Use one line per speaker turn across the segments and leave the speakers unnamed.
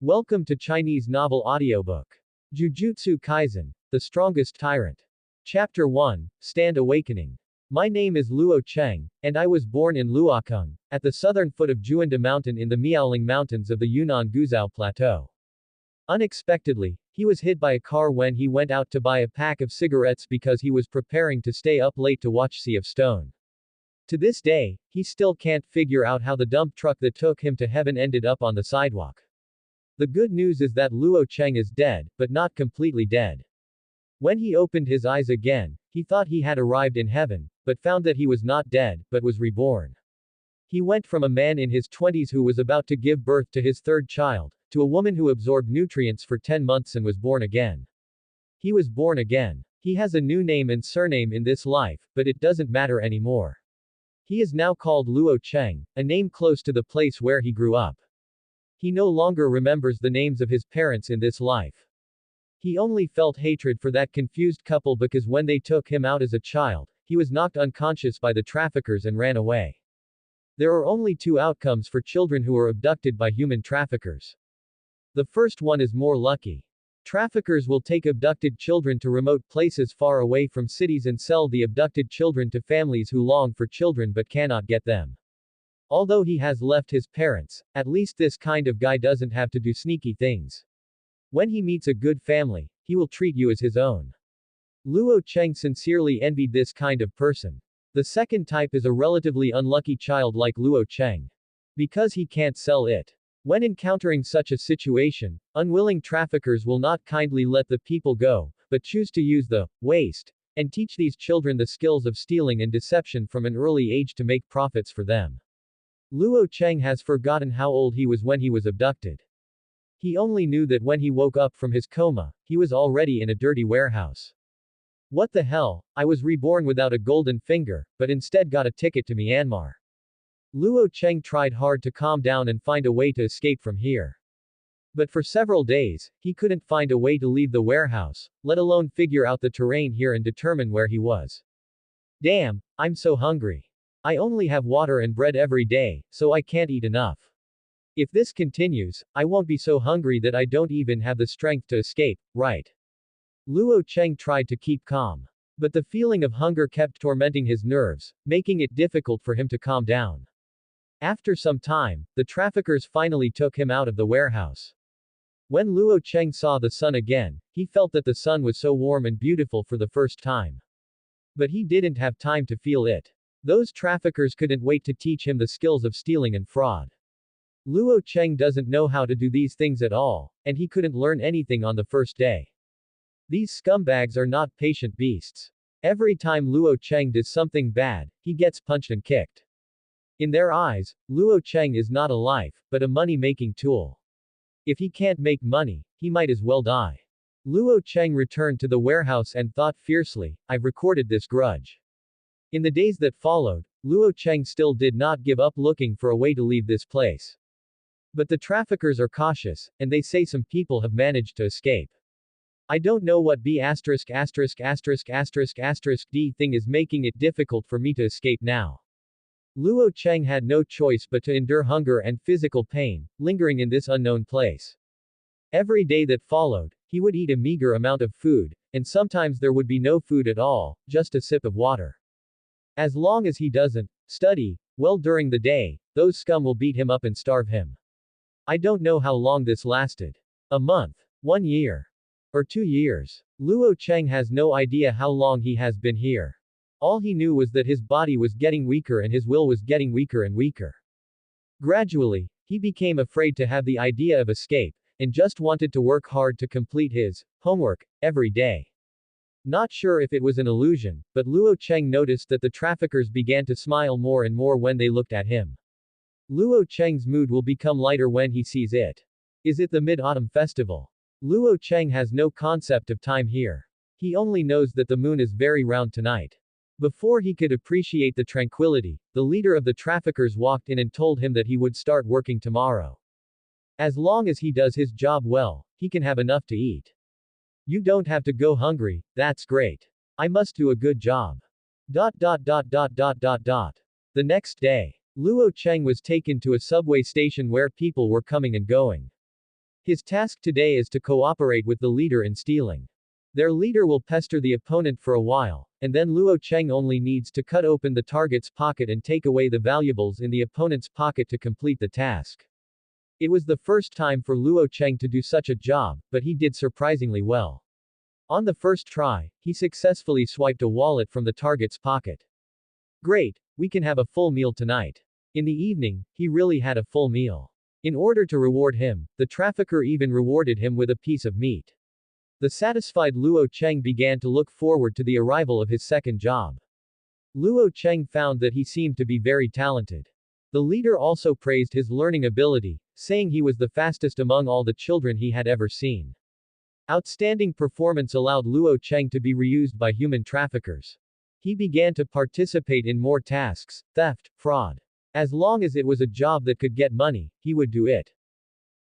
Welcome to Chinese Novel Audiobook. Jujutsu Kaisen, The Strongest Tyrant. Chapter 1, Stand Awakening. My name is Luo Cheng, and I was born in Luokeng, at the southern foot of Juanda Mountain in the Miaoling Mountains of the Yunnan Guzhou Plateau. Unexpectedly, he was hit by a car when he went out to buy a pack of cigarettes because he was preparing to stay up late to watch Sea of Stone. To this day, he still can't figure out how the dump truck that took him to heaven ended up on the sidewalk. The good news is that Luo Cheng is dead, but not completely dead. When he opened his eyes again, he thought he had arrived in heaven, but found that he was not dead, but was reborn. He went from a man in his 20s who was about to give birth to his third child, to a woman who absorbed nutrients for 10 months and was born again. He was born again. He has a new name and surname in this life, but it doesn't matter anymore. He is now called Luo Cheng, a name close to the place where he grew up. He no longer remembers the names of his parents in this life. He only felt hatred for that confused couple because when they took him out as a child, he was knocked unconscious by the traffickers and ran away. There are only two outcomes for children who are abducted by human traffickers. The first one is more lucky. Traffickers will take abducted children to remote places far away from cities and sell the abducted children to families who long for children but cannot get them. Although he has left his parents, at least this kind of guy doesn't have to do sneaky things. When he meets a good family, he will treat you as his own. Luo Cheng sincerely envied this kind of person. The second type is a relatively unlucky child like Luo Cheng. Because he can't sell it. When encountering such a situation, unwilling traffickers will not kindly let the people go, but choose to use the waste and teach these children the skills of stealing and deception from an early age to make profits for them. Luo Cheng has forgotten how old he was when he was abducted. He only knew that when he woke up from his coma, he was already in a dirty warehouse. What the hell, I was reborn without a golden finger, but instead got a ticket to Myanmar. Luo Cheng tried hard to calm down and find a way to escape from here. But for several days, he couldn't find a way to leave the warehouse, let alone figure out the terrain here and determine where he was. Damn, I'm so hungry. I only have water and bread every day, so I can't eat enough. If this continues, I won't be so hungry that I don't even have the strength to escape, right? Luo Cheng tried to keep calm. But the feeling of hunger kept tormenting his nerves, making it difficult for him to calm down. After some time, the traffickers finally took him out of the warehouse. When Luo Cheng saw the sun again, he felt that the sun was so warm and beautiful for the first time. But he didn't have time to feel it. Those traffickers couldn't wait to teach him the skills of stealing and fraud. Luo Cheng doesn't know how to do these things at all, and he couldn't learn anything on the first day. These scumbags are not patient beasts. Every time Luo Cheng does something bad, he gets punched and kicked. In their eyes, Luo Cheng is not a life, but a money-making tool. If he can't make money, he might as well die. Luo Cheng returned to the warehouse and thought fiercely, I've recorded this grudge. In the days that followed, Luo Cheng still did not give up looking for a way to leave this place. But the traffickers are cautious, and they say some people have managed to escape. I don't know what D thing is making it difficult for me to escape now. Luo Cheng had no choice but to endure hunger and physical pain, lingering in this unknown place. Every day that followed, he would eat a meager amount of food, and sometimes there would be no food at all, just a sip of water. As long as he doesn't study well during the day, those scum will beat him up and starve him. I don't know how long this lasted. A month, 1 year, or 2 years. Luo Cheng has no idea how long he has been here. All he knew was that his body was getting weaker and his will was getting weaker and weaker. Gradually, he became afraid to have the idea of escape, and just wanted to work hard to complete his homework every day. Not sure if it was an illusion, but Luo Cheng noticed that the traffickers began to smile more and more when they looked at him. Luo Cheng's mood will become lighter when he sees it. Is it the Mid-Autumn Festival? Luo Cheng has no concept of time here. He only knows that the moon is very round tonight. Before he could appreciate the tranquility, the leader of the traffickers walked in and told him that he would start working tomorrow. As long as he does his job well, he can have enough to eat. You don't have to go hungry, that's great. I must do a good job. The next day, Luo Cheng was taken to a subway station where people were coming and going. His task today is to cooperate with the leader in stealing. Their leader will pester the opponent for a while, and then Luo Cheng only needs to cut open the target's pocket and take away the valuables in the opponent's pocket to complete the task. It was the first time for Luo Cheng to do such a job, but he did surprisingly well. On the first try, he successfully swiped a wallet from the target's pocket. Great, we can have a full meal tonight. In the evening, he really had a full meal. In order to reward him, the trafficker even rewarded him with a piece of meat. The satisfied Luo Cheng began to look forward to the arrival of his second job. Luo Cheng found that he seemed to be very talented. The leader also praised his learning ability, saying he was the fastest among all the children he had ever seen. Outstanding performance allowed Luo Cheng to be reused by human traffickers. He began to participate in more tasks, theft, fraud. As long as it was a job that could get money, he would do it.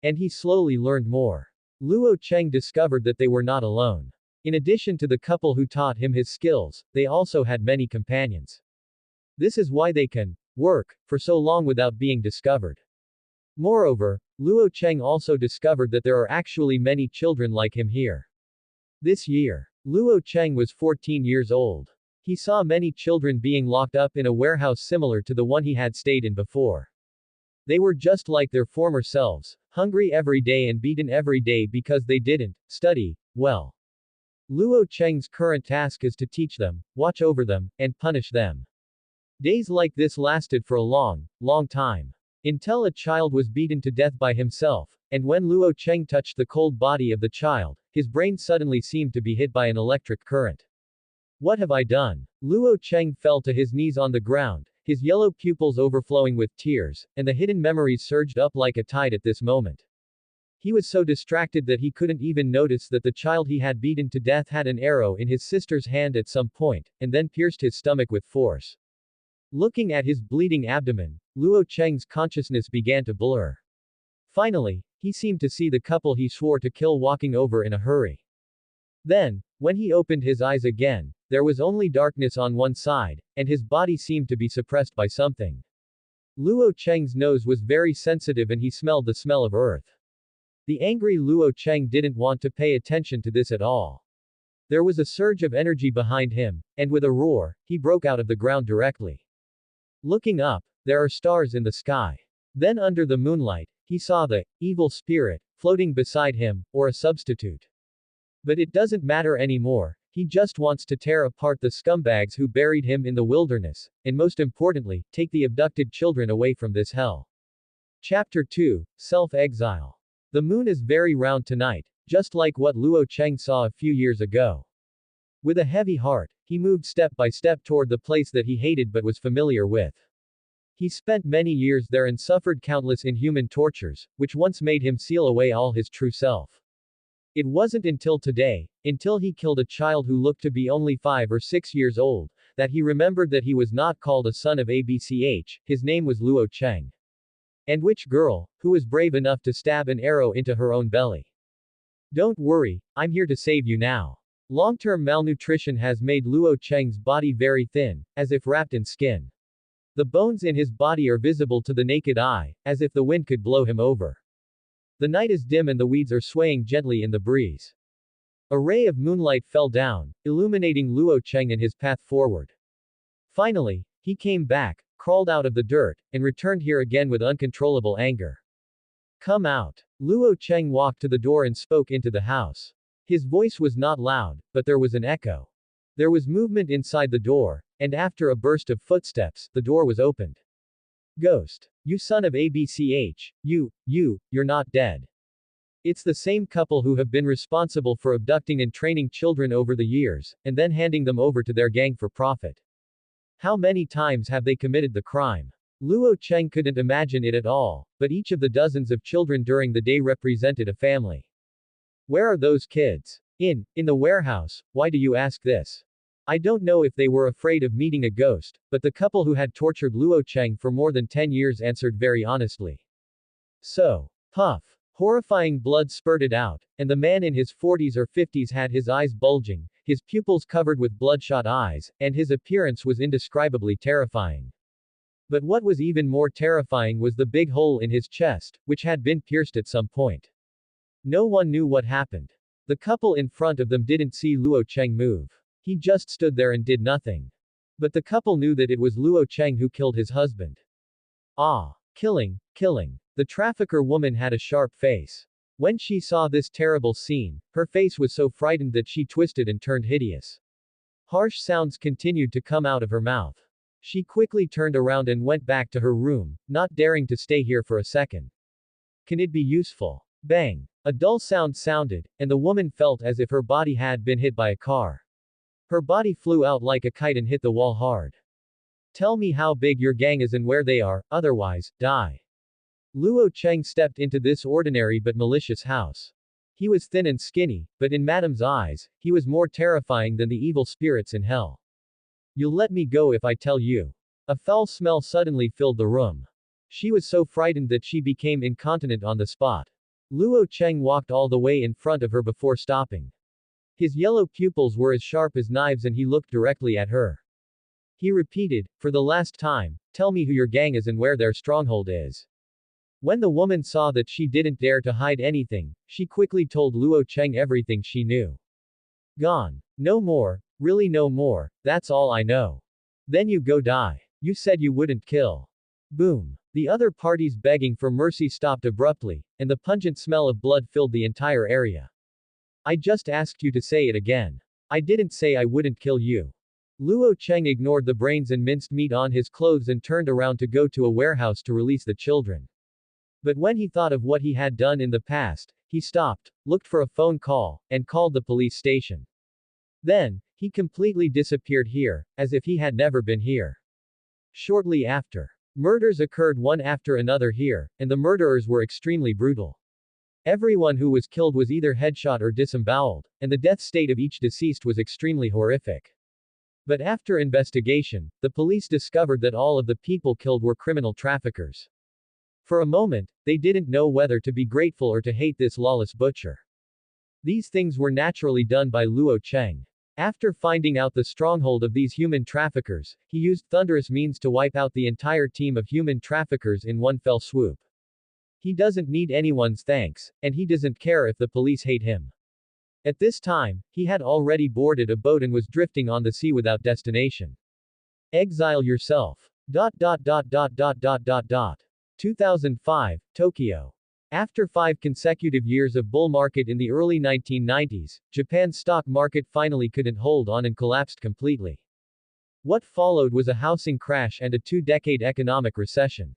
And he slowly learned more. Luo Cheng discovered that they were not alone. In addition to the couple who taught him his skills, they also had many companions. This is why they can work for so long without being discovered. Moreover, Luo Cheng also discovered that there are actually many children like him here. This year, Luo Cheng was 14 years old. He saw many children being locked up in a warehouse similar to the one he had stayed in before. They were just like their former selves, hungry every day and beaten every day because they didn't study well. Luo Cheng's current task is to teach them, watch over them, and punish them. Days like this lasted for a long, long time. Until a child was beaten to death by himself, and when Luo Cheng touched the cold body of the child, his brain suddenly seemed to be hit by an electric current. What have I done? Luo Cheng fell to his knees on the ground, his yellow pupils overflowing with tears, and the hidden memories surged up like a tide at this moment. He was so distracted that he couldn't even notice that the child he had beaten to death had an arrow in his sister's hand at some point, and then pierced his stomach with force. Looking at his bleeding abdomen, Luo Cheng's consciousness began to blur. Finally, he seemed to see the couple he swore to kill walking over in a hurry. Then, when he opened his eyes again, there was only darkness on one side, and his body seemed to be suppressed by something. Luo Cheng's nose was very sensitive and he smelled the smell of earth. The angry Luo Cheng didn't want to pay attention to this at all. There was a surge of energy behind him, and with a roar, he broke out of the ground directly. Looking up, there are stars in the sky. Then under the moonlight, he saw the evil spirit floating beside him, or a substitute. But it doesn't matter anymore, he just wants to tear apart the scumbags who buried him in the wilderness, and most importantly, take the abducted children away from this hell. Chapter 2, Self-Exile. The moon is very round tonight, just like what Luo Cheng saw a few years ago. With a heavy heart, he moved step by step toward the place that he hated but was familiar with. He spent many years there and suffered countless inhuman tortures, which once made him seal away all his true self. It wasn't until today, until he killed a child who looked to be only 5 or 6 years old, that he remembered that he was not called a son of ABCH, his name was Luo Cheng. And which girl, who was brave enough to stab an arrow into her own belly? Don't worry, I'm here to save you now. Long-term malnutrition has made Luo Cheng's body very thin, as if wrapped in skin. The bones in his body are visible to the naked eye, as if the wind could blow him over. The night is dim and the weeds are swaying gently in the breeze. A ray of moonlight fell down, illuminating Luo Cheng and his path forward. Finally, he came back, crawled out of the dirt, and returned here again with uncontrollable anger. Come out. Luo Cheng walked to the door and spoke into the house. His voice was not loud, but there was an echo. There was movement inside the door, and after a burst of footsteps, the door was opened. Ghost. You son of ABCH, you're not dead. It's the same couple who have been responsible for abducting and training children over the years, and then handing them over to their gang for profit. How many times have they committed the crime? Luo Cheng couldn't imagine it at all, but each of the dozens of children during the day represented a family. Where are those kids? In the warehouse. Why do you ask this? I don't know if they were afraid of meeting a ghost, but the couple who had tortured Luo Cheng for more than 10 years answered very honestly. So, puff. Horrifying blood spurted out, and the man in his 40s or 50s had his eyes bulging, his pupils covered with bloodshot eyes, and his appearance was indescribably terrifying. But what was even more terrifying was the big hole in his chest, which had been pierced at some point. No one knew what happened. The couple in front of them didn't see Luo Cheng move. He just stood there and did nothing. But the couple knew that it was Luo Cheng who killed his husband. Ah! Killing, killing. The trafficker woman had a sharp face. When she saw this terrible scene, her face was so frightened that she twisted and turned hideous. Harsh sounds continued to come out of her mouth. She quickly turned around and went back to her room, not daring to stay here for a second. Can it be useful? Bang! A dull sound sounded, and the woman felt as if her body had been hit by a car. Her body flew out like a kite and hit the wall hard. Tell me how big your gang is and where they are, otherwise, die. Luo Cheng stepped into this ordinary but malicious house. He was thin and skinny, but in Madam's eyes, he was more terrifying than the evil spirits in hell. You'll let me go if I tell you. A foul smell suddenly filled the room. She was so frightened that she became incontinent on the spot. Luo Cheng walked all the way in front of her before stopping. His yellow pupils were as sharp as knives and he looked directly at her. He repeated, for the last time, tell me who your gang is and where their stronghold is. When the woman saw that she didn't dare to hide anything, she quickly told Luo Cheng everything she knew. Gone. No more, really no more, that's all I know. Then you go die. You said you wouldn't kill. Boom. The other parties begging for mercy stopped abruptly, and the pungent smell of blood filled the entire area. I just asked you to say it again. I didn't say I wouldn't kill you. Luo Cheng ignored the brains and minced meat on his clothes and turned around to go to a warehouse to release the children. But when he thought of what he had done in the past, he stopped, looked for a phone call, and called the police station. Then, he completely disappeared here, as if he had never been here. Shortly after, murders occurred one after another here, and the murderers were extremely brutal. Everyone who was killed was either headshot or disemboweled, and the death state of each deceased was extremely horrific. But after investigation, the police discovered that all of the people killed were criminal traffickers. For a moment, they didn't know whether to be grateful or to hate this lawless butcher. These things were naturally done by Luo Cheng. After finding out the stronghold of these human traffickers, he used thunderous means to wipe out the entire team of human traffickers in one fell swoop. He doesn't need anyone's thanks, and he doesn't care if the police hate him. At this time, he had already boarded a boat and was drifting on the sea without destination. Exile yourself. 2005, Tokyo. After 5 consecutive years of bull market in the early 1990s, Japan's stock market finally couldn't hold on and collapsed completely. What followed was a housing crash and a 2-decade economic recession.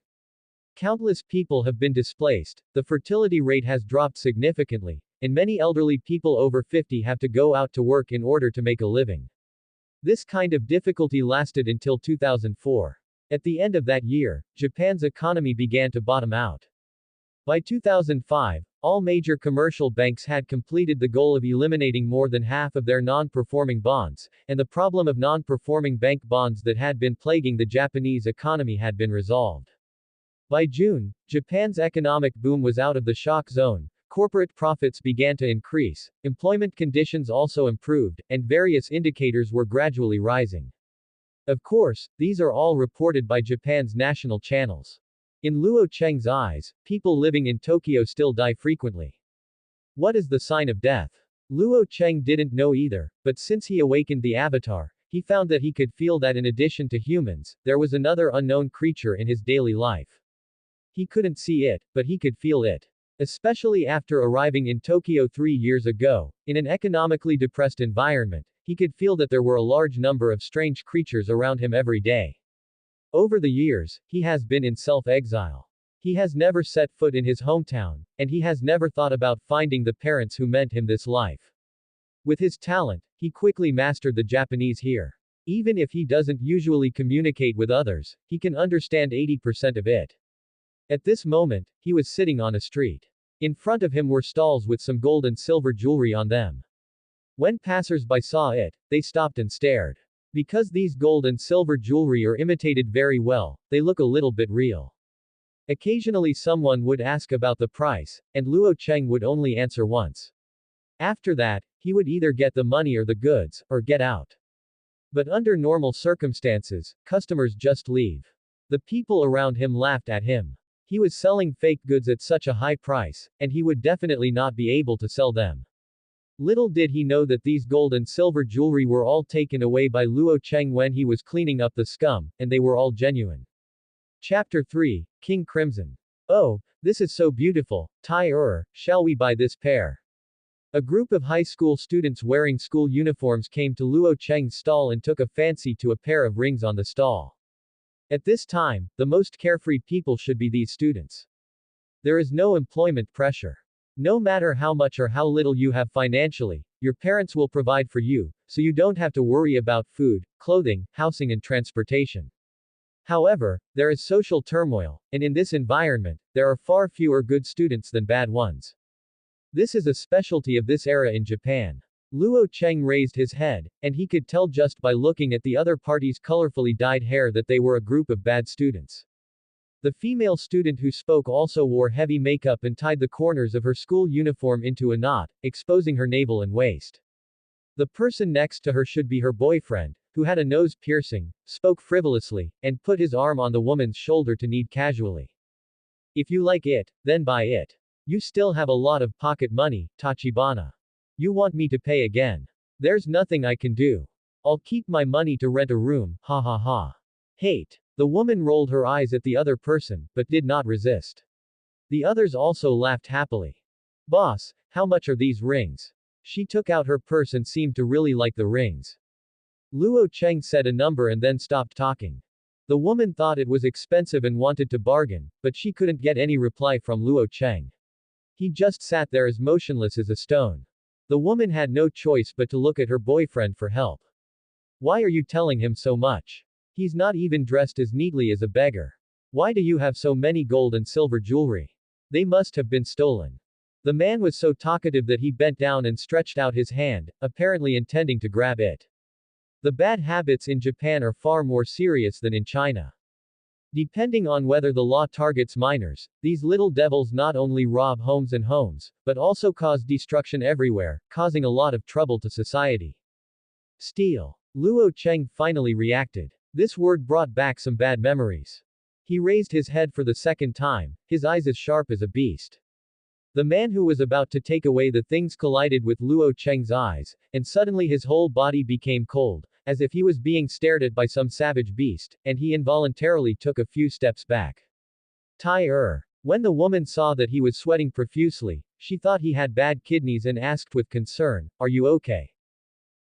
Countless people have been displaced, the fertility rate has dropped significantly, and many elderly people over 50 have to go out to work in order to make a living. This kind of difficulty lasted until 2004. At the end of that year, Japan's economy began to bottom out. By 2005, all major commercial banks had completed the goal of eliminating more than half of their non-performing bonds, and the problem of non-performing bank bonds that had been plaguing the Japanese economy had been resolved. By June, Japan's economic boom was out of the shock zone, corporate profits began to increase, employment conditions also improved, and various indicators were gradually rising. Of course, these are all reported by Japan's national channels. In Luo Cheng's eyes, people living in Tokyo still die frequently. What is the sign of death? Luo Cheng didn't know either, but since he awakened the avatar, he found that he could feel that in addition to humans, there was another unknown creature in his daily life. He couldn't see it, but he could feel it. Especially after arriving in Tokyo 3 years ago, in an economically depressed environment, he could feel that there were a large number of strange creatures around him every day. Over the years, he has been in self-exile. He has never set foot in his hometown, and he has never thought about finding the parents who meant him this life. With his talent, he quickly mastered the Japanese here. Even if he doesn't usually communicate with others, he can understand 80% of it. At this moment, he was sitting on a street. In front of him were stalls with some gold and silver jewelry on them. When passers-by saw it, they stopped and stared. Because these gold and silver jewelry are imitated very well, they look a little bit real. Occasionally someone would ask about the price, and Luo Cheng would only answer once. After that, he would either get the money or the goods, or get out. But under normal circumstances, customers just leave. The people around him laughed at him. He was selling fake goods at such a high price, and he would definitely not be able to sell them. Little did he know that these gold and silver jewelry were all taken away by Luo Cheng when he was cleaning up the scum, and they were all genuine. Chapter 3, King Crimson. Oh, this is so beautiful, Tai-er, shall we buy this pair? A group of high school students wearing school uniforms came to Luo Cheng's stall and took a fancy to a pair of rings on the stall. At this time, the most carefree people should be these students. There is no employment pressure. No matter how much or how little you have financially, your parents will provide for you, so you don't have to worry about food, clothing, housing and transportation. However, there is social turmoil, and in this environment, there are far fewer good students than bad ones. This is a specialty of this era in Japan. Luo Cheng raised his head, and he could tell just by looking at the other party's colorfully dyed hair that they were a group of bad students. The female student who spoke also wore heavy makeup and tied the corners of her school uniform into a knot, exposing her navel and waist. The person next to her should be her boyfriend, who had a nose piercing, spoke frivolously, and put his arm on the woman's shoulder to knead casually. If you like it, then buy it. You still have a lot of pocket money, Tachibana. You want me to pay again? There's nothing I can do. I'll keep my money to rent a room, ha ha ha. Hate. The woman rolled her eyes at the other person, but did not resist. The others also laughed happily. Boss, how much are these rings? She took out her purse and seemed to really like the rings. Luo Cheng said a number and then stopped talking. The woman thought it was expensive and wanted to bargain, but she couldn't get any reply from Luo Cheng. He just sat there as motionless as a stone. The woman had no choice but to look at her boyfriend for help. Why are you telling him so much? He's not even dressed as neatly as a beggar. Why do you have so many gold and silver jewelry? They must have been stolen. The man was so talkative that he bent down and stretched out his hand, apparently intending to grab it. The bad habits in Japan are far more serious than in China. Depending on whether the law targets minors, these little devils not only rob homes and homes, but also cause destruction everywhere, causing a lot of trouble to society. Steal. Luo Cheng finally reacted. This word brought back some bad memories. He raised his head for the second time, his eyes as sharp as a beast. The man who was about to take away the things collided with Luo Cheng's eyes, and suddenly his whole body became cold, as if he was being stared at by some savage beast, and he involuntarily took a few steps back. Tai-er. When the woman saw that he was sweating profusely, she thought he had bad kidneys and asked with concern, "Are you okay?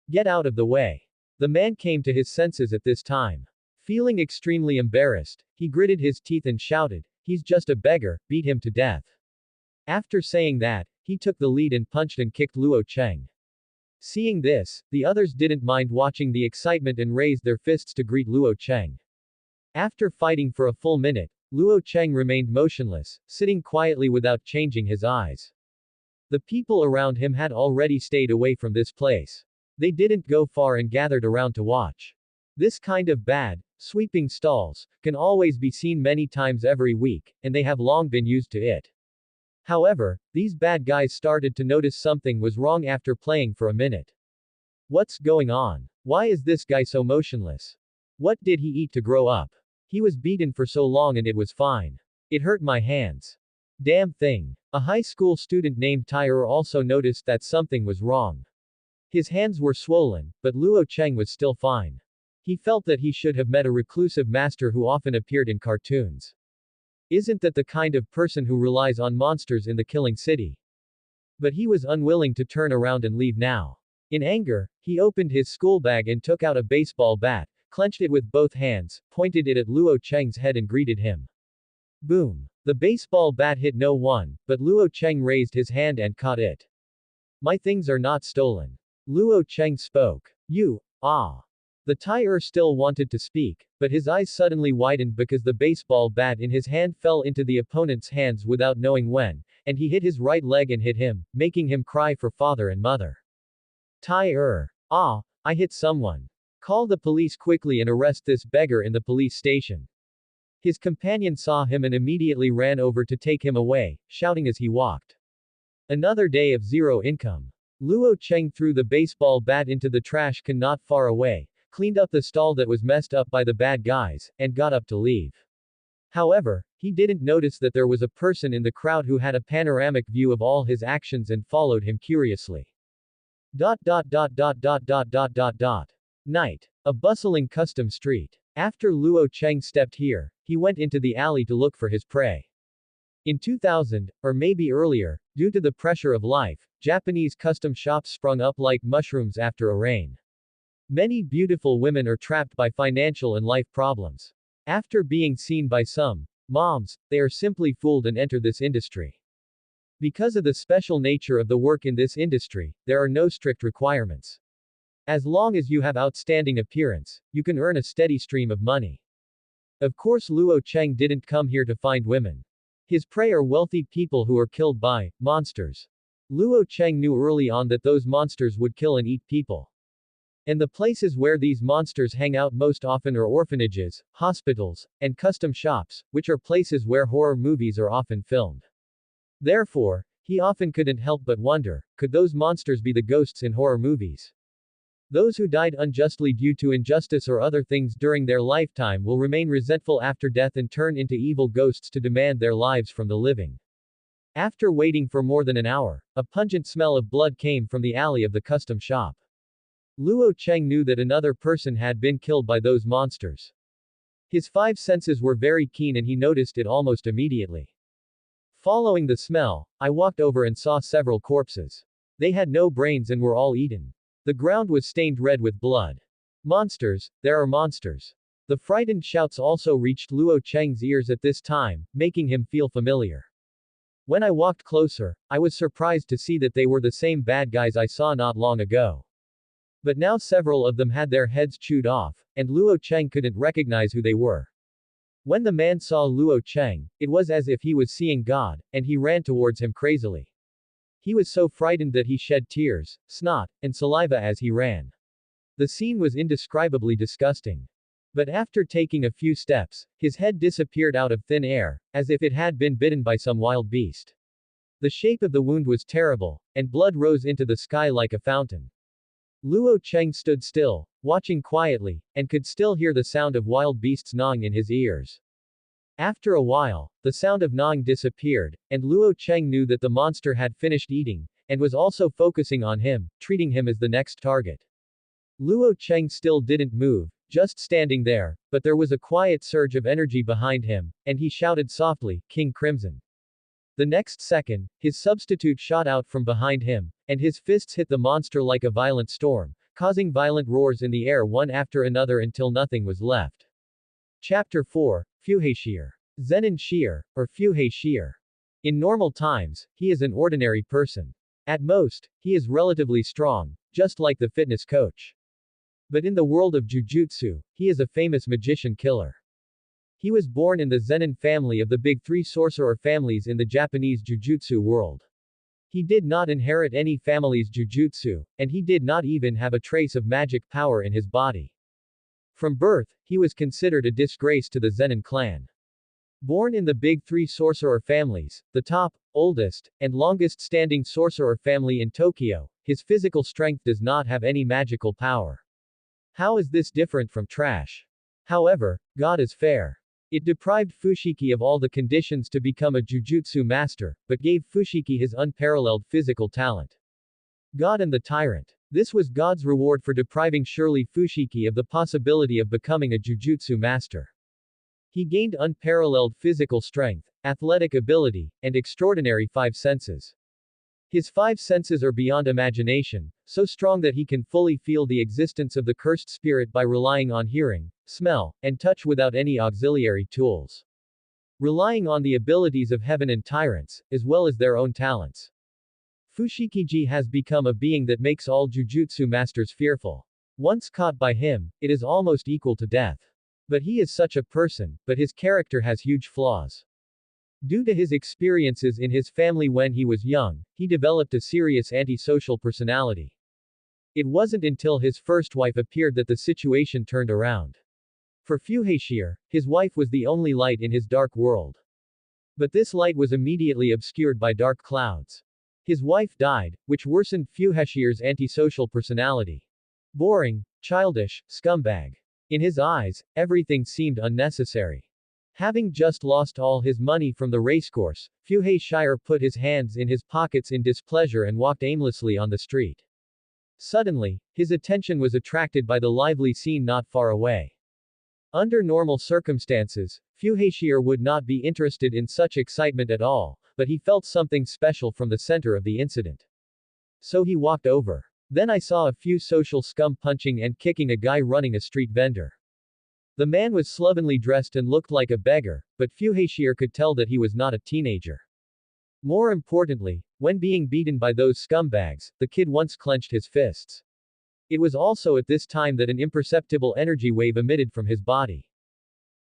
Get out of the way." The man came to his senses at this time. Feeling extremely embarrassed, he gritted his teeth and shouted, "He's just a beggar, beat him to death." After saying that, he took the lead and punched and kicked Luo Cheng. Seeing this, the others didn't mind watching the excitement and raised their fists to greet Luo Cheng. After fighting for a full minute, Luo Cheng remained motionless, sitting quietly without changing his eyes. The people around him had already stayed away from this place. They didn't go far and gathered around to watch. This kind of bad, sweeping stalls, can always be seen many times every week, and they have long been used to it. However, these bad guys started to notice something was wrong after playing for a minute. What's going on? Why is this guy so motionless? What did he eat to grow up? He was beaten for so long and it was fine. It hurt my hands. Damn thing. A high school student named Tai-er also noticed that something was wrong. His hands were swollen, but Luo Cheng was still fine. He felt that he should have met a reclusive master who often appeared in cartoons. Isn't that the kind of person who relies on monsters in the killing city? But he was unwilling to turn around and leave now. In anger, he opened his school bag and took out a baseball bat, clenched it with both hands, pointed it at Luo Cheng's head and greeted him. Boom. The baseball bat hit no one, but Luo Cheng raised his hand and caught it. My things are not stolen. Luo Cheng spoke. You, ah. The Tai-er still wanted to speak, but his eyes suddenly widened because the baseball bat in his hand fell into the opponent's hands without knowing when, and he hit his right leg and hit him, making him cry for father and mother. Tai-er. Ah, I hit someone. Call the police quickly and arrest this beggar in the police station. His companion saw him and immediately ran over to take him away, shouting as he walked. Another day of zero income. Luo Cheng threw the baseball bat into the trash can not far away, cleaned up the stall that was messed up by the bad guys, and got up to leave. However, He didn't notice that there was a person in the crowd who had a panoramic view of all his actions and followed him curiously. Night. A bustling custom street. After Luo Cheng stepped here, he went into the alley to look for his prey. In 2000, or maybe earlier, due to the pressure of life, Japanese custom shops sprung up like mushrooms after a rain. Many beautiful women are trapped by financial and life problems. After being seen by some moms, they are simply fooled and enter this industry. Because of the special nature of the work in this industry, there are no strict requirements. As long as you have outstanding appearance, you can earn a steady stream of money. Of course, Luo Cheng didn't come here to find women. His prey are wealthy people who are killed by monsters. Luo Cheng knew early on that those monsters would kill and eat people. And the places where these monsters hang out most often are orphanages, hospitals, and custom shops, which are places where horror movies are often filmed. Therefore, he often couldn't help but wonder, could those monsters be the ghosts in horror movies? Those who died unjustly due to injustice or other things during their lifetime will remain resentful after death and turn into evil ghosts to demand their lives from the living. After waiting for more than an hour, a pungent smell of blood came from the alley of the custom shop. Luo Cheng knew that another person had been killed by those monsters. His five senses were very keen and he noticed it almost immediately. Following the smell, I walked over and saw several corpses. They had no brains and were all eaten. The ground was stained red with blood. Monsters, there are monsters. The frightened shouts also reached Luo Cheng's ears at this time, making him feel familiar. When I walked closer, I was surprised to see that they were the same bad guys I saw not long ago. But now several of them had their heads chewed off, and Luo Cheng couldn't recognize who they were. When the man saw Luo Cheng, it was as if he was seeing God, and he ran towards him crazily. He was so frightened that he shed tears, snot, and saliva as he ran. The scene was indescribably disgusting. But after taking a few steps, his head disappeared out of thin air, as if it had been bitten by some wild beast. The shape of the wound was terrible, and blood rose into the sky like a fountain. Luo Cheng stood still, watching quietly, and could still hear the sound of wild beasts gnawing in his ears. After a while, the sound of gnawing disappeared, and Luo Cheng knew that the monster had finished eating, and was also focusing on him, treating him as the next target. Luo Cheng still didn't move, just standing there, but there was a quiet surge of energy behind him, and he shouted softly, "King Crimson." The next second, his substitute shot out from behind him, and his fists hit the monster like a violent storm, causing violent roars in the air one after another until nothing was left. Chapter 4, Fuhei Shier. Zenin Shier, or Fuhei Shier. In normal times, he is an ordinary person. At most, he is relatively strong, just like the fitness coach. But in the world of Jujutsu, he is a famous magician killer. He was born in the Zenin family of the big three sorcerer families in the Japanese Jujutsu world. He did not inherit any family's Jujutsu, and he did not even have a trace of magic power in his body. From birth, he was considered a disgrace to the Zenin clan. Born in the big three sorcerer families, the top, oldest, and longest-standing sorcerer family in Tokyo, his physical strength does not have any magical power. How is this different from trash? However, God is fair. It deprived Fushiki of all the conditions to become a Jujutsu master, but gave Fushiki his unparalleled physical talent. God and the Tyrant. This was God's reward for depriving Shirley Fushiki of the possibility of becoming a Jujutsu master. He gained unparalleled physical strength, athletic ability, and extraordinary five senses. His five senses are beyond imagination, so strong that he can fully feel the existence of the cursed spirit by relying on hearing, smell, and touch without any auxiliary tools. Relying on the abilities of heaven and tyrants, as well as their own talents. Fushikiji has become a being that makes all Jujutsu masters fearful. Once caught by him, it is almost equal to death. But he is such a person, but his character has huge flaws. Due to his experiences in his family when he was young, he developed a serious antisocial personality. It wasn't until his first wife appeared that the situation turned around. For Fuhei Shier, his wife was the only light in his dark world. But this light was immediately obscured by dark clouds. His wife died, which worsened Fuhei Shier's antisocial personality. Boring, childish, scumbag. In his eyes, everything seemed unnecessary. Having just lost all his money from the racecourse, Fuhei Shire put his hands in his pockets in displeasure and walked aimlessly on the street. Suddenly, his attention was attracted by the lively scene not far away. Under normal circumstances, Fuhei Shire would not be interested in such excitement at all, but he felt something special from the center of the incident. So he walked over. Then I saw a few social scum punching and kicking a guy running a street vendor. The man was slovenly dressed and looked like a beggar, but Fuhei Shire could tell that he was not a teenager. More importantly, when being beaten by those scumbags, the kid once clenched his fists. It was also at this time that an imperceptible energy wave emitted from his body.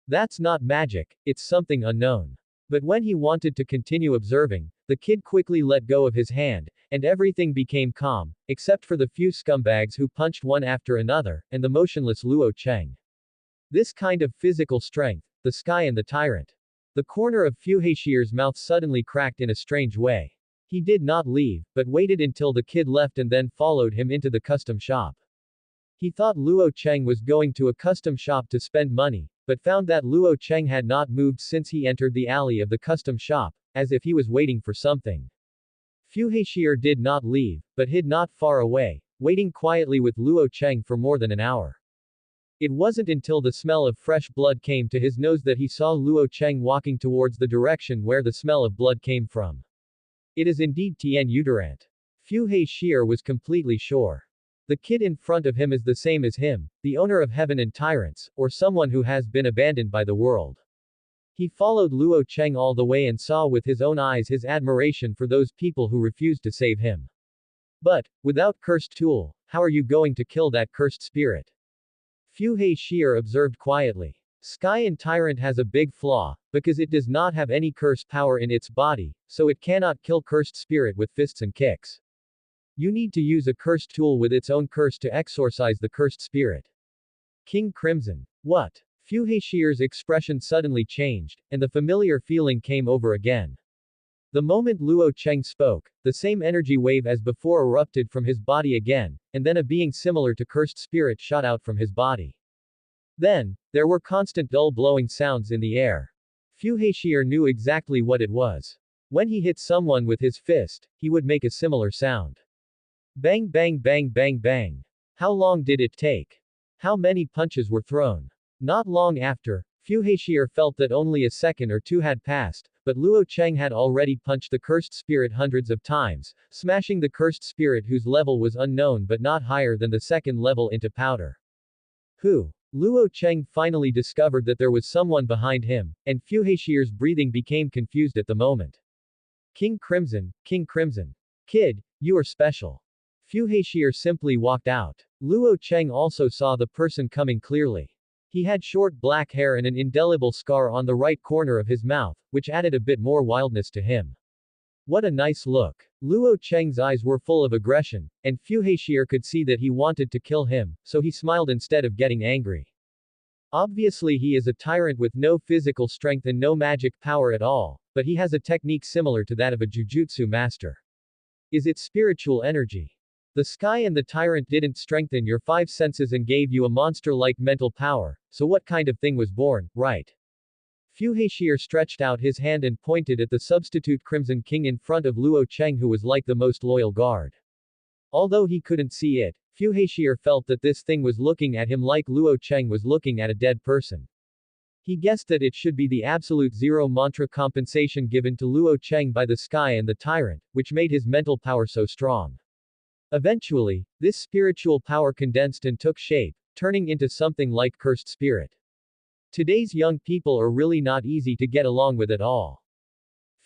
That's not magic, it's something unknown. But when he wanted to continue observing, the kid quickly let go of his hand, and everything became calm, except for the few scumbags who punched one after another, and the motionless Luo Cheng. This kind of physical strength, the sky and the tyrant. The corner of Fuhei Shire's mouth suddenly cracked in a strange way. He did not leave, but waited until the kid left and then followed him into the custom shop. He thought Luo Cheng was going to a custom shop to spend money, but found that Luo Cheng had not moved since he entered the alley of the custom shop, as if he was waiting for something. Fuhei Shire did not leave, but hid not far away, waiting quietly with Luo Cheng for more than an hour. It wasn't until the smell of fresh blood came to his nose that he saw Luo Cheng walking towards the direction where the smell of blood came from. It is indeed Tien Tyrant. Fuhei Shire was completely sure. The kid in front of him is the same as him, the owner of heaven and tyrants, or someone who has been abandoned by the world. He followed Luo Cheng all the way and saw with his own eyes his admiration for those people who refused to save him. But, without cursed tool, how are you going to kill that cursed spirit? Fuhei Shire observed quietly. Sky and Tyrant has a big flaw, because it does not have any curse power in its body, so it cannot kill cursed spirit with fists and kicks. You need to use a cursed tool with its own curse to exorcise the cursed spirit. King Crimson. What? Fuhei Shire's expression suddenly changed, and the familiar feeling came over again. The moment Luo Cheng spoke, the same energy wave as before erupted from his body again, and then a being similar to cursed spirit shot out from his body. Then, there were constant dull blowing sounds in the air. Fuhei Shire knew exactly what it was. When he hit someone with his fist, he would make a similar sound. Bang bang bang bang bang. How long did it take? How many punches were thrown? Not long after, Fuhei Shire felt that only a second or two had passed, but Luo Cheng had already punched the cursed spirit hundreds of times, smashing the cursed spirit whose level was unknown but not higher than the second level into powder. Who? Luo Cheng finally discovered that there was someone behind him, and Fuhei Shire's breathing became confused at the moment. King Crimson, King Crimson. Kid, you are special. Fuhei Shire simply walked out. Luo Cheng also saw the person coming clearly. He had short black hair and an indelible scar on the right corner of his mouth, which added a bit more wildness to him. What a nice look. Luo Cheng's eyes were full of aggression, and Fuhei Shire could see that he wanted to kill him, so he smiled instead of getting angry. Obviously he is a tyrant with no physical strength and no magic power at all, but he has a technique similar to that of a jujutsu master. Is it spiritual energy? The sky and the tyrant didn't strengthen your five senses and gave you a monster-like mental power, so what kind of thing was born, right? Fuhei Shire stretched out his hand and pointed at the substitute Crimson King in front of Luo Cheng, who was like the most loyal guard. Although he couldn't see it, Fuhei Shire felt that this thing was looking at him like Luo Cheng was looking at a dead person. He guessed that it should be the absolute zero mantra compensation given to Luo Cheng by the sky and the tyrant, which made his mental power so strong. Eventually, this spiritual power condensed and took shape, turning into something like cursed spirit. Today's young people are really not easy to get along with at all.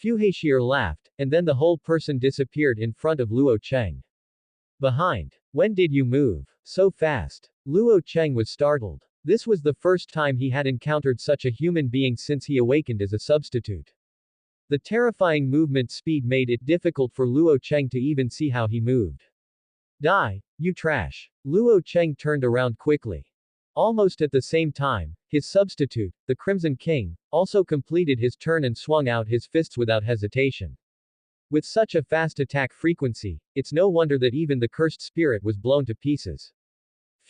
Fuhei Shire laughed, and then the whole person disappeared in front of Luo Cheng. Behind. When did you move so fast? Luo Cheng was startled. This was the first time he had encountered such a human being since he awakened as a substitute. The terrifying movement speed made it difficult for Luo Cheng to even see how he moved. Die, you trash. Luo Cheng turned around quickly. Almost at the same time, his substitute, the Crimson King, also completed his turn and swung out his fists without hesitation. With such a fast attack frequency, it's no wonder that even the cursed spirit was blown to pieces.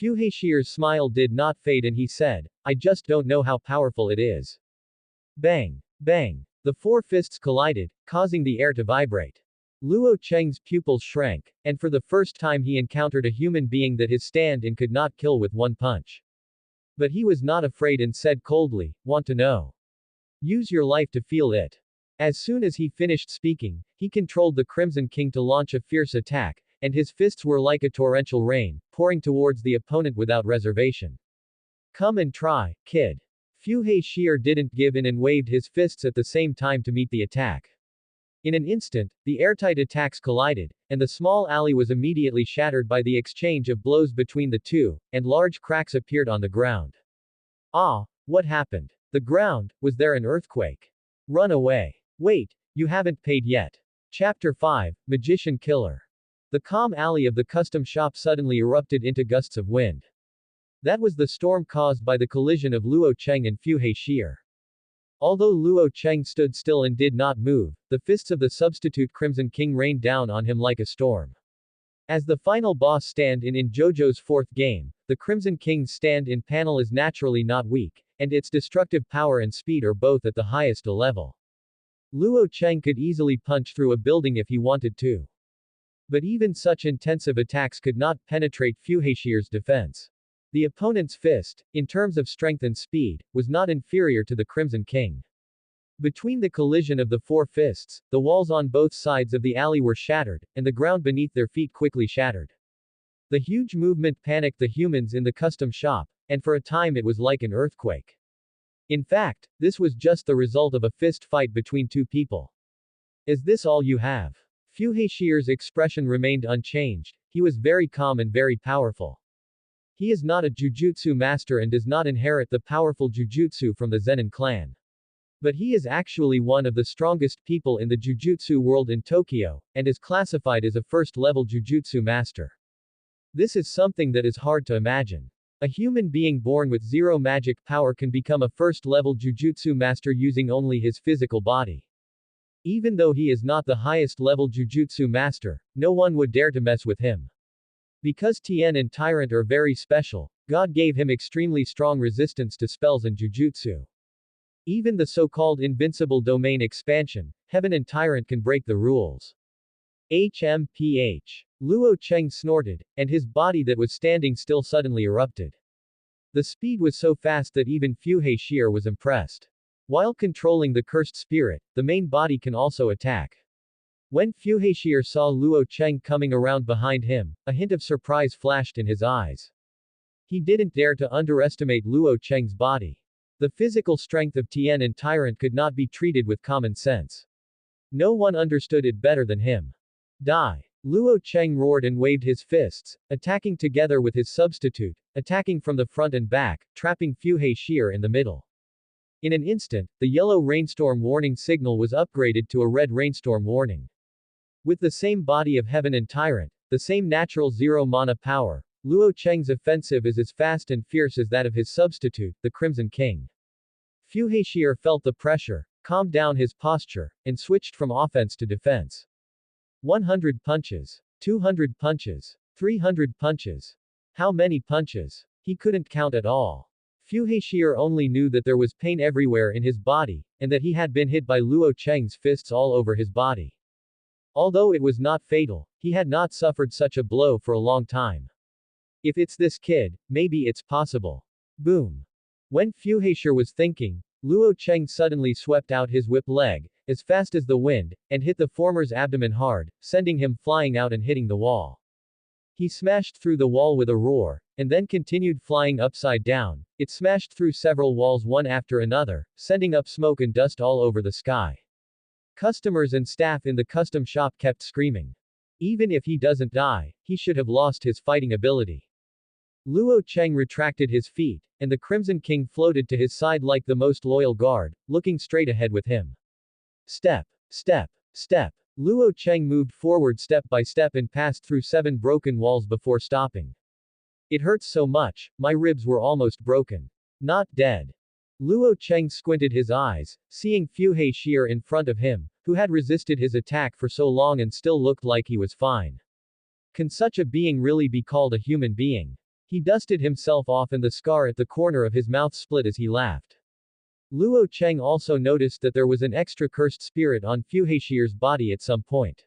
Fuhei Shire's smile did not fade and he said, I just don't know how powerful it is. Bang! Bang! The four fists collided, causing the air to vibrate. Luo Cheng's pupils shrank, and for the first time he encountered a human being that his stand-in could not kill with one punch. But he was not afraid and said coldly, "Want to know? Use your life to feel it." As soon as he finished speaking, he controlled the Crimson King to launch a fierce attack, and his fists were like a torrential rain, pouring towards the opponent without reservation. "Come and try, kid." Fu Hei didn't give in and waved his fists at the same time to meet the attack. In an instant, the airtight attacks collided, and the small alley was immediately shattered by the exchange of blows between the two, and large cracks appeared on the ground. Ah, what happened? The ground, was there an earthquake? Run away. Wait, you haven't paid yet. Chapter 5, Magician Killer. The calm alley of the custom shop suddenly erupted into gusts of wind. That was the storm caused by the collision of Luo Cheng and Fu Hei. Although Luo Cheng stood still and did not move, the fists of the substitute Crimson King rained down on him like a storm. As the final boss stand-in in JoJo's fourth game, the Crimson King's stand-in panel is naturally not weak, and its destructive power and speed are both at the highest level. Luo Cheng could easily punch through a building if he wanted to. But even such intensive attacks could not penetrate Fu Hei's defense. The opponent's fist, in terms of strength and speed, was not inferior to the Crimson King. Between the collision of the four fists, the walls on both sides of the alley were shattered, and the ground beneath their feet quickly shattered. The huge movement panicked the humans in the custom shop, and for a time it was like an earthquake. In fact, this was just the result of a fist fight between two people. Is this all you have? Fu Hei's expression remained unchanged. He was very calm and very powerful. He is not a jujutsu master and does not inherit the powerful jujutsu from the Zenin clan. But he is actually one of the strongest people in the jujutsu world in Tokyo, and is classified as a first-level jujutsu master. This is something that is hard to imagine. A human being born with zero magic power can become a first-level jujutsu master using only his physical body. Even though he is not the highest-level jujutsu master, no one would dare to mess with him. Because Tien and Tyrant are very special, God gave him extremely strong resistance to spells and jujutsu. Even the so-called invincible domain expansion, Heaven and Tyrant can break the rules. HMPH. Luo Cheng snorted, and his body that was standing still suddenly erupted. The speed was so fast that even Fu Hei was impressed. While controlling the cursed spirit, the main body can also attack. When Fu Hei saw Luo Cheng coming around behind him, a hint of surprise flashed in his eyes. He didn't dare to underestimate Luo Cheng's body. The physical strength of Tien and Tyrant could not be treated with common sense. No one understood it better than him. Die! Luo Cheng roared and waved his fists, attacking together with his substitute, attacking from the front and back, trapping Fu Hei in the middle. In an instant, the yellow rainstorm warning signal was upgraded to a red rainstorm warning. With the same body of Heaven and Tyrant, the same natural zero mana power, Luo Cheng's offensive is as fast and fierce as that of his substitute, the Crimson King. Fu Hei felt the pressure, calmed down his posture, and switched from offense to defense. 100 punches. 200 punches. 300 punches. How many punches? He couldn't count at all. Fu Hei only knew that there was pain everywhere in his body, and that he had been hit by Luo Cheng's fists all over his body. Although it was not fatal, he had not suffered such a blow for a long time. If it's this kid, maybe it's possible. Boom. When Fu Hei was thinking, Luo Cheng suddenly swept out his whip leg, as fast as the wind, and hit the former's abdomen hard, sending him flying out and hitting the wall. He smashed through the wall with a roar, and then continued flying upside down. It smashed through several walls one after another, sending up smoke and dust all over the sky. Customers and staff in the custom shop kept screaming. Even if he doesn't die, he should have lost his fighting ability. Luo Cheng retracted his feet, and the Crimson King floated to his side like the most loyal guard, looking straight ahead with him. Step, step, step. Luo Cheng moved forward step by step and passed through 7 broken walls before stopping. It hurts so much, my ribs were almost broken. Not dead. Luo Cheng squinted his eyes, seeing Fu Hei in front of him, who had resisted his attack for so long and still looked like he was fine. Can such a being really be called a human being? He dusted himself off and the scar at the corner of his mouth split as he laughed. Luo Cheng also noticed that there was an extra cursed spirit on Fu Heishier's body at some point.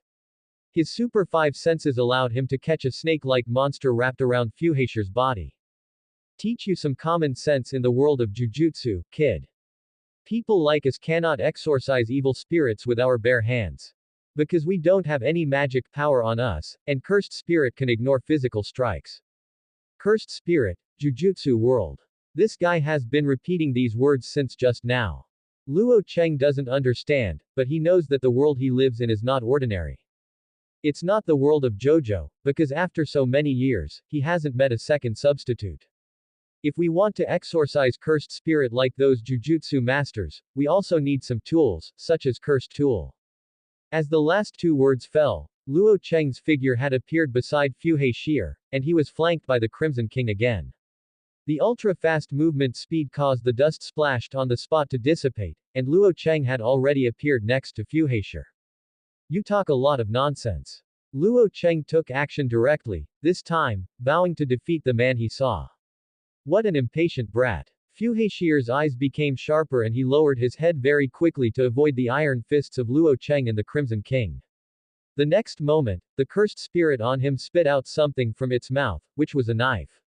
His super five senses allowed him to catch a snake-like monster wrapped around Fu Heishier's body. Teach you some common sense in the world of Jujutsu, kid. People like us cannot exorcise evil spirits with our bare hands. Because we don't have any magic power on us, and cursed spirit can ignore physical strikes. Cursed spirit, Jujutsu world. This guy has been repeating these words since just now. Luo Cheng doesn't understand, but he knows that the world he lives in is not ordinary. It's not the world of JoJo, because after so many years, he hasn't met a second substitute. If we want to exorcise cursed spirit like those Jujutsu masters, we also need some tools, such as cursed tool. As the last two words fell, Luo Cheng's figure had appeared beside Fu Heishier, and he was flanked by the Crimson King again. The ultra-fast movement speed caused the dust splashed on the spot to dissipate, and Luo Cheng had already appeared next to Fu Heishier. You talk a lot of nonsense. Luo Cheng took action directly, this time, vowing to defeat the man he saw. What an impatient brat. Fu Heishier's eyes became sharper and he lowered his head very quickly to avoid the iron fists of Luo Cheng and the Crimson King. The next moment, the cursed spirit on him spit out something from its mouth, which was a knife.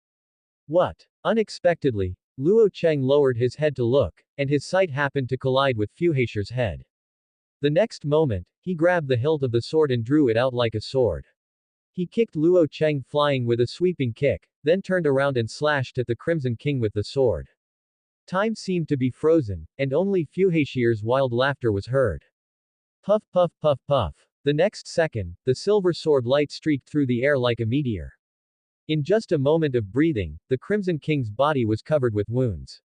What? Unexpectedly, Luo Cheng lowered his head to look, and his sight happened to collide with Fu Heishier's head. The next moment, he grabbed the hilt of the sword and drew it out like a sword. He kicked Luo Cheng flying with a sweeping kick, then turned around and slashed at the Crimson King with the sword. Time seemed to be frozen, and only Fu Heishier's wild laughter was heard. Puff puff puff puff. The next second, the silver sword light streaked through the air like a meteor. In just a moment of breathing, the Crimson King's body was covered with wounds.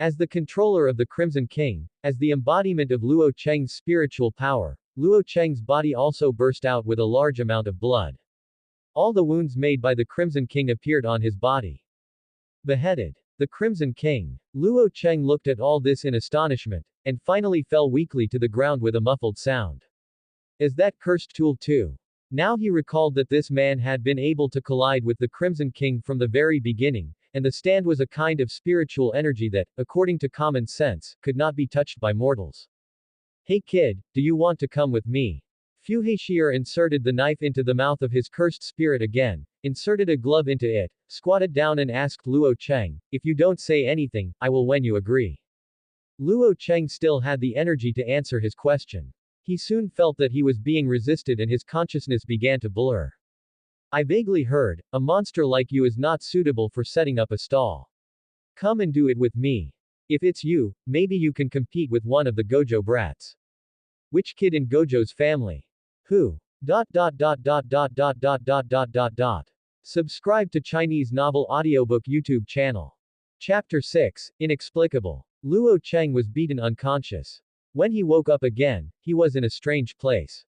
As the controller of the Crimson King, as the embodiment of Luo Cheng's spiritual power, Luo Cheng's body also burst out with a large amount of blood. All the wounds made by the Crimson King appeared on his body. Beheaded. The Crimson King. Luo Cheng looked at all this in astonishment, and finally fell weakly to the ground with a muffled sound. Is that cursed tool too? Now he recalled that this man had been able to collide with the Crimson King from the very beginning, and the stand was a kind of spiritual energy that, according to common sense, could not be touched by mortals. Hey kid, do you want to come with me? Fu Heishier inserted the knife into the mouth of his cursed spirit again, inserted a glove into it, squatted down and asked Luo Cheng, if you don't say anything, I will when you agree. Luo Cheng still had the energy to answer his question. He soon felt that he was being resisted and his consciousness began to blur. I vaguely heard, a monster like you is not suitable for setting up a stall. Come and do it with me. If it's you, maybe you can compete with one of the Gojo brats. Which kid in Gojo's family? Who? Subscribe to Chinese Novel Audiobook YouTube channel. Chapter 6, Inexplicable. Luo Cheng was beaten unconscious. When he woke up again, he was in a strange place.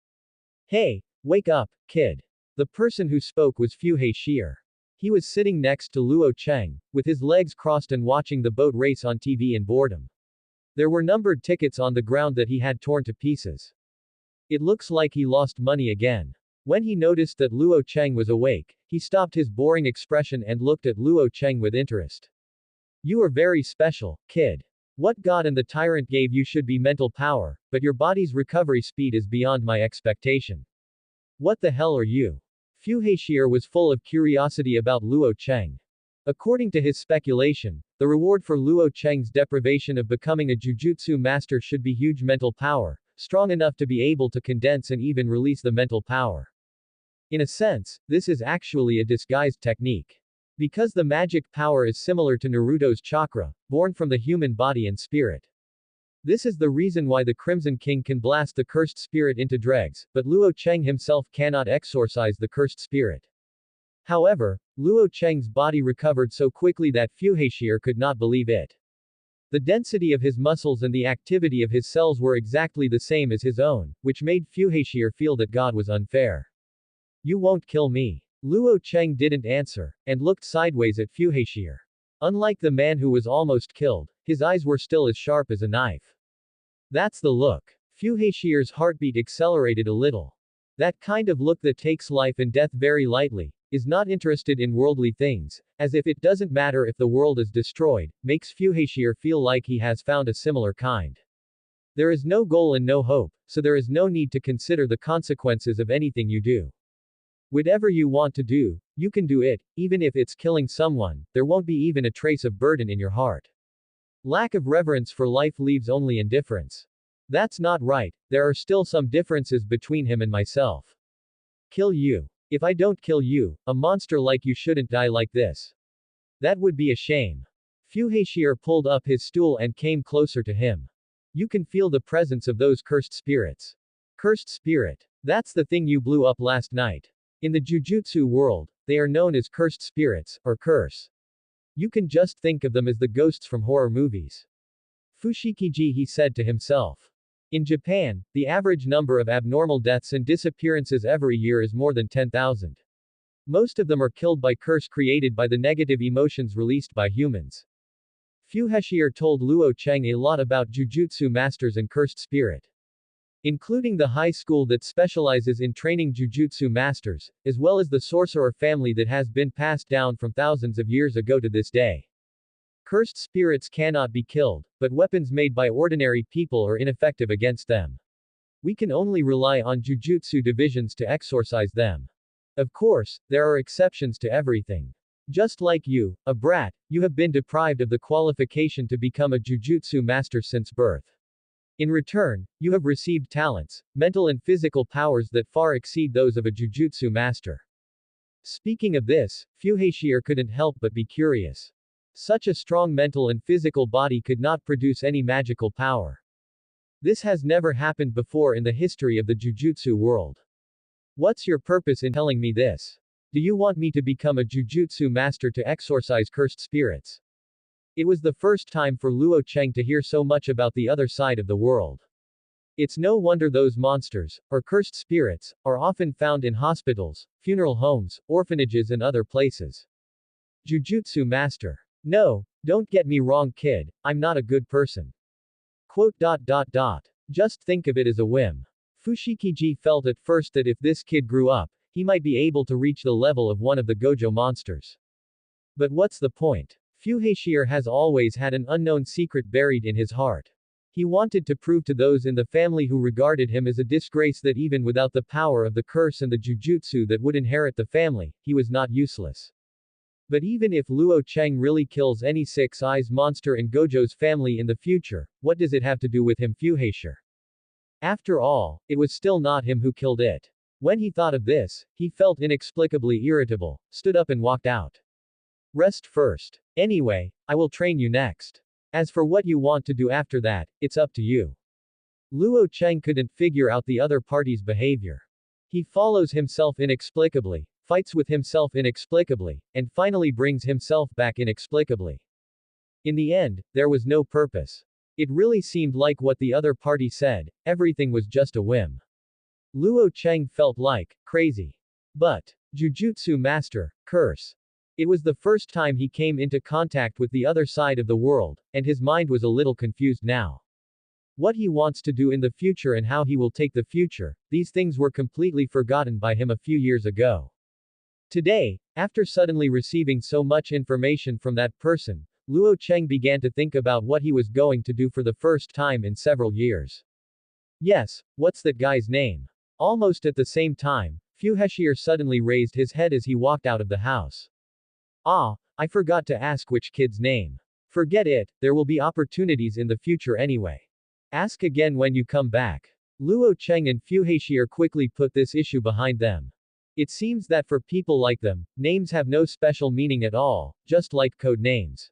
Hey, wake up, kid. The person who spoke was Fu Heishier. He was sitting next to Luo Cheng, with his legs crossed and watching the boat race on TV in boredom. There were numbered tickets on the ground that he had torn to pieces. It looks like he lost money again. When he noticed that Luo Cheng was awake, he stopped his boring expression and looked at Luo Cheng with interest. You are very special, kid. What God and the Tyrant gave you should be mental power, but your body's recovery speed is beyond my expectation. What the hell are you? Fu Heishier was full of curiosity about Luo Cheng. According to his speculation, the reward for Luo Cheng's deprivation of becoming a Jujutsu master should be huge mental power, strong enough to be able to condense and even release the mental power. In a sense, this is actually a disguised technique. Because the magic power is similar to Naruto's chakra, born from the human body and spirit. This is the reason why the Crimson King can blast the cursed spirit into dregs, but Luo Cheng himself cannot exorcise the cursed spirit. However, Luo Cheng's body recovered so quickly that Fu Heishier could not believe it. The density of his muscles and the activity of his cells were exactly the same as his own, which made Fu Heishier feel that God was unfair. You won't kill me. Luo Cheng didn't answer, and looked sideways at Fu Heishier. Unlike the man who was almost killed, his eyes were still as sharp as a knife. That's the look. Fu Heishier's heartbeat accelerated a little. That kind of look that takes life and death very lightly, is not interested in worldly things, as if it doesn't matter if the world is destroyed, makes Fuhashir feel like he has found a similar kind. There is no goal and no hope, so there is no need to consider the consequences of anything you do. Whatever you want to do, you can do it, even if it's killing someone, there won't be even a trace of burden in your heart. Lack of reverence for life leaves only indifference. That's not right, there are still some differences between him and myself. Kill you. If I don't kill you, a monster like you shouldn't die like this. That would be a shame. Fuhashir pulled up his stool and came closer to him. You can feel the presence of those cursed spirits. Cursed spirit. That's the thing you blew up last night. In the Jujutsu world, they are known as cursed spirits, or curse. You can just think of them as the ghosts from horror movies. Fushikiji, he said to himself. In Japan, the average number of abnormal deaths and disappearances every year is more than 10,000. Most of them are killed by curse created by the negative emotions released by humans. Fuhashir told Luo Cheng a lot about Jujutsu masters and cursed spirit. Including the high school that specializes in training Jujutsu masters, as well as the sorcerer family that has been passed down from thousands of years ago to this day. Cursed spirits cannot be killed, but weapons made by ordinary people are ineffective against them. We can only rely on Jujutsu divisions to exorcise them. Of course, there are exceptions to everything. Just like you, a brat, you have been deprived of the qualification to become a Jujutsu master since birth. In return, you have received talents, mental and physical powers that far exceed those of a Jujutsu master. Speaking of this, Fuhashir couldn't help but be curious. Such a strong mental and physical body could not produce any magical power. This has never happened before in the history of the Jujutsu world. What's your purpose in telling me this? Do you want me to become a Jujutsu master to exorcise cursed spirits? It was the first time for Luo Cheng to hear so much about the other side of the world. It's no wonder those monsters, or cursed spirits, are often found in hospitals, funeral homes, orphanages and other places. Jujutsu master. No, don't get me wrong kid, I'm not a good person. Quote. Just think of it as a whim. Fushikiji felt at first that if this kid grew up, he might be able to reach the level of one of the Gojo monsters. But what's the point? Fuhashir has always had an unknown secret buried in his heart. He wanted to prove to those in the family who regarded him as a disgrace that even without the power of the curse and the jujutsu that would inherit the family, he was not useless. But even if Luo Cheng really kills any Six Eyes monster in Gojo's family in the future, what does it have to do with him Fuhashir? After all, it was still not him who killed it. When he thought of this, he felt inexplicably irritable, stood up and walked out. Rest first. Anyway, I will train you next. As for what you want to do after that, it's up to you. Luo Cheng couldn't figure out the other party's behavior. He follows himself inexplicably, fights with himself inexplicably, and finally brings himself back inexplicably. In the end, there was no purpose. It really seemed like what the other party said, everything was just a whim. Luo Cheng felt like crazy. But Jujutsu master, curse. It was the first time he came into contact with the other side of the world, and his mind was a little confused now. What he wants to do in the future and how he will take the future, these things were completely forgotten by him a few years ago. Today, after suddenly receiving so much information from that person, Luo Cheng began to think about what he was going to do for the first time in several years. Yes, what's that guy's name? Almost at the same time, Fuhashir suddenly raised his head as he walked out of the house. Ah, I forgot to ask which kid's name. Forget it, there will be opportunities in the future anyway. Ask again when you come back. Luo Cheng and Fuhashir quickly put this issue behind them. It seems that for people like them, names have no special meaning at all, just like code names.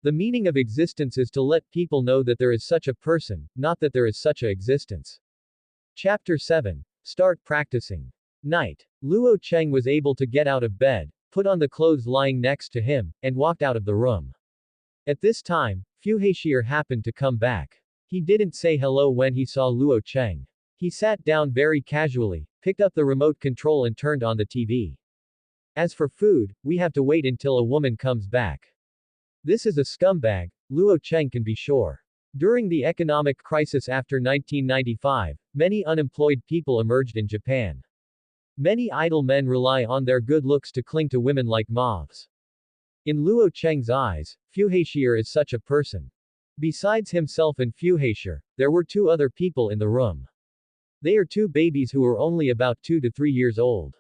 The meaning of existence is to let people know that there is such a person, not that there is such a existence. Chapter 7. Start practicing. Night. Luo Cheng was able to get out of bed, put on the clothes lying next to him, and walked out of the room. At this time, Fuhashir happened to come back. He didn't say hello when he saw Luo Cheng. He sat down very casually, picked up the remote control and turned on the TV. As for food, we have to wait until a woman comes back. This is a scumbag, Luo Cheng can be sure. During the economic crisis after 1995, many unemployed people emerged in Japan. Many idle men rely on their good looks to cling to women like moths. In Luo Cheng's eyes, Fuhaishir is such a person. Besides himself and Fuhaishir, there were two other people in the room. They are two babies who are only about 2 to 3 years old.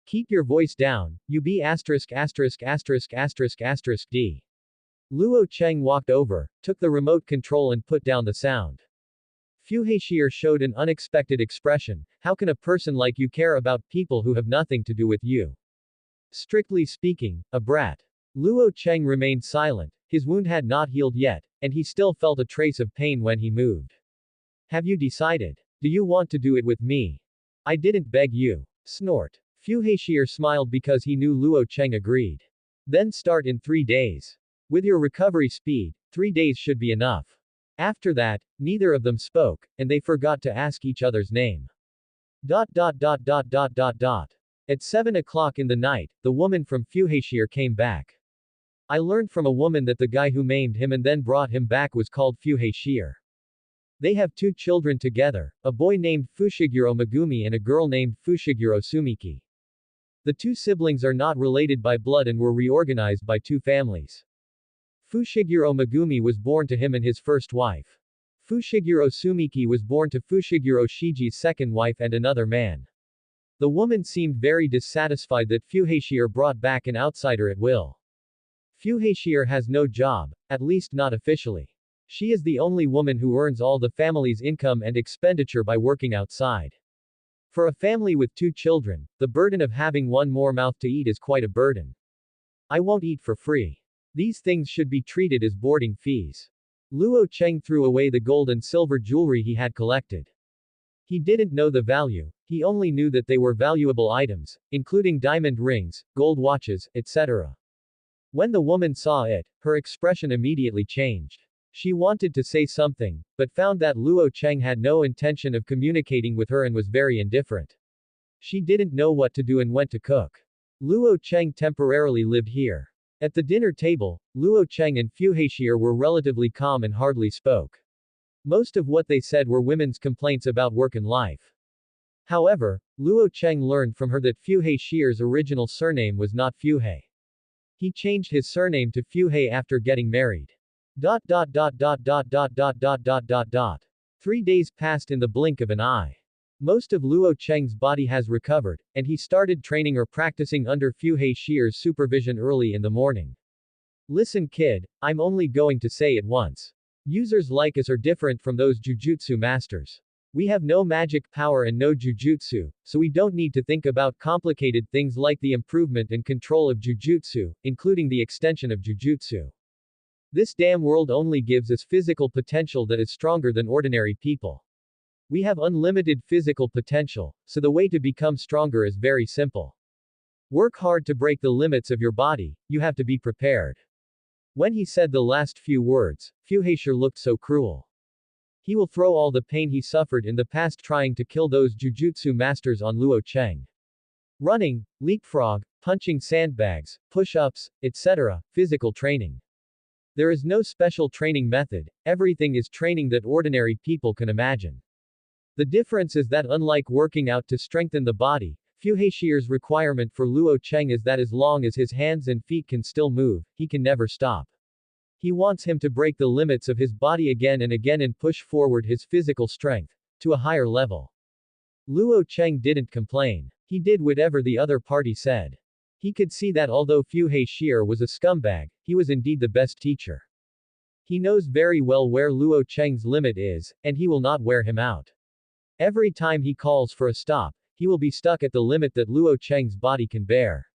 Keep your voice down, you be asterisk asterisk asterisk asterisk asterisk d. Luo Cheng walked over, took the remote control and put down the sound. Fuhaishir showed an unexpected expression. How can a person like you care about people who have nothing to do with you? Strictly speaking, a brat. Luo Cheng remained silent. His wound had not healed yet, and he still felt a trace of pain when he moved. Have you decided? Do you want to do it with me? I didn't beg you. Snort. Fuhaishir smiled because he knew Luo Cheng agreed. Then start in 3 days. With your recovery speed, 3 days should be enough. After that, neither of them spoke, and they forgot to ask each other's name. At 7 o'clock in the night, the woman from Fuhaishir came back. I learned from a woman that the guy who maimed him and then brought him back was called Fuhaishir. They have 2 children together, a boy named Fushiguro Megumi and a girl named Fushiguro Sumiki. The 2 siblings are not related by blood and were reorganized by 2 families. Fushiguro Megumi was born to him and his first wife. Fushiguro Sumiki was born to Fushiguro Shiji's second wife and another man. The woman seemed very dissatisfied that Fuhaishir brought back an outsider at will. Fuhaishir has no job, at least not officially. She is the only woman who earns all the family's income and expenditure by working outside. For a family with 2 children, the burden of having one more mouth to eat is quite a burden. I won't eat for free. These things should be treated as boarding fees. Luo Cheng threw away the gold and silver jewelry he had collected. He didn't know the value, he only knew that they were valuable items, including diamond rings, gold watches, etc. When the woman saw it, her expression immediately changed. She wanted to say something, but found that Luo Cheng had no intention of communicating with her and was very indifferent. She didn't know what to do and went to cook. Luo Cheng temporarily lived here. At the dinner table, Luo Cheng and Fuhaishir were relatively calm and hardly spoke. Most of what they said were women's complaints about work and life. However, Luo Cheng learned from her that Fuhaishir's original surname was not Fuhei. He changed his surname to Fuhei after getting married. 3 days passed in the blink of an eye. Most of Luo Cheng's body has recovered, and he started training or practicing under Fuhaishir's supervision early in the morning. Listen kid, I'm only going to say it once. Users like us are different from those jujutsu masters. We have no magic power and no jujutsu, so we don't need to think about complicated things like the improvement and control of jujutsu, including the extension of jujutsu. This damn world only gives us physical potential that is stronger than ordinary people. We have unlimited physical potential, so the way to become stronger is very simple. Work hard to break the limits of your body, you have to be prepared. When he said the last few words, Fuhaishir looked so cruel. He will throw all the pain he suffered in the past trying to kill those jujutsu masters on Luo Cheng. Running, leapfrog, punching sandbags, push-ups, etc., physical training. There is no special training method, everything is training that ordinary people can imagine. The difference is that unlike working out to strengthen the body, Fuhaishir's requirement for Luo Cheng is that as long as his hands and feet can still move, he can never stop. He wants him to break the limits of his body again and again and push forward his physical strength to a higher level. Luo Cheng didn't complain. He did whatever the other party said. He could see that although Fuhaishir was a scumbag, he was indeed the best teacher. He knows very well where Luo Cheng's limit is, and he will not wear him out. Every time he calls for a stop, he will be stuck at the limit that Luo Cheng's body can bear.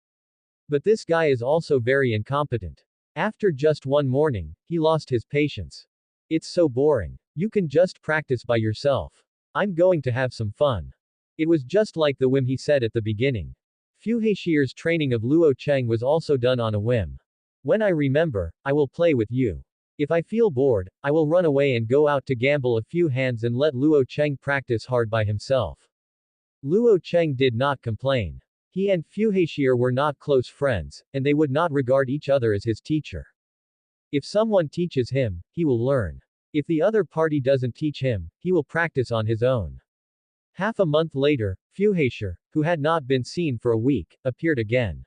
But this guy is also very incompetent. After just one morning, he lost his patience. It's so boring. You can just practice by yourself. I'm going to have some fun. It was just like the whim he said at the beginning. Fuhaishir's training of Luo Cheng was also done on a whim. When I remember, I will play with you. If I feel bored, I will run away and go out to gamble a few hands and let Luo Cheng practice hard by himself. Luo Cheng did not complain. He and Fuhaishir were not close friends, and they would not regard each other as his teacher. If someone teaches him, he will learn. If the other party doesn't teach him, he will practice on his own. Half a month later, Fuhaisher, who had not been seen for a week, appeared again.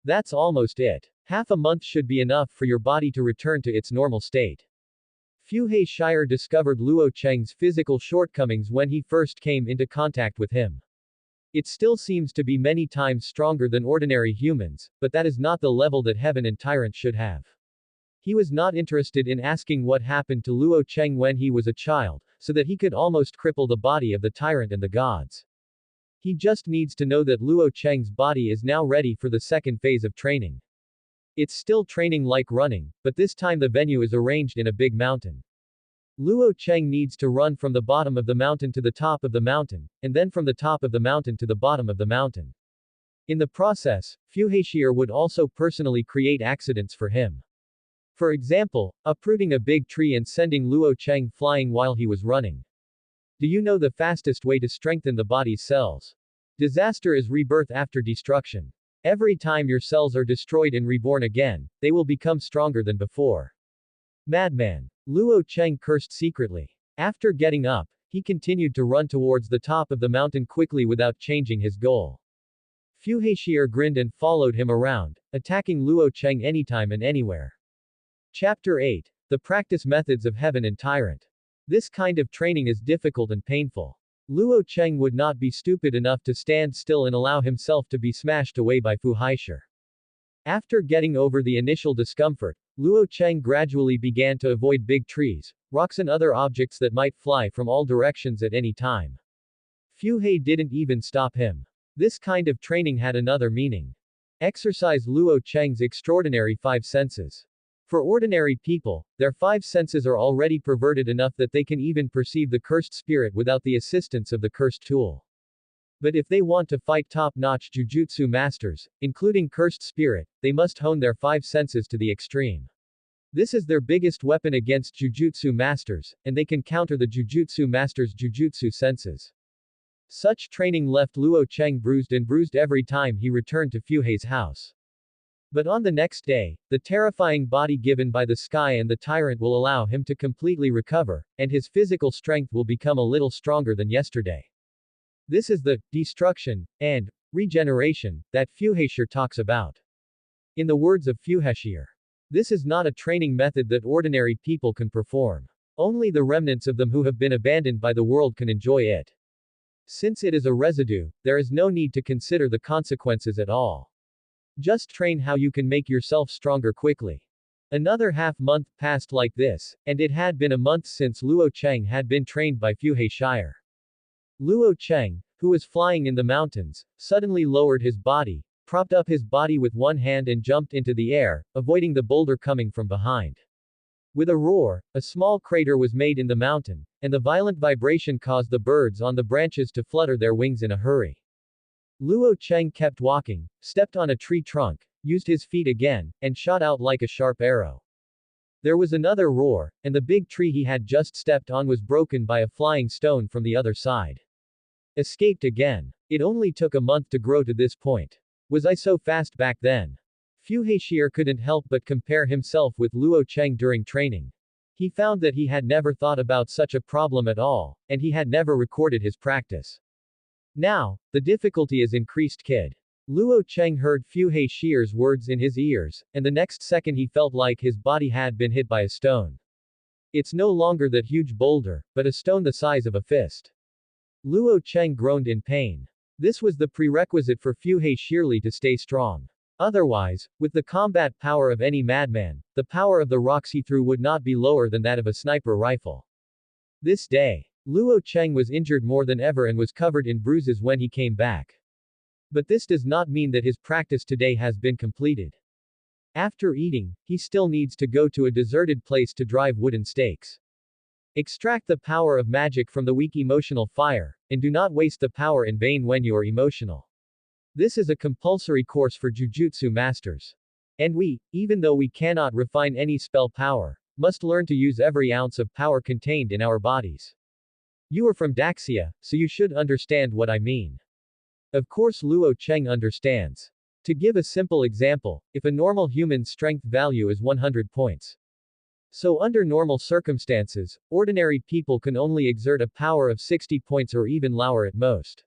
That's almost it. Half a month should be enough for your body to return to its normal state. Fuhaisher discovered Luo Cheng's physical shortcomings when he first came into contact with him. It still seems to be many times stronger than ordinary humans, but that is not the level that Heaven and Tyrant should have. He was not interested in asking what happened to Luo Cheng when he was a child, so that he could almost cripple the body of the Tyrant and the gods. He just needs to know that Luo Cheng's body is now ready for the second phase of training. It's still training like running, but this time the venue is arranged in a big mountain. Luo Cheng needs to run from the bottom of the mountain to the top of the mountain, and then from the top of the mountain to the bottom of the mountain. In the process, Fuhaisher would also personally create accidents for him. For example, uprooting a big tree and sending Luo Cheng flying while he was running. Do you know the fastest way to strengthen the body's cells? Disaster is rebirth after destruction. Every time your cells are destroyed and reborn again, they will become stronger than before. Madman. Luo Cheng cursed secretly. After getting up, he continued to run towards the top of the mountain quickly without changing his goal. Fuhaisher grinned and followed him around, attacking Luo Cheng anytime and anywhere. Chapter 8. The Practice Methods of Heaven and Tyrant. This kind of training is difficult and painful. Luo Cheng would not be stupid enough to stand still and allow himself to be smashed away by Fuhaisher. After getting over the initial discomfort, Luo Cheng gradually began to avoid big trees, rocks and other objects that might fly from all directions at any time. Fuhei didn't even stop him. This kind of training had another meaning. Exercise Luo Cheng's extraordinary five senses. For ordinary people, their five senses are already perverted enough that they can even perceive the cursed spirit without the assistance of the cursed tool. But if they want to fight top-notch jujutsu masters, including cursed spirit, they must hone their five senses to the extreme. This is their biggest weapon against jujutsu masters, and they can counter the jujutsu masters' jujutsu senses. Such training left Luo Cheng bruised every time he returned to Fuhei's house. But on the next day, the terrifying body given by the sky and the tyrant will allow him to completely recover, and his physical strength will become a little stronger than yesterday. This is the destruction and regeneration that Fuhaisher talks about. In the words of Fuhaisher, this is not a training method that ordinary people can perform. Only the remnants of them who have been abandoned by the world can enjoy it. Since it is a residue, there is no need to consider the consequences at all. Just train how you can make yourself stronger quickly. Another half-month passed like this, and it had been a month since Luo Cheng had been trained by Fuhaisher. Luo Cheng, who was flying in the mountains, suddenly lowered his body, propped up his body with one hand and jumped into the air, avoiding the boulder coming from behind. With a roar, a small crater was made in the mountain, and the violent vibration caused the birds on the branches to flutter their wings in a hurry. Luo Cheng kept walking, stepped on a tree trunk, used his feet again, and shot out like a sharp arrow. There was another roar, and the big tree he had just stepped on was broken by a flying stone from the other side. Escaped again. It only took a month to grow to this point. Was I so fast back then? Fuhaisher couldn't help but compare himself with Luo Cheng during training. He found that he had never thought about such a problem at all, and he had never recorded his practice. Now, the difficulty is increased kid. Luo Cheng heard Fuhaisher's words in his ears, and the next second he felt like his body had been hit by a stone. It's no longer that huge boulder, but a stone the size of a fist. Luo Cheng groaned in pain. This was the prerequisite for Fuhaisher to stay strong. Otherwise, with the combat power of any madman, the power of the rocks he threw would not be lower than that of a sniper rifle. This day, Luo Cheng was injured more than ever and was covered in bruises when he came back. But this does not mean that his practice today has been completed. After eating, he still needs to go to a deserted place to drive wooden stakes. Extract the power of magic from the weak emotional fire, and do not waste the power in vain when you are emotional. This is a compulsory course for jujutsu masters. And we, even though we cannot refine any spell power, must learn to use every ounce of power contained in our bodies. You are from Daxia, so you should understand what I mean. Of course Luo Cheng understands. To give a simple example, if a normal human strength value is 100 points. So under normal circumstances, ordinary people can only exert a power of 60 points or even lower at most.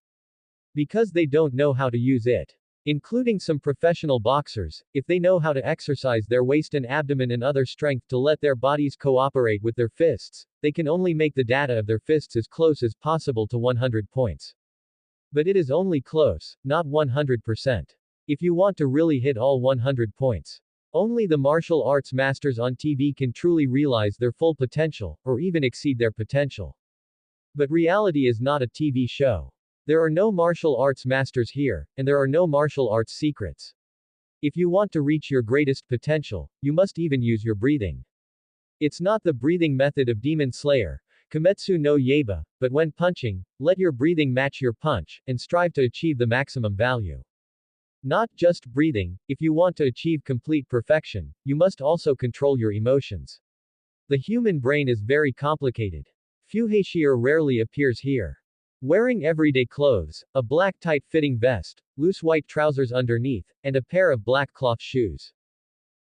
Because they don't know how to use it. Including some professional boxers, if they know how to exercise their waist and abdomen and other strength to let their bodies cooperate with their fists, they can only make the data of their fists as close as possible to 100 points. But it is only close, not 100%. If you want to really hit all 100 points, only the martial arts masters on TV can truly realize their full potential, or even exceed their potential. But reality is not a TV show. There are no martial arts masters here, and there are no martial arts secrets. If you want to reach your greatest potential, you must even use your breathing. It's not the breathing method of Demon Slayer, Kimetsu no Yaiba, but when punching, let your breathing match your punch, and strive to achieve the maximum value. Not just breathing, if you want to achieve complete perfection, you must also control your emotions. The human brain is very complicated. Fuhashir rarely appears here. Wearing everyday clothes, a black tight-fitting vest, loose white trousers underneath, and a pair of black cloth shoes.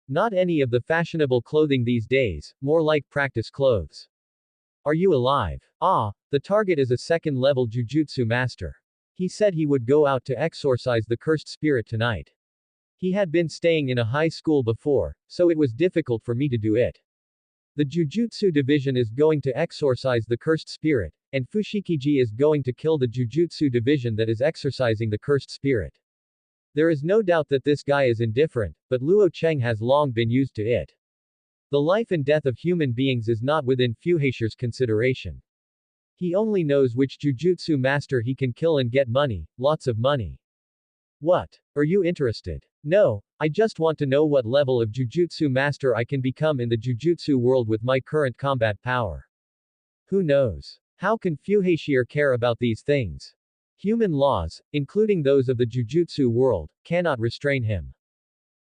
Not any of the fashionable clothing these days, more like practice clothes. Are you alive? Ah, the target is a second-level Jujutsu master. He said he would go out to exorcise the cursed spirit tonight. He had been staying in a high school before, so it was difficult for me to do it. The Jujutsu division is going to exorcise the cursed spirit, and Fushikiji is going to kill the Jujutsu division that is exorcising the cursed spirit. There is no doubt that this guy is indifferent, but Luo Cheng has long been used to it. The life and death of human beings is not within Fuhashir's consideration. He only knows which Jujutsu master he can kill and get money, lots of money. What? Are you interested? No, I just want to know what level of Jujutsu master I can become in the Jujutsu world with my current combat power. Who knows? How can Fuhashir care about these things? Human laws, including those of the Jujutsu world, cannot restrain him.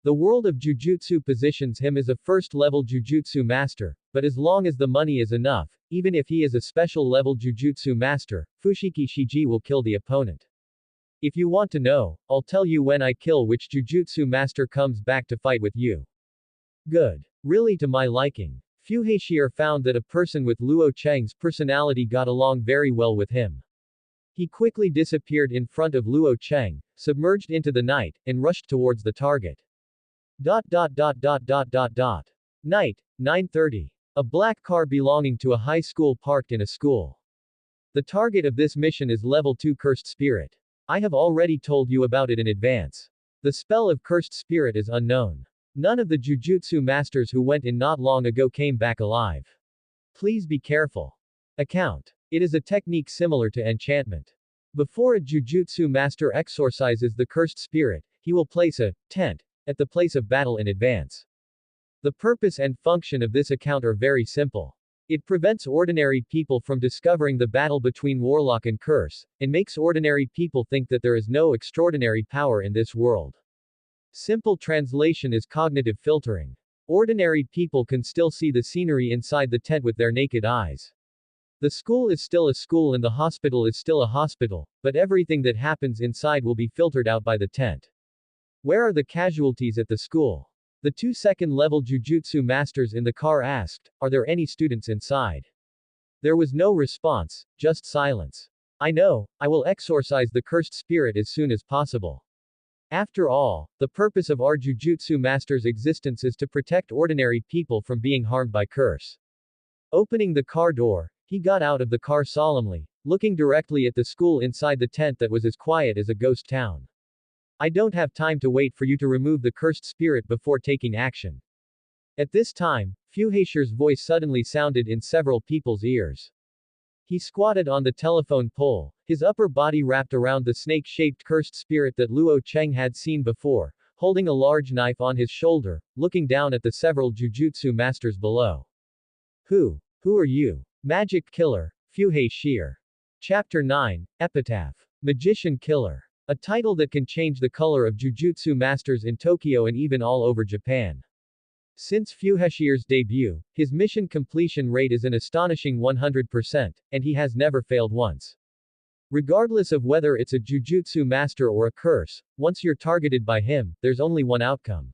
The world of Jujutsu positions him as a first-level Jujutsu master, but as long as the money is enough, even if he is a special-level Jujutsu master, Fushikiji will kill the opponent. If you want to know, I'll tell you when I kill which Jujutsu master comes back to fight with you. Good. Really to my liking. Fuhashir found that a person with Luo Cheng's personality got along very well with him. He quickly disappeared in front of Luo Cheng, submerged into the night, and rushed towards the target. Night, 9:30. A black car belonging to a high school parked in a school. The target of this mission is level 2 Cursed Spirit. I have already told you about it in advance. The spell of Cursed Spirit is unknown. None of the Jujutsu masters who went in not long ago came back alive. Please be careful. Account. It is a technique similar to enchantment. Before a Jujutsu master exorcises the Cursed Spirit, he will place a tent at the place of battle in advance. The purpose and function of this account are very simple. It prevents ordinary people from discovering the battle between Warlock and Curse, and makes ordinary people think that there is no extraordinary power in this world. Simple translation is cognitive filtering. Ordinary people can still see the scenery inside the tent with their naked eyes. The school is still a school and the hospital is still a hospital, but everything that happens inside will be filtered out by the tent. Where are the casualties at the school? The 2 second-level Jujutsu masters in the car asked, are there any students inside? There was no response, just silence. I know, I will exorcise the cursed spirit as soon as possible. After all, the purpose of our Jujutsu master's existence is to protect ordinary people from being harmed by curse. Opening the car door, he got out of the car solemnly, looking directly at the school inside the tent that was as quiet as a ghost town. I don't have time to wait for you to remove the cursed spirit before taking action. At this time, Fuhashir's voice suddenly sounded in several people's ears. He squatted on the telephone pole, his upper body wrapped around the snake-shaped cursed spirit that Luo Cheng had seen before, holding a large knife on his shoulder, looking down at the several Jujutsu masters below. Who are you? Magic Killer, Fuhashir. Chapter 9, Epitaph. Magician Killer. A title that can change the color of Jujutsu masters in Tokyo and even all over Japan. Since Fuhashir's debut, his mission completion rate is an astonishing 100%, and he has never failed once. Regardless of whether it's a Jujutsu master or a curse, once you're targeted by him, there's only one outcome.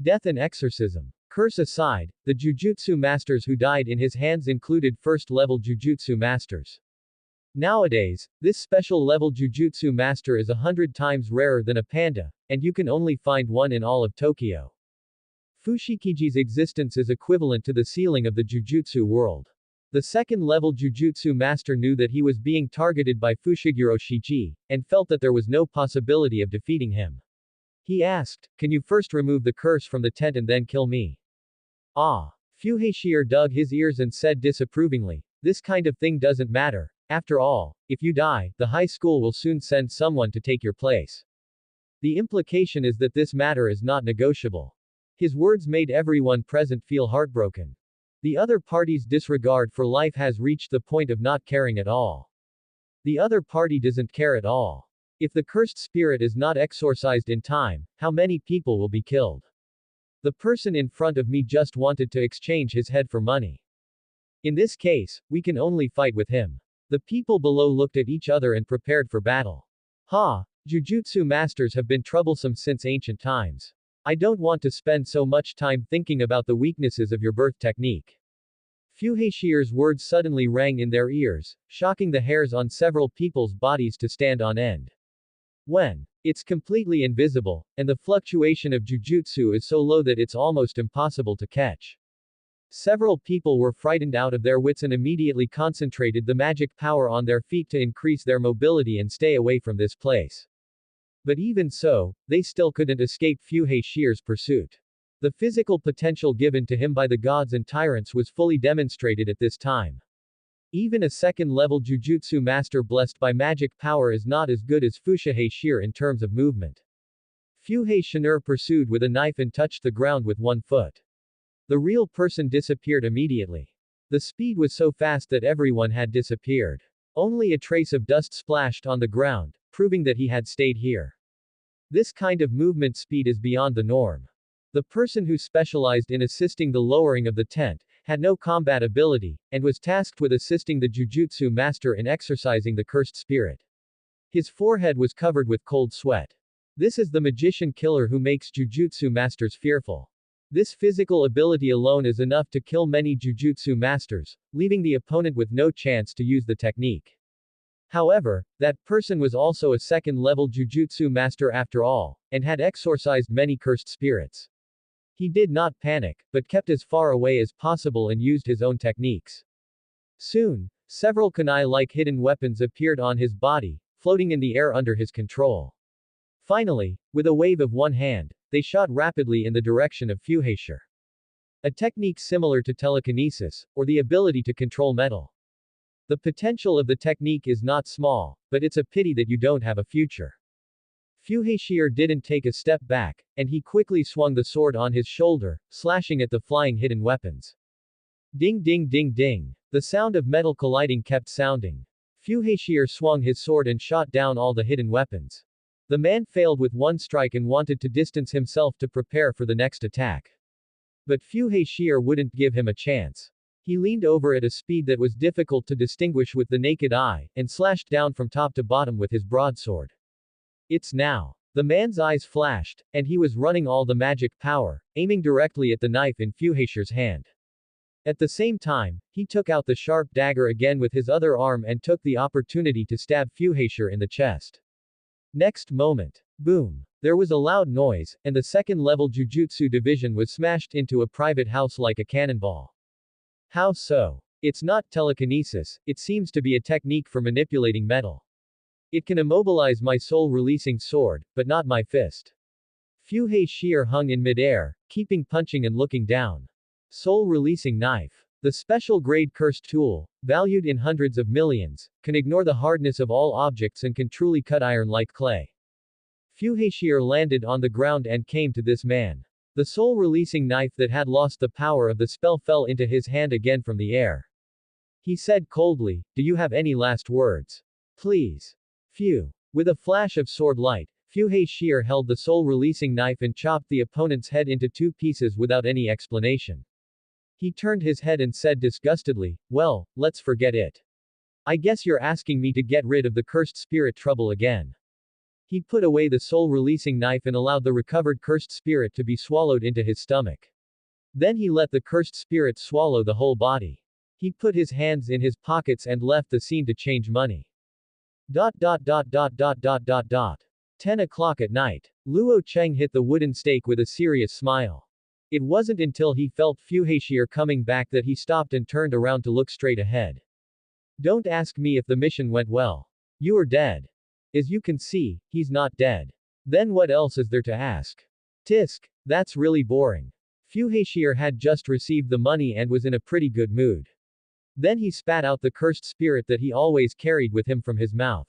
Death and exorcism. Curse aside, the Jujutsu masters who died in his hands included first-level Jujutsu masters. Nowadays, this special-level Jujutsu master is 100 times rarer than a panda, and you can only find one in all of Tokyo. Fushikiji's existence is equivalent to the ceiling of the Jujutsu world. The second-level Jujutsu master knew that he was being targeted by Fushiguro Shiji, and felt that there was no possibility of defeating him. He asked, "Can you first remove the curse from the tent and then kill me?" Ah. Fuhashir dug his ears and said disapprovingly, "This kind of thing doesn't matter. After all, if you die, the high school will soon send someone to take your place." The implication is that this matter is not negotiable. His words made everyone present feel heartbroken. The other party's disregard for life has reached the point of not caring at all. The other party doesn't care at all. If the cursed spirit is not exorcised in time, how many people will be killed? The person in front of me just wanted to exchange his head for money. In this case, we can only fight with him. The people below looked at each other and prepared for battle. Jujutsu masters have been troublesome since ancient times. I don't want to spend so much time thinking about the weaknesses of your birth technique. Fuhashir's words suddenly rang in their ears, shocking the hairs on several people's bodies to stand on end. When it's completely invisible, and the fluctuation of jujutsu is so low that it's almost impossible to catch. Several people were frightened out of their wits and immediately concentrated the magic power on their feet to increase their mobility and stay away from this place. But even so, they still couldn't escape Fuhashir's pursuit. The physical potential given to him by the gods and tyrants was fully demonstrated at this time. Even a second-level Jujutsu master blessed by magic power is not as good as Fushihashir in terms of movement. Fuhashir pursued with a knife and touched the ground with one foot. The real person disappeared immediately. The speed was so fast that everyone had disappeared. Only a trace of dust splashed on the ground, proving that he had stayed here. This kind of movement speed is beyond the norm. The person who specialized in assisting the lowering of the tent had no combat ability, and was tasked with assisting the Jujutsu master in exorcising the cursed spirit. His forehead was covered with cold sweat. This is the magician killer who makes Jujutsu masters fearful. This physical ability alone is enough to kill many Jujutsu masters, leaving the opponent with no chance to use the technique. However, that person was also a second-level Jujutsu master after all, and had exorcised many cursed spirits. He did not panic, but kept as far away as possible and used his own techniques. Soon, several kunai-like hidden weapons appeared on his body, floating in the air under his control. Finally, with a wave of one hand, they shot rapidly in the direction of Fuhashir. A technique similar to telekinesis, or the ability to control metal. The potential of the technique is not small, but it's a pity that you don't have a future. Fuhashir didn't take a step back, and he quickly swung the sword on his shoulder, slashing at the flying hidden weapons. Ding ding ding ding. The sound of metal colliding kept sounding. Fuhashir swung his sword and shot down all the hidden weapons. The man failed with one strike and wanted to distance himself to prepare for the next attack. But Fuhashir wouldn't give him a chance. He leaned over at a speed that was difficult to distinguish with the naked eye, and slashed down from top to bottom with his broadsword. It's now. The man's eyes flashed, and he was running all the magic power, aiming directly at the knife in Fuhashir's hand. At the same time, he took out the sharp dagger again with his other arm and took the opportunity to stab Fuhashir in the chest. Next moment. Boom. There was a loud noise, and the second-level Jujutsu division was smashed into a private house like a cannonball. How so? It's not telekinesis, it seems to be a technique for manipulating metal. It can immobilize my soul-releasing sword, but not my fist. Fuhashir hung in midair, keeping punching and looking down. Soul-releasing knife. The special-grade cursed tool, valued in hundreds of millions, can ignore the hardness of all objects and can truly cut iron like clay. Fuhashir landed on the ground and came to this man. The soul-releasing knife that had lost the power of the spell fell into his hand again from the air. He said coldly, "Do you have any last words? Please." With a flash of sword light, Fuhashir held the soul-releasing knife and chopped the opponent's head into two pieces without any explanation. He turned his head and said disgustedly, "Well, let's forget it. I guess you're asking me to get rid of the cursed spirit trouble again." He put away the soul-releasing knife and allowed the recovered cursed spirit to be swallowed into his stomach. Then he let the cursed spirit swallow the whole body. He put his hands in his pockets and left the scene to change money. 10 o'clock at night. Luo Cheng hit the wooden stake with a serious smile. It wasn't until he felt Fu Haixi coming back that he stopped and turned around to look straight ahead. Don't ask me if the mission went well. You are dead. As you can see, he's not dead. Then what else is there to ask? Tisk, that's really boring. Fu Haixi had just received the money and was in a pretty good mood. Then he spat out the cursed spirit that he always carried with him from his mouth.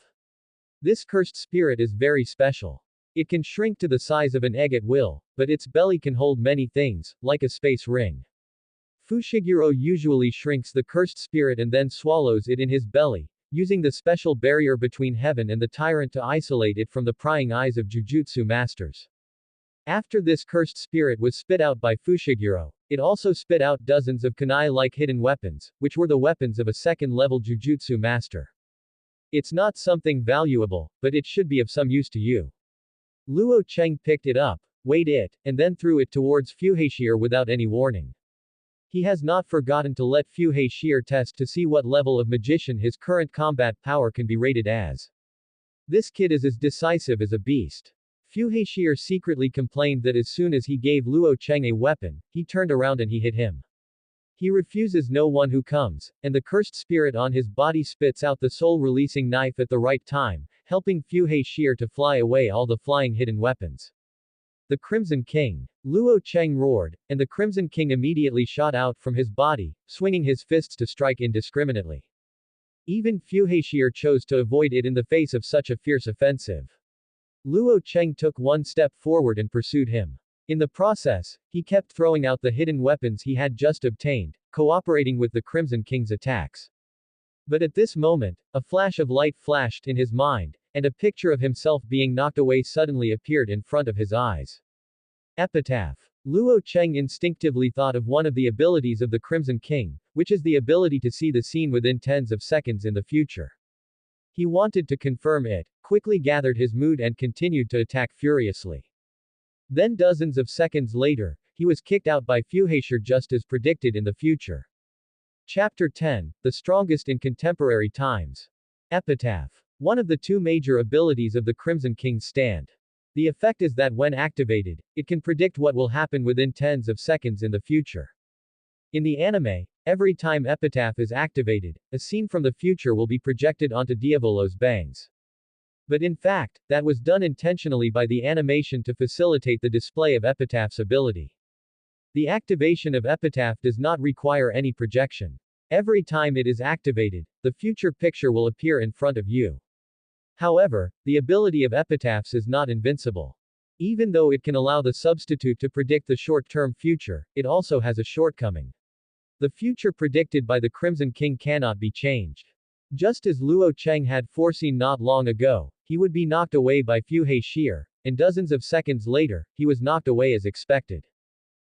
This cursed spirit is very special. It can shrink to the size of an egg at will, but its belly can hold many things, like a space ring. Fushiguro usually shrinks the cursed spirit and then swallows it in his belly, using the special barrier between heaven and the tyrant to isolate it from the prying eyes of Jujutsu masters. After this cursed spirit was spit out by Fushiguro, it also spit out dozens of kunai-like hidden weapons, which were the weapons of a second-level Jujutsu master. It's not something valuable, but it should be of some use to you. Luo Cheng picked it up, weighed it, and then threw it towards Fu Haixi without any warning. He has not forgotten to let Fu Haixi test to see what level of magician his current combat power can be rated as. This kid is as decisive as a beast. Fu Haixi secretly complained that as soon as he gave Luo Cheng a weapon, he turned around and he hit him. He refuses no one who comes, and the cursed spirit on his body spits out the soul-releasing knife at the right time, helping Fu Haixi to fly away all the flying hidden weapons. The Crimson King. Luo Cheng roared, and the Crimson King immediately shot out from his body, swinging his fists to strike indiscriminately. Even Fu Haixi chose to avoid it in the face of such a fierce offensive. Luo Cheng took one step forward and pursued him. In the process, he kept throwing out the hidden weapons he had just obtained, cooperating with the Crimson King's attacks. But at this moment, a flash of light flashed in his mind, and a picture of himself being knocked away suddenly appeared in front of his eyes. Epitaph. Luo Cheng instinctively thought of one of the abilities of the Crimson King, which is the ability to see the scene within tens of seconds in the future. He wanted to confirm it, quickly gathered his mood and continued to attack furiously. Then dozens of seconds later, he was kicked out by Fu Haixi just as predicted in the future. Chapter 10, The Strongest in Contemporary Times. Epitaph. One of the two major abilities of the Crimson King's stand. The effect is that when activated, it can predict what will happen within tens of seconds in the future. In the anime, every time Epitaph is activated, a scene from the future will be projected onto Diavolo's bangs. But in fact, that was done intentionally by the animation to facilitate the display of Epitaph's ability. The activation of Epitaph does not require any projection. Every time it is activated, the future picture will appear in front of you. However, the ability of Epitaphs is not invincible. Even though it can allow the substitute to predict the short-term future, it also has a shortcoming. The future predicted by the Crimson King cannot be changed. Just as Luo Cheng had foreseen not long ago, he would be knocked away by Fu Haixi, and dozens of seconds later, he was knocked away as expected.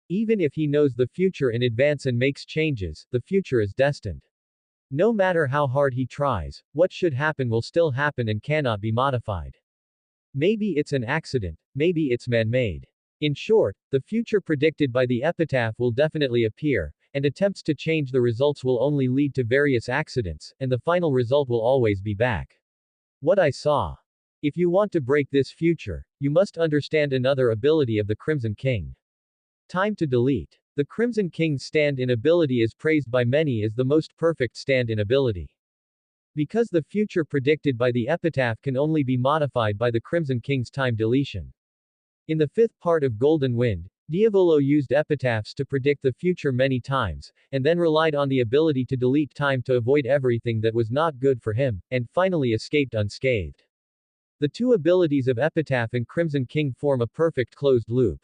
Even if he knows the future in advance and makes changes, the future is destined. No matter how hard he tries, what should happen will still happen and cannot be modified. Maybe it's an accident, maybe it's man-made. In short, the future predicted by the epitaph will definitely appear, and attempts to change the results will only lead to various accidents, and the final result will always be back. What I saw. If you want to break this future, you must understand another ability of the Crimson King. Time to delete. The Crimson King's stand-in ability is praised by many as the most perfect stand-in ability. Because the future predicted by the epitaph can only be modified by the Crimson King's time deletion. In the fifth part of Golden Wind, Diavolo used epitaphs to predict the future many times, and then relied on the ability to delete time to avoid everything that was not good for him, and finally escaped unscathed. The two abilities of Epitaph and Crimson King form a perfect closed loop.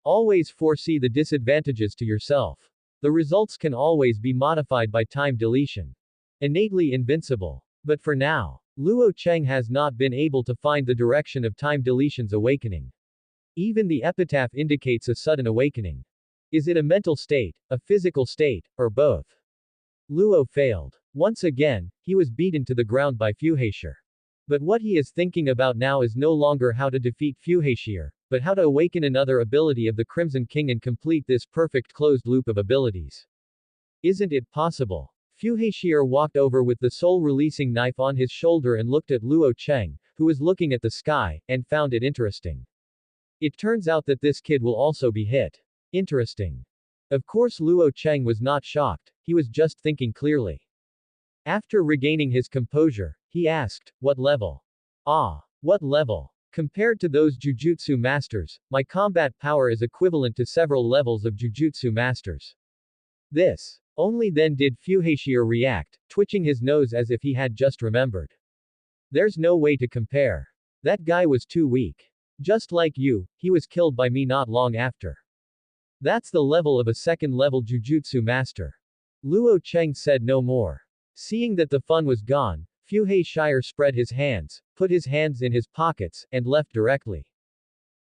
Always foresee the disadvantages to yourself. The results can always be modified by time deletion. Innately invincible. But for now, Luo Cheng has not been able to find the direction of time deletion's awakening. Even the epitaph indicates a sudden awakening. Is it a mental state, a physical state, or both? Luo failed. Once again, he was beaten to the ground by Fu Haixi. But what he is thinking about now is no longer how to defeat Fu Haixi, but how to awaken another ability of the Crimson King and complete this perfect closed loop of abilities. Isn't it possible? Fuheshir walked over with the soul-releasing knife on his shoulder and looked at Luo Cheng, who was looking at the sky, and found it interesting. It turns out that this kid will also be hit. Interesting. Of course Luo Cheng was not shocked, he was just thinking clearly. After regaining his composure, he asked, "What level?" "Ah. What level? Compared to those Jujutsu masters, my combat power is equivalent to several levels of Jujutsu masters." This. Only then did Fuheshir react, twitching his nose as if he had just remembered. "There's no way to compare. That guy was too weak. Just like you, he was killed by me not long after. That's the level of a second-level Jujutsu master." Luo Cheng said no more. Seeing that the fun was gone, Fuheshir spread his hands, put his hands in his pockets, and left directly.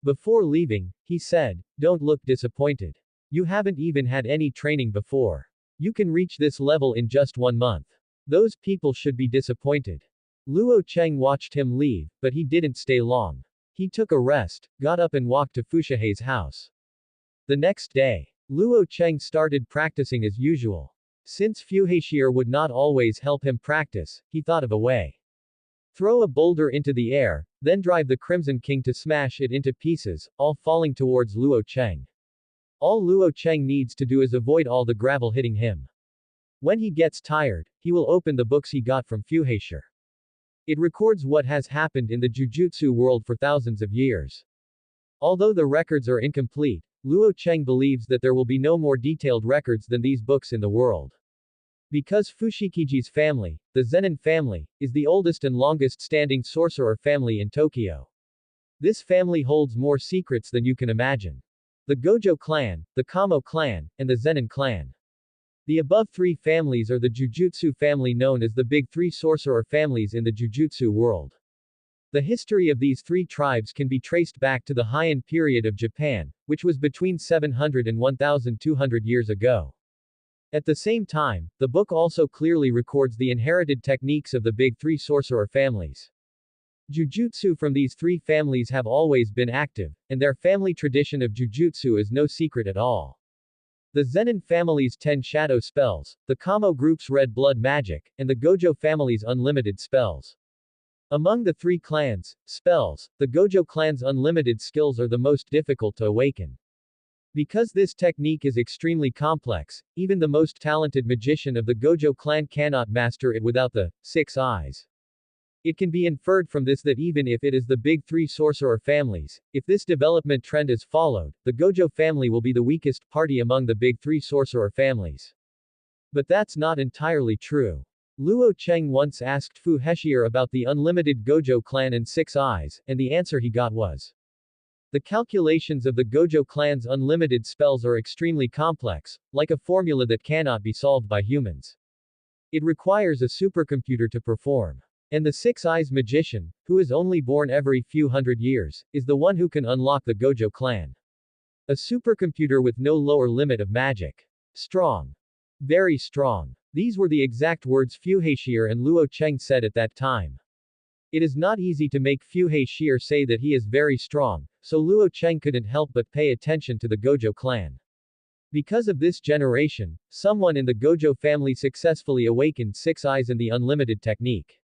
Before leaving, he said, "Don't look disappointed. You haven't even had any training before. You can reach this level in just 1 month. Those people should be disappointed." Luo Cheng watched him leave, but he didn't stay long. He took a rest, got up and walked to Fushihei's house. The next day, Luo Cheng started practicing as usual. Since Fuheshir would not always help him practice, he thought of a way. Throw a boulder into the air, then drive the Crimson King to smash it into pieces, all falling towards Luo Cheng. All Luo Cheng needs to do is avoid all the gravel hitting him. When he gets tired, he will open the books he got from Fuheshir. It records what has happened in the Jujutsu world for thousands of years. Although the records are incomplete, Luo Cheng believes that there will be no more detailed records than these books in the world. Because Fushikiji's family, the Zenin family, is the oldest and longest standing sorcerer family in Tokyo. This family holds more secrets than you can imagine. The Gojo clan, the Kamo clan, and the Zenin clan. The above 3 families are the Jujutsu family known as the Big 3 sorcerer families in the Jujutsu world. The history of these 3 tribes can be traced back to the Heian period of Japan, which was between 700 and 1200 years ago. At the same time, the book also clearly records the inherited techniques of the Big 3 sorcerer families. Jujutsu from these 3 families have always been active, and their family tradition of Jujutsu is no secret at all. The Zenin family's 10 shadow spells, the Kamo group's red blood magic, and the Gojo family's unlimited spells. Among the 3 clans' spells, the Gojo clan's unlimited skills are the most difficult to awaken. Because this technique is extremely complex, even the most talented magician of the Gojo clan cannot master it without the 6 eyes. It can be inferred from this that even if it is the Big 3 sorcerer families, if this development trend is followed, the Gojo family will be the weakest party among the Big 3 sorcerer families. But that's not entirely true. Luo Cheng once asked Fuheshir about the unlimited Gojo clan and 6 eyes, and the answer he got was, the calculations of the Gojo clan's unlimited spells are extremely complex, like a formula that cannot be solved by humans. It requires a supercomputer to perform. And the 6 eyes magician, who is only born every few hundred years, is the one who can unlock the Gojo clan. A supercomputer with no lower limit of magic. Strong. Very strong. These were the exact words Fuheshir and Luo Cheng said at that time. It is not easy to make Fuheshir say that he is very strong, so Luo Cheng couldn't help but pay attention to the Gojo clan. Because of this generation, someone in the Gojo family successfully awakened 6 eyes and the unlimited technique.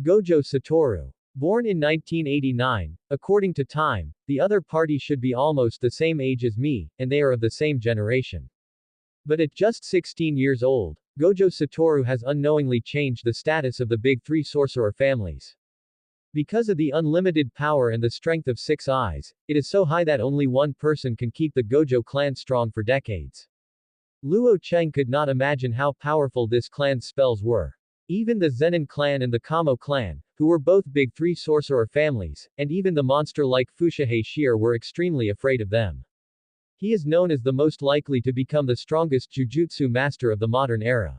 Gojo Satoru. Born in 1989, according to time, the other party should be almost the same age as me, and they are of the same generation. But at just 16 years old, Gojo Satoru has unknowingly changed the status of the Big 3 sorcerer families. Because of the unlimited power and the strength of 6 eyes, it is so high that only one person can keep the Gojo clan strong for decades. Luo Cheng could not imagine how powerful this clan's spells were. Even the Zenin clan and the Kamo clan, who were both Big 3 sorcerer families, and even the monster-like Fushihei were extremely afraid of them. He is known as the most likely to become the strongest Jujutsu master of the modern era.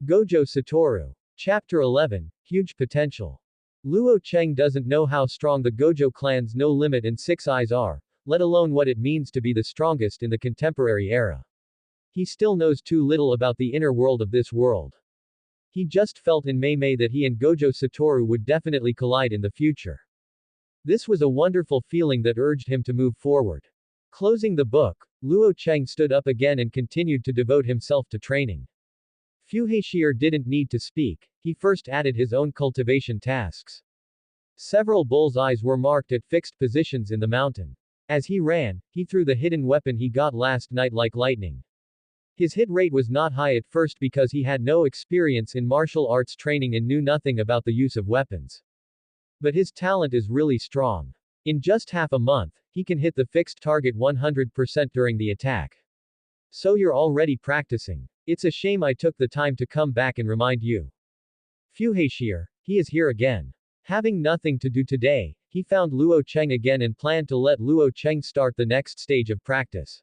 Gojo Satoru. Chapter 11, Huge Potential. Luo Cheng doesn't know how strong the Gojo clan's No Limit and 6 Eyes are, let alone what it means to be the strongest in the contemporary era. He still knows too little about the inner world of this world. He just felt in Mei that he and Gojo Satoru would definitely collide in the future. This was a wonderful feeling that urged him to move forward. Closing the book, Luo Cheng stood up again and continued to devote himself to training. Fu Heixir didn't need to speak, he first added his own cultivation tasks. Several bull's eyes were marked at fixed positions in the mountain. As he ran, he threw the hidden weapon he got last night like lightning. His hit rate was not high at first because he had no experience in martial arts training and knew nothing about the use of weapons. But his talent is really strong. In just half a month, he can hit the fixed target 100% during the attack. So you're already practicing. It's a shame I took the time to come back and remind you. Fu Heixir, he is here again. Having nothing to do today, he found Luo Cheng again and planned to let Luo Cheng start the next stage of practice.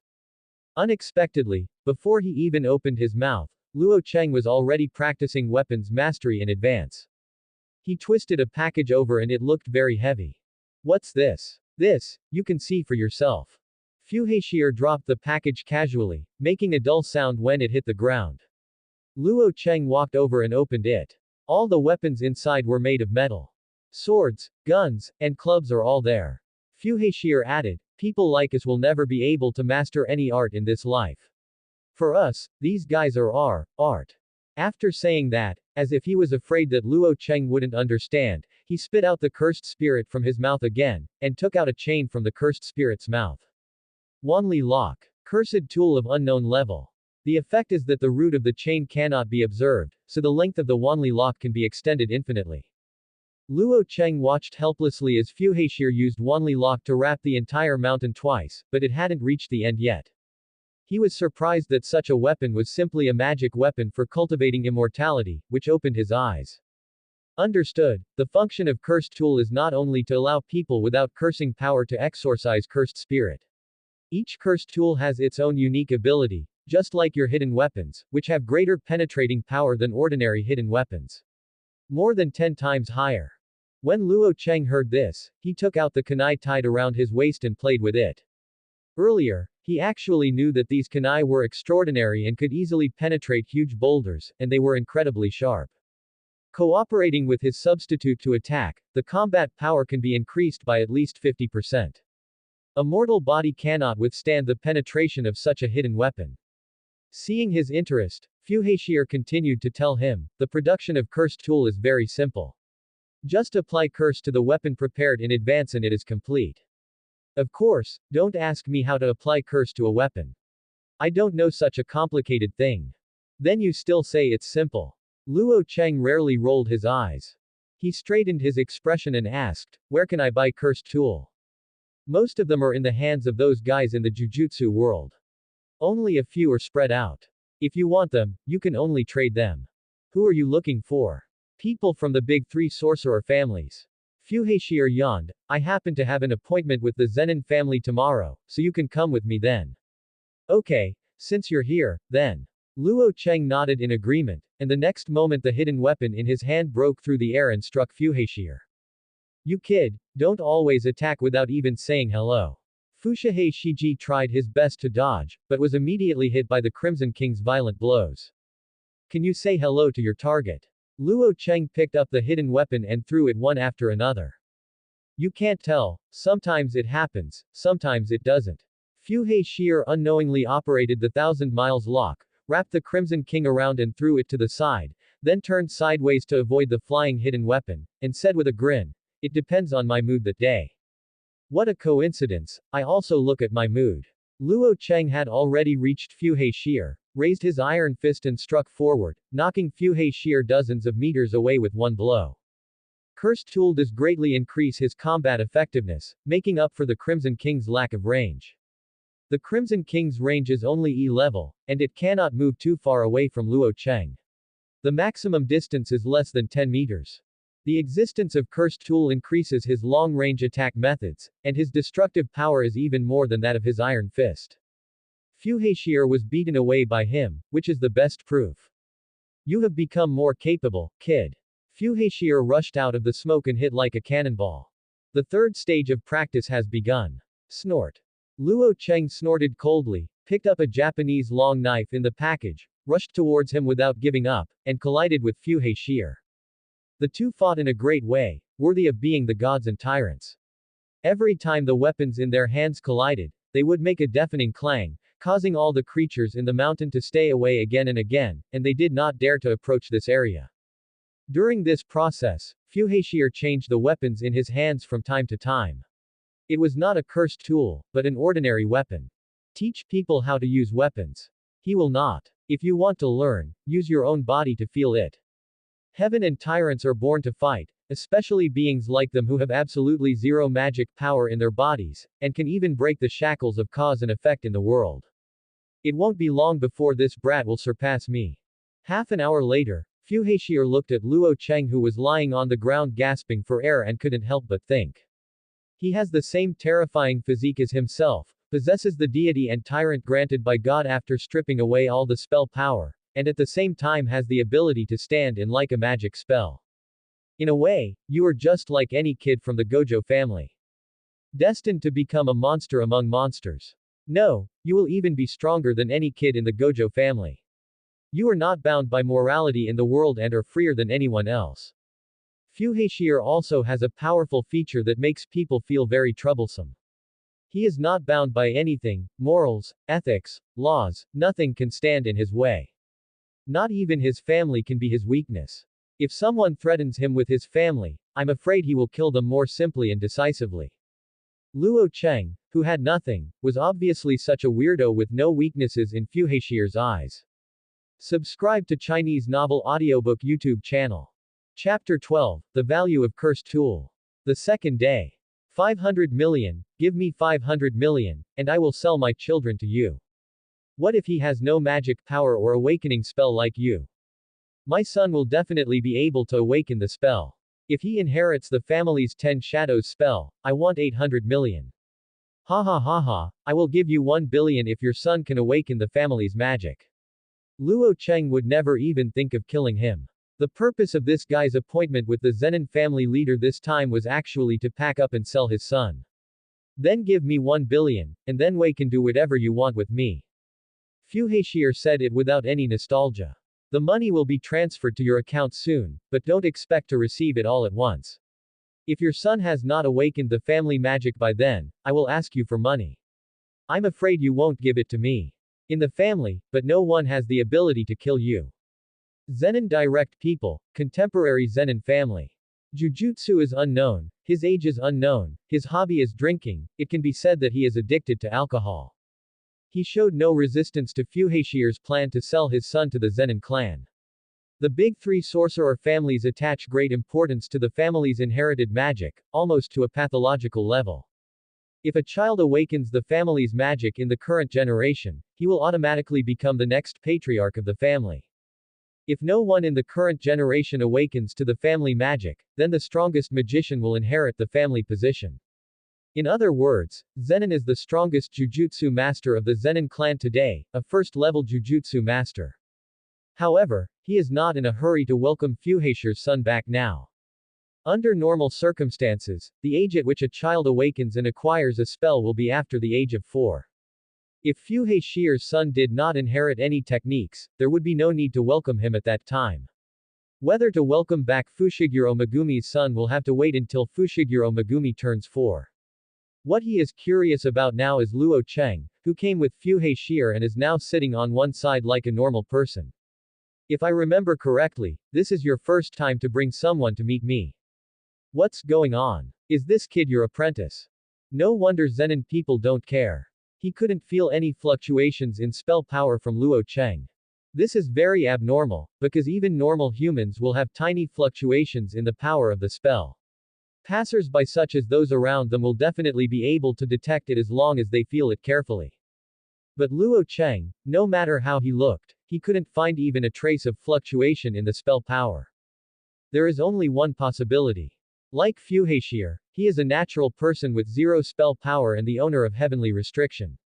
Unexpectedly, before he even opened his mouth, Luo Cheng was already practicing weapons mastery in advance. He twisted a package over and it looked very heavy. What's this? This, you can see for yourself. Fu Heixir dropped the package casually, making a dull sound when it hit the ground. Luo Cheng walked over and opened it. All the weapons inside were made of metal. Swords, guns, and clubs are all there. Fu Heixir added, people like us will never be able to master any art in this life. For us, these guys are our art. After saying that, as if he was afraid that Luo Cheng wouldn't understand, he spit out the cursed spirit from his mouth again, and took out a chain from the cursed spirit's mouth. Wanli Lock. Cursed tool of unknown level. The effect is that the root of the chain cannot be observed, so the length of the Wanli Lock can be extended infinitely. Luo Cheng watched helplessly as Fu Heixir used Wanli Lock to wrap the entire mountain twice, but it hadn't reached the end yet. He was surprised that such a weapon was simply a magic weapon for cultivating immortality, which opened his eyes. Understood, the function of cursed tool is not only to allow people without cursing power to exorcise cursed spirit. Each cursed tool has its own unique ability, just like your hidden weapons, which have greater penetrating power than ordinary hidden weapons. More than 10 times higher. When Luo Cheng heard this, he took out the kunai tied around his waist and played with it. Earlier, he actually knew that these kunai were extraordinary and could easily penetrate huge boulders, and they were incredibly sharp. Cooperating with his substitute to attack, the combat power can be increased by at least 50%. A mortal body cannot withstand the penetration of such a hidden weapon. Seeing his interest, Fu Heixir continued to tell him, the production of cursed tool is very simple. Just apply curse to the weapon prepared in advance and it is complete. Of course, don't ask me how to apply curse to a weapon. I don't know such a complicated thing. Then you still say it's simple. Luo Cheng rarely rolled his eyes. He straightened his expression and asked, where can I buy cursed tool? Most of them are in the hands of those guys in the Jujutsu world. Only a few are spread out. If you want them, you can only trade them. Who are you looking for? People from the big 3 sorcerer families. Fu Heixir yawned, I happen to have an appointment with the Zenin family tomorrow, so you can come with me then. Okay, since you're here, then. Luo Cheng nodded in agreement, and the next moment the hidden weapon in his hand broke through the air and struck Fu Heixir. You kid, don't always attack without even saying hello. Fushihei Shiji tried his best to dodge, but was immediately hit by the Crimson King's violent blows. Can you say hello to your target? Luo Cheng picked up the hidden weapon and threw it one after another. You can't tell, sometimes it happens, sometimes it doesn't. Fu Heixir unknowingly operated the 1,000 miles lock, wrapped the Crimson King around and threw it to the side, then turned sideways to avoid the flying hidden weapon, and said with a grin, it depends on my mood that day. What a coincidence, I also look at my mood. Luo Cheng had already reached Fu Heixir, raised his iron fist and struck forward, knocking Fu Heixir dozens of meters away with one blow. Cursed tool does greatly increase his combat effectiveness, making up for the Crimson King's lack of range. The Crimson King's range is only E level, and it cannot move too far away from Luo Cheng. The maximum distance is less than 10 meters. The existence of Cursed Tool increases his long-range attack methods, and his destructive power is even more than that of his Iron Fist. Fu Heixir was beaten away by him, which is the best proof. You have become more capable, kid. Fu Heixir rushed out of the smoke and hit like a cannonball. The third stage of practice has begun. Snort. Luo Cheng snorted coldly, picked up a Japanese long knife in the package, rushed towards him without giving up, and collided with Fu Heixir. The two fought in a great way, worthy of being the gods and tyrants. Every time the weapons in their hands collided, they would make a deafening clang, causing all the creatures in the mountain to stay away again and again, and they did not dare to approach this area. During this process, Fuhashir changed the weapons in his hands from time to time. It was not a cursed tool, but an ordinary weapon. Teach people how to use weapons. He will not. If you want to learn, use your own body to feel it. Heaven and tyrants are born to fight, especially beings like them who have absolutely zero magic power in their bodies, and can even break the shackles of cause and effect in the world. It won't be long before this brat will surpass me. Half an hour later, Fuhashir looked at Luo Cheng, who was lying on the ground gasping for air and couldn't help but think. He has the same terrifying physique as himself, possesses the deity and tyrant granted by God after stripping away all the spell power, and at the same time has the ability to stand in like a magic spell. In a way, you are just like any kid from the Gojo family. Destined to become a monster among monsters. No, you will even be stronger than any kid in the Gojo family. You are not bound by morality in the world and are freer than anyone else. Fuhashir also has a powerful feature that makes people feel very troublesome. He is not bound by anything, morals, ethics, laws, nothing can stand in his way. Not even his family can be his weakness. If someone threatens him with his family, I'm afraid he will kill them more simply and decisively. Luo Cheng, who had nothing, was obviously such a weirdo with no weaknesses in Fuhashir's eyes. Subscribe to Chinese Novel Audiobook YouTube channel. Chapter 12, The Value of Cursed Tool. The second day. 500 million, give me 500 million, and I will sell my children to you. What if he has no magic power or awakening spell like you? My son will definitely be able to awaken the spell. If he inherits the family's 10 shadows spell, I want 800 million. Ha ha ha ha, I will give you 1 billion if your son can awaken the family's magic. Luo Cheng would never even think of killing him. The purpose of this guy's appointment with the Zenin family leader this time was actually to pack up and sell his son. Then give me 1 billion, and then we can do whatever you want with me. Fuhashir said it without any nostalgia. The money will be transferred to your account soon, but don't expect to receive it all at once. If your son has not awakened the family magic by then, I will ask you for money. I'm afraid you won't give it to me. In the family, but no one has the ability to kill you. Zenin direct people, contemporary Zenin family. Jujutsu is unknown, his age is unknown, his hobby is drinking, it can be said that he is addicted to alcohol. He showed no resistance to Fuhashir's plan to sell his son to the Zenin clan. The big three sorcerer families attach great importance to the family's inherited magic, almost to a pathological level. If a child awakens the family's magic in the current generation, he will automatically become the next patriarch of the family. If no one in the current generation awakens to the family magic, then the strongest magician will inherit the family position. In other words, Zenin is the strongest Jujutsu master of the Zenin clan today, a first-level Jujutsu master. However, he is not in a hurry to welcome Fuhashir's son back now. Under normal circumstances, the age at which a child awakens and acquires a spell will be after the age of 4. If Fuhashir's son did not inherit any techniques, there would be no need to welcome him at that time. Whether to welcome back Fushiguro Megumi's son will have to wait until Fushiguro Megumi turns 4. What he is curious about now is Luo Cheng, who came with Fuhashir and is now sitting on one side like a normal person. If I remember correctly, this is your first time to bring someone to meet me. What's going on? Is this kid your apprentice? No wonder Zenin people don't care. He couldn't feel any fluctuations in spell power from Luo Cheng. This is very abnormal, because even normal humans will have tiny fluctuations in the power of the spell. Passers-by such as those around them will definitely be able to detect it as long as they feel it carefully. But Luo Cheng, no matter how he looked, he couldn't find even a trace of fluctuation in the spell power. There is only one possibility. Like Fuhashir, he is a natural person with zero spell power and the owner of heavenly restriction.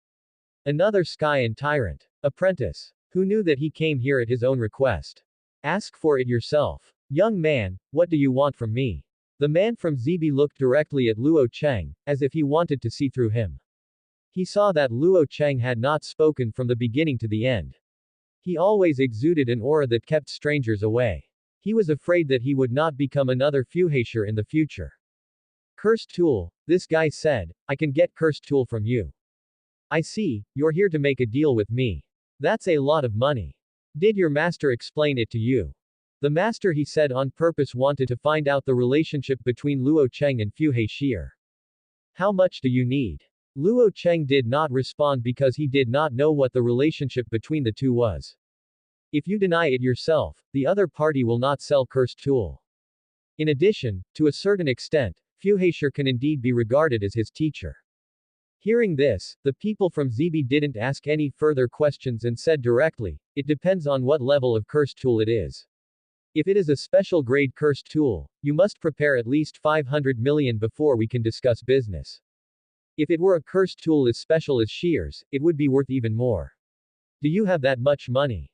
Another Sky and Tyrant. Apprentice. Who knew that he came here at his own request? Ask for it yourself. Young man, what do you want from me? The man from Zebi looked directly at Luo Cheng, as if he wanted to see through him. He saw that Luo Cheng had not spoken from the beginning to the end. He always exuded an aura that kept strangers away. He was afraid that he would not become another Fuhashir in the future. Cursed tool, this guy said, I can get cursed tool from you. I see, you're here to make a deal with me. That's a lot of money. Did your master explain it to you? The master, he said, on purpose wanted to find out the relationship between Luo Cheng and Fuhei Xier. How much do you need? Luo Cheng did not respond because he did not know what the relationship between the two was. If you deny it yourself, the other party will not sell cursed tool. In addition, to a certain extent, Fuhei Xier can indeed be regarded as his teacher. Hearing this, the people from Zibi didn't ask any further questions and said directly, it depends on what level of cursed tool it is. If it is a special grade cursed tool, you must prepare at least 500 million before we can discuss business. If it were a cursed tool as special as Xier's, it would be worth even more. Do you have that much money?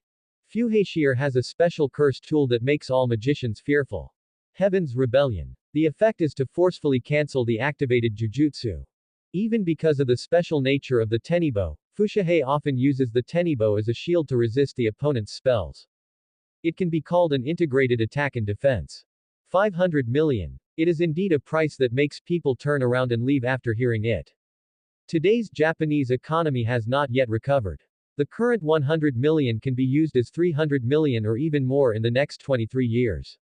Fuhei Xier has a special cursed tool that makes all magicians fearful. Heaven's Rebellion. The effect is to forcefully cancel the activated jujutsu. Even because of the special nature of the Tenibo, Fushihei often uses the Tenibo as a shield to resist the opponent's spells. It can be called an integrated attack and defense. 500 million. It is indeed a price that makes people turn around and leave after hearing it. Today's Japanese economy has not yet recovered. The current 100 million can be used as 300 million or even more in the next 23 years.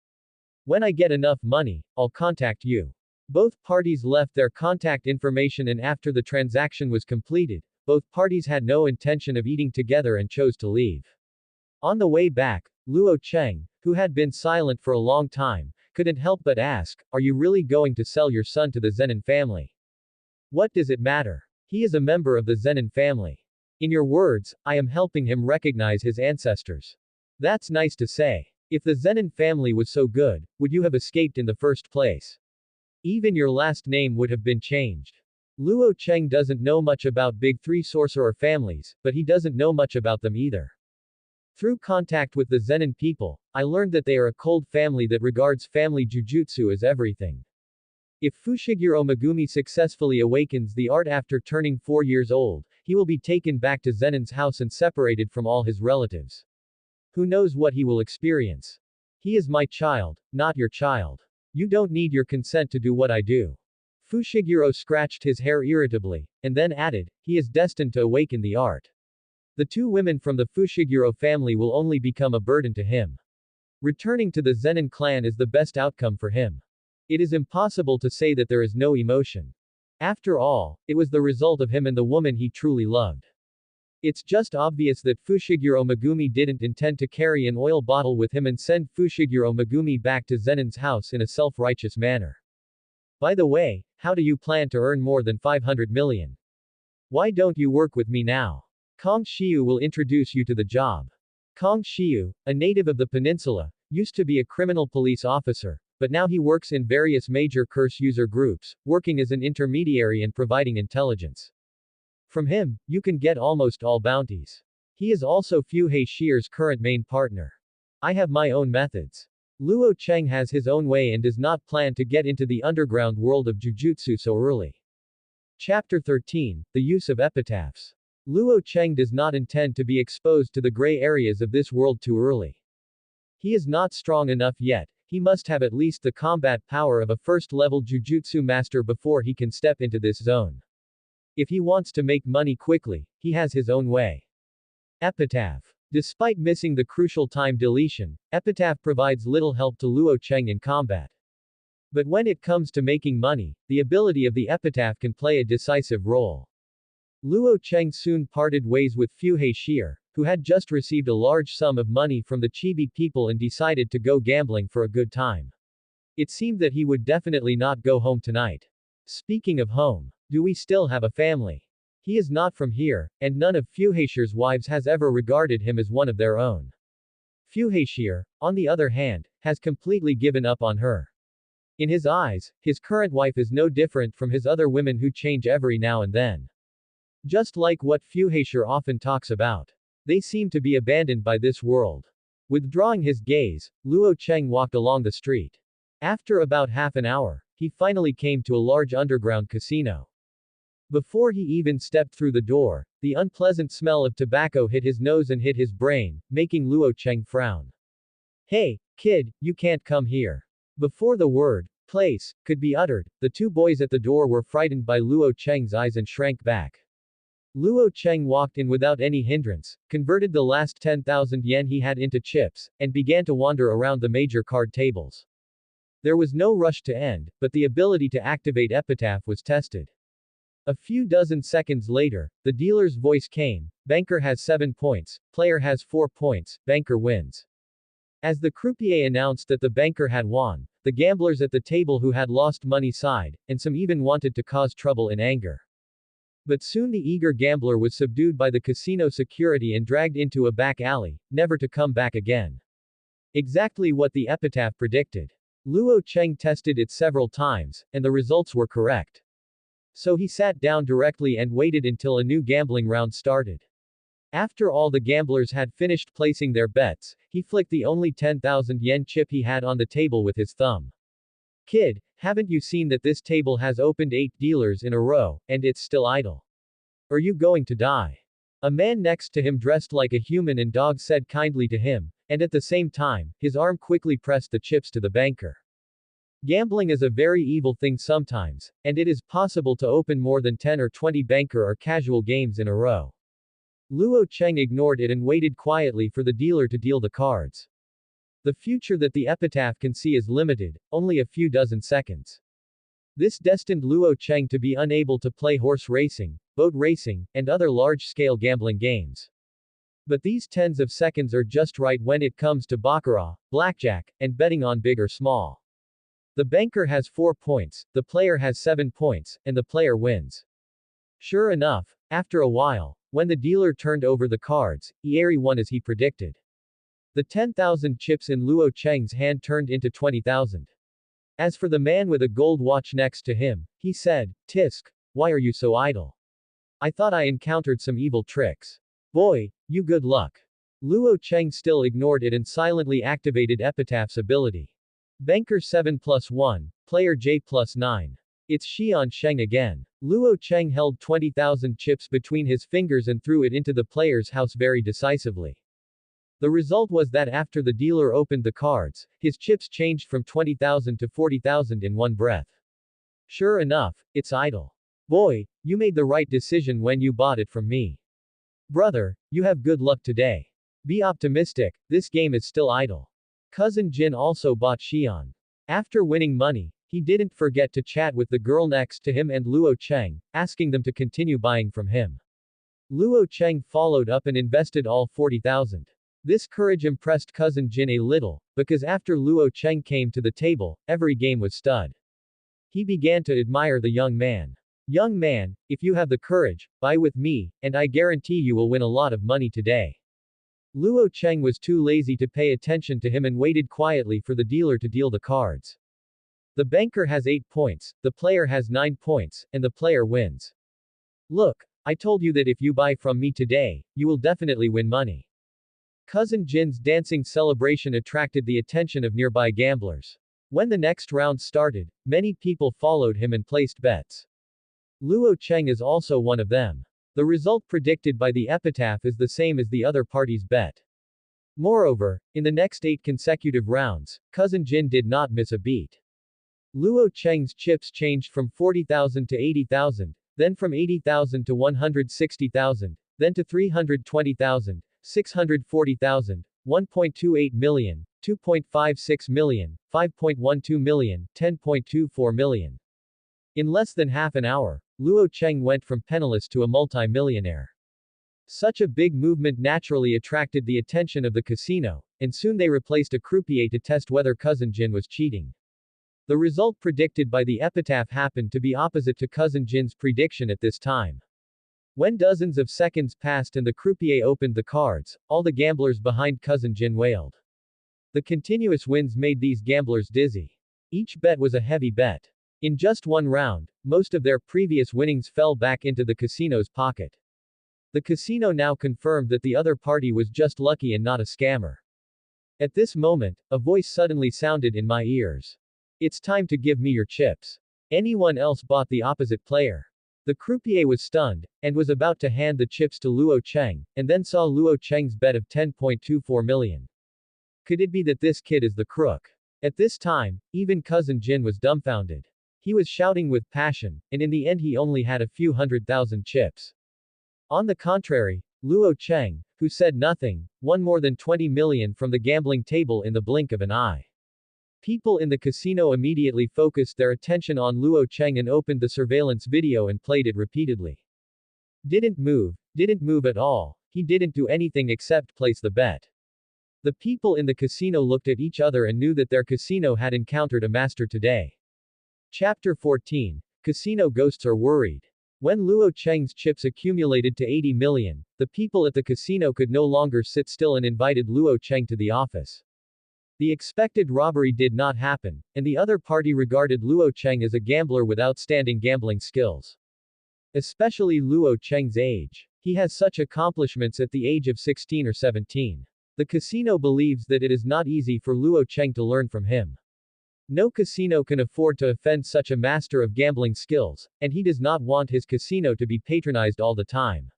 When I get enough money, I'll contact you. Both parties left their contact information, and after the transaction was completed, both parties had no intention of eating together and chose to leave. On the way back, Luo Cheng, who had been silent for a long time, couldn't help but ask, are you really going to sell your son to the Zenin family? What does it matter? He is a member of the Zenin family. In your words, I am helping him recognize his ancestors. That's nice to say. If the Zenin family was so good, would you have escaped in the first place? Even your last name would have been changed. Luo Cheng doesn't know much about big three sorcerer families, but he doesn't know much about them either. Through contact with the Zenin people, I learned that they are a cold family that regards family jujutsu as everything. If Fushiguro Megumi successfully awakens the art after turning 4 years old, he will be taken back to Zenin's house and separated from all his relatives. Who knows what he will experience? He is my child, not your child. You don't need your consent to do what I do. Fushiguro scratched his hair irritably, and then added, he is destined to awaken the art. The 2 women from the Fushiguro family will only become a burden to him. Returning to the Zenin clan is the best outcome for him. It is impossible to say that there is no emotion. After all, it was the result of him and the woman he truly loved. It's just obvious that Fushiguro Megumi didn't intend to carry an oil bottle with him and send Fushiguro Megumi back to Zenin's house in a self-righteous manner. By the way, how do you plan to earn more than 500 million? Why don't you work with me now? Kong Xiu will introduce you to the job. Kong Xiu, a native of the peninsula, used to be a criminal police officer, but now he works in various major curse user groups, working as an intermediary and providing intelligence. From him, you can get almost all bounties. He is also Fuhei Xier's current main partner. I have my own methods. Luo Cheng has his own way and does not plan to get into the underground world of Jujutsu so early. Chapter 13, The Use of Epitaphs. Luo Cheng does not intend to be exposed to the gray areas of this world too early. He is not strong enough yet. He must have at least the combat power of a first-level Jujutsu master before he can step into this zone. If he wants to make money quickly, he has his own way. Epitaph. Despite missing the crucial time deletion, Epitaph provides little help to Luo Cheng in combat. But when it comes to making money, the ability of the Epitaph can play a decisive role. Luo Cheng soon parted ways with Fuhei Xier, who had just received a large sum of money from the Chibi people and decided to go gambling for a good time. It seemed that he would definitely not go home tonight. Speaking of home, do we still have a family? He is not from here, and none of Fuhei Xier's wives has ever regarded him as one of their own. Fuhei Xier, on the other hand, has completely given up on her. In his eyes, his current wife is no different from his other women who change every now and then. Just like what Fuhei Xier often talks about. They seem to be abandoned by this world. Withdrawing his gaze, Luo Cheng walked along the street. After about half an hour, he finally came to a large underground casino. Before he even stepped through the door, the unpleasant smell of tobacco hit his nose and hit his brain, making Luo Cheng frown. Hey, kid, you can't come here. Before the word, place, could be uttered. The two boys at the door were frightened by Luo Cheng's eyes and shrank back. Luo Cheng walked in without any hindrance, converted the last 10,000 yen he had into chips, and began to wander around the major card tables. There was no rush to end, but the ability to activate Epitaph was tested. A few dozen seconds later, the dealer's voice came, banker has 7 points, player has 4 points, banker wins. As the croupier announced that the banker had won, the gamblers at the table who had lost money sighed, and some even wanted to cause trouble in anger. But soon the eager gambler was subdued by the casino security and dragged into a back alley, never to come back again. Exactly what the epitaph predicted. Luo Cheng tested it several times, and the results were correct. So he sat down directly and waited until a new gambling round started. After all the gamblers had finished placing their bets, he flicked the only 10,000 yen chip he had on the table with his thumb. Kid, haven't you seen that this table has opened 8 dealers in a row, and it's still idle? Are you going to die? A man next to him dressed like a human and dog said kindly to him, and at the same time, his arm quickly pressed the chips to the banker. Gambling is a very evil thing sometimes, and it is possible to open more than 10 or 20 banker or casual games in a row. Luo Cheng ignored it and waited quietly for the dealer to deal the cards. The future that the epitaph can see is limited, only a few dozen seconds. This destined Luo Cheng to be unable to play horse racing, boat racing, and other large-scale gambling games. But these tens of seconds are just right when it comes to baccarat, blackjack, and betting on big or small. The banker has 4 points, the player has 7 points, and the player wins. Sure enough, after a while, when the dealer turned over the cards, Ieri won as he predicted. The 10,000 chips in Luo Cheng's hand turned into 20,000. As for the man with a gold watch next to him, he said, "Tisk, why are you so idle? I thought I encountered some evil tricks. Boy, you good luck." Luo Cheng still ignored it and silently activated Epitaph's ability. Banker 7+1, player J+9. It's Xian Sheng again. Luo Cheng held 20,000 chips between his fingers and threw it into the player's house very decisively. The result was that after the dealer opened the cards, his chips changed from 20,000 to 40,000 in one breath. Sure enough, it's idle. Boy, you made the right decision when you bought it from me. Brother, you have good luck today. Be optimistic, this game is still idle. Cousin Jin also bought Xian. After winning money, he didn't forget to chat with the girl next to him and Luo Cheng, asking them to continue buying from him. Luo Cheng followed up and invested all 40,000. This courage impressed Cousin Jin a little, because after Luo Cheng came to the table, every game was stud. He began to admire the young man. Young man, if you have the courage, buy with me, and I guarantee you will win a lot of money today. Luo Cheng was too lazy to pay attention to him and waited quietly for the dealer to deal the cards. The banker has 8 points, the player has 9 points, and the player wins. Look, I told you that if you buy from me today, you will definitely win money. Cousin Jin's dancing celebration attracted the attention of nearby gamblers. When the next round started, many people followed him and placed bets. Luo Cheng is also one of them. The result predicted by the epitaph is the same as the other party's bet. Moreover, in the next 8 consecutive rounds, Cousin Jin did not miss a beat. Luo Cheng's chips changed from 40,000 to 80,000, then from 80,000 to 160,000, then to 320,000, 640,000, 1.28 million, 2.56 million, 5.12 million, 10.24 million. In less than half an hour, Luo Cheng went from penniless to a multi-millionaire. Such a big movement naturally attracted the attention of the casino, and soon they replaced a croupier to test whether Cousin Jin was cheating. The result predicted by the epitaph happened to be opposite to Cousin Jin's prediction at this time. When dozens of seconds passed and the croupier opened the cards, all the gamblers behind Cousin Jin wailed. The continuous wins made these gamblers dizzy. Each bet was a heavy bet. In just one round, most of their previous winnings fell back into the casino's pocket. The casino now confirmed that the other party was just lucky and not a scammer. At this moment, a voice suddenly sounded in my ears. It's time to give me your chips. Anyone else bought the opposite player. The croupier was stunned, and was about to hand the chips to Luo Cheng, and then saw Luo Cheng's bet of 10.24 million. Could it be that this kid is the crook? At this time, even cousin Jin was dumbfounded. He was shouting with passion, and in the end he only had a few 100,000 chips. On the contrary, Luo Cheng, who said nothing, won more than 20 million from the gambling table in the blink of an eye. People in the casino immediately focused their attention on Luo Cheng and opened the surveillance video and played it repeatedly. Didn't move at all, he didn't do anything except place the bet. The people in the casino looked at each other and knew that their casino had encountered a master today. Chapter 14. Casino ghosts are worried. When Luo Cheng's chips accumulated to 80 million, the people at the casino could no longer sit still and invited Luo Cheng to the office. The expected robbery did not happen, and the other party regarded Luo Cheng as a gambler with outstanding gambling skills. Especially Luo Cheng's age. He has such accomplishments at the age of 16 or 17. The casino believes that it is not easy for Luo Cheng to learn from him. No casino can afford to offend such a master of gambling skills, and he does not want his casino to be patronized all the time.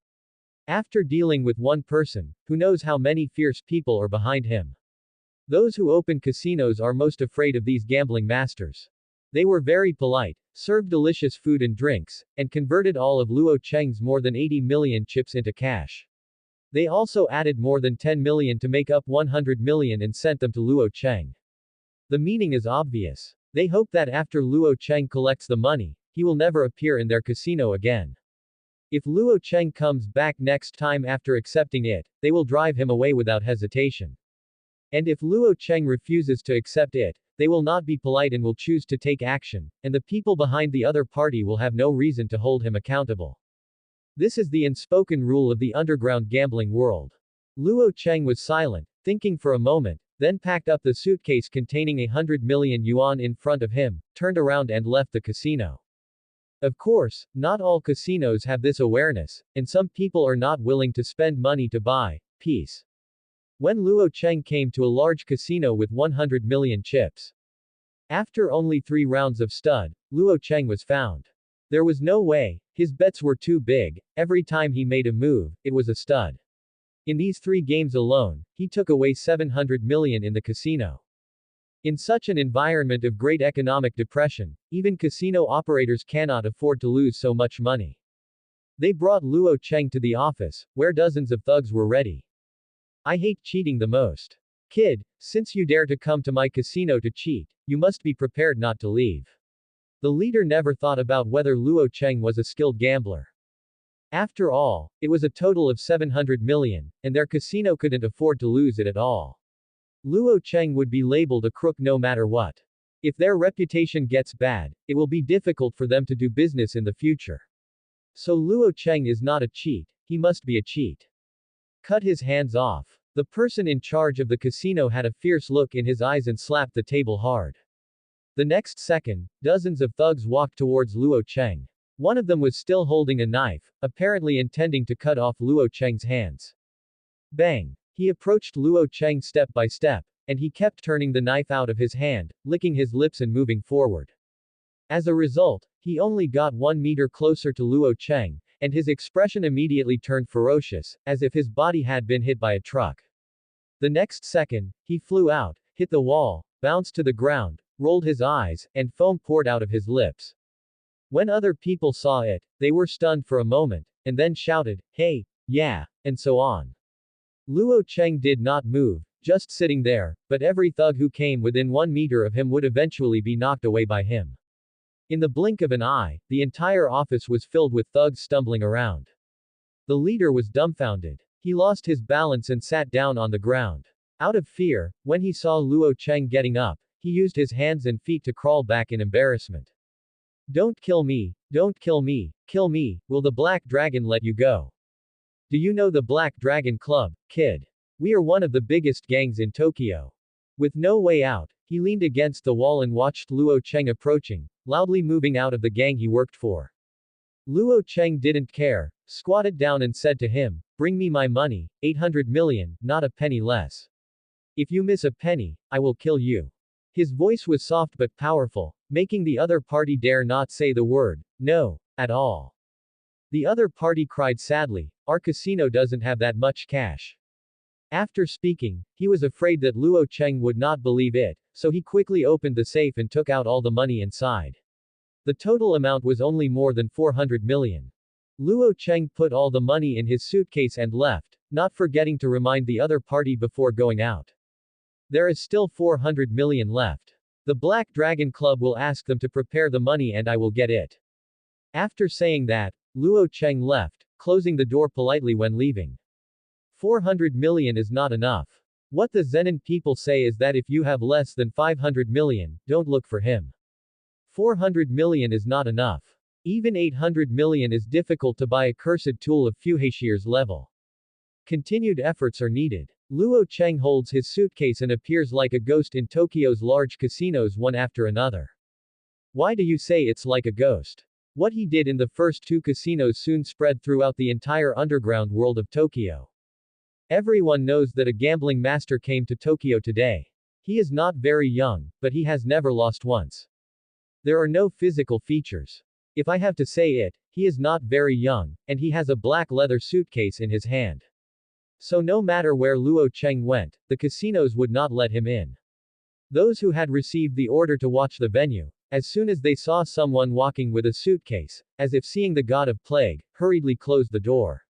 After dealing with one person, who knows how many fierce people are behind him. Those who open casinos are most afraid of these gambling masters. They were very polite, served delicious food and drinks, and converted all of Luo Cheng's more than 80 million chips into cash. They also added more than 10 million to make up 100 million and sent them to Luo Cheng. The meaning is obvious. They hope that after Luo Cheng collects the money, he will never appear in their casino again. If Luo Cheng comes back next time after accepting it, they will drive him away without hesitation. And if Luo Cheng refuses to accept it, they will not be polite and will choose to take action, and the people behind the other party will have no reason to hold him accountable. This is the unspoken rule of the underground gambling world. Luo Cheng was silent, thinking for a moment, then packed up the suitcase containing 100 million yuan in front of him, turned around and left the casino. Of course, not all casinos have this awareness, and some people are not willing to spend money to buy peace. When Luo Cheng came to a large casino with 100 million chips. After only 3 rounds of stud, Luo Cheng was found. There was no way, his bets were too big, every time he made a move, it was a stud. In these 3 games alone, he took away 700 million in the casino. In such an environment of great economic depression, even casino operators cannot afford to lose so much money. They brought Luo Cheng to the office, where dozens of thugs were ready. I hate cheating the most. Kid, since you dare to come to my casino to cheat, you must be prepared not to leave. The leader never thought about whether Luo Cheng was a skilled gambler. After all, it was a total of 700 million, and their casino couldn't afford to lose it at all. Luo Cheng would be labeled a crook no matter what. If their reputation gets bad, it will be difficult for them to do business in the future. So Luo Cheng is not a cheat, he must be a cheat. Cut his hands off. The person in charge of the casino had a fierce look in his eyes and slapped the table hard. The next second, dozens of thugs walked towards Luo Cheng. One of them was still holding a knife, apparently intending to cut off Luo Cheng's hands. Bang! He approached Luo Cheng step by step, and he kept turning the knife out of his hand, licking his lips and moving forward. As a result, he only got 1 meter closer to Luo Cheng, and his expression immediately turned ferocious, as if his body had been hit by a truck. The next second, he flew out, hit the wall, bounced to the ground, rolled his eyes, and foam poured out of his lips. When other people saw it, they were stunned for a moment, and then shouted, "Hey, yeah," and so on. Luo Cheng did not move, just sitting there, but every thug who came within 1 meter of him would eventually be knocked away by him. In the blink of an eye, the entire office was filled with thugs stumbling around. The leader was dumbfounded. He lost his balance and sat down on the ground. Out of fear, when he saw Luo Cheng getting up, he used his hands and feet to crawl back in embarrassment. Don't kill me, kill me, will the Black Dragon let you go? Do you know the Black Dragon Club, kid? We are one of the biggest gangs in Tokyo. With no way out, he leaned against the wall and watched Luo Cheng approaching, loudly moving out of the gang he worked for. Luo Cheng didn't care, squatted down and said to him, "Bring me my money, 800 million, not a penny less. If you miss a penny, I will kill you." His voice was soft but powerful, making the other party dare not say the word, "No," at all. The other party cried sadly, "Our casino doesn't have that much cash." After speaking, he was afraid that Luo Cheng would not believe it, so he quickly opened the safe and took out all the money inside. The total amount was only more than 400 million. Luo Cheng put all the money in his suitcase and left, not forgetting to remind the other party before going out. There is still 400 million left. The Black Dragon Club will ask them to prepare the money and I will get it. After saying that, Luo Cheng left, closing the door politely when leaving. 400 million is not enough. What the Zenin people say is that if you have less than 500 million, don't look for him. 400 million is not enough. Even 800 million is difficult to buy a cursed tool of Fuhashier's level. Continued efforts are needed. Luo Cheng holds his suitcase and appears like a ghost in Tokyo's large casinos one after another. Why do you say it's like a ghost? What he did in the first two casinos soon spread throughout the entire underground world of Tokyo. Everyone knows that a gambling master came to Tokyo today. He is not very young, but he has never lost once. There are no physical features. If I have to say it, he is not very young, and he has a black leather suitcase in his hand. So no matter where Luo Cheng went, the casinos would not let him in. Those who had received the order to watch the venue, as soon as they saw someone walking with a suitcase, as if seeing the god of plague, hurriedly closed the door.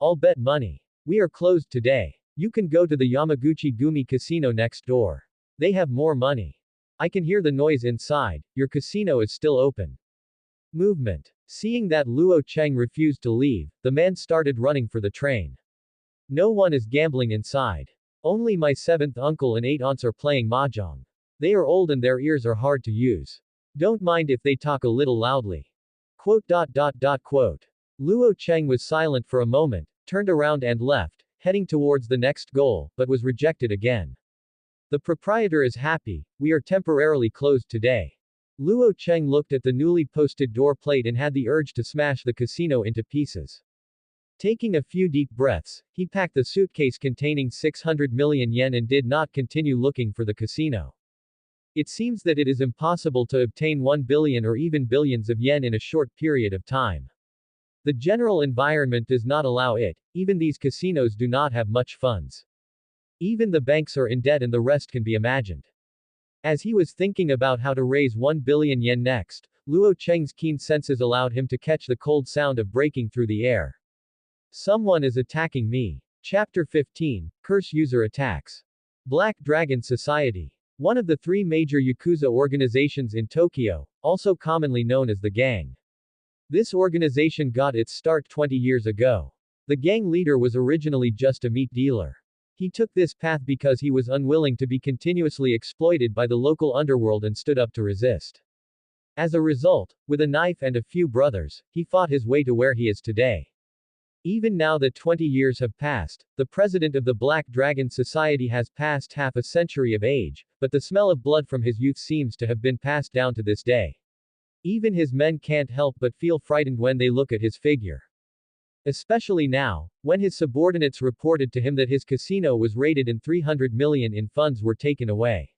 I'll bet money. We are closed today. You can go to the Yamaguchi Gumi casino next door. They have more money. I can hear the noise inside, your casino is still open. Movement. Seeing that Luo Cheng refused to leave, the man started running for the train. No one is gambling inside. Only my 7th uncle and 8 aunts are playing mahjong. They are old and their ears are hard to use. Don't mind if they talk a little loudly. Quote. Luo Cheng was silent for a moment, turned around and left, heading towards the next goal, but was rejected again. The proprietor is happy, we are temporarily closed today. Luo Cheng looked at the newly posted door plate and had the urge to smash the casino into pieces. Taking a few deep breaths, he packed the suitcase containing 600 million yen and did not continue looking for the casino. It seems that it is impossible to obtain 1 billion or even billions of yen in a short period of time. The general environment does not allow it, even these casinos do not have much funds. Even the banks are in debt and the rest can be imagined. As he was thinking about how to raise 1 billion yen next, Luo Cheng's keen senses allowed him to catch the cold sound of breaking through the air. Someone is attacking me. Chapter 15, Curse User Attacks. Black Dragon Society. One of the 3 major Yakuza organizations in Tokyo, also commonly known as the Gang. This organization got its start 20 years ago. The gang leader was originally just a meat dealer. He took this path because he was unwilling to be continuously exploited by the local underworld and stood up to resist. As a result, with a knife and a few brothers, he fought his way to where he is today. Even now that 20 years have passed, the president of the Black Dragon Society has passed half a century of age, but the smell of blood from his youth seems to have been passed down to this day. Even his men can't help but feel frightened when they look at his figure. Especially now, when his subordinates reported to him that his casino was raided and 300 million in funds were taken away.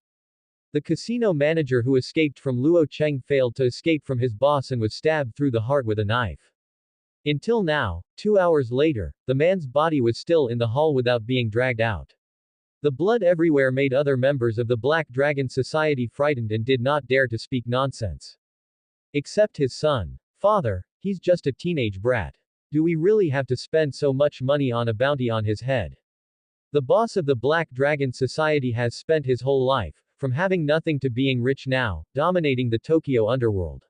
The casino manager who escaped from Luo Cheng failed to escape from his boss and was stabbed through the heart with a knife. Until now, 2 hours later, the man's body was still in the hall without being dragged out. The blood everywhere made other members of the Black Dragon Society frightened and did not dare to speak nonsense. Except his son. Father, he's just a teenage brat. Do we really have to spend so much money on a bounty on his head? The boss of the Black Dragon Society has spent his whole life, from having nothing to being rich now, dominating the Tokyo underworld.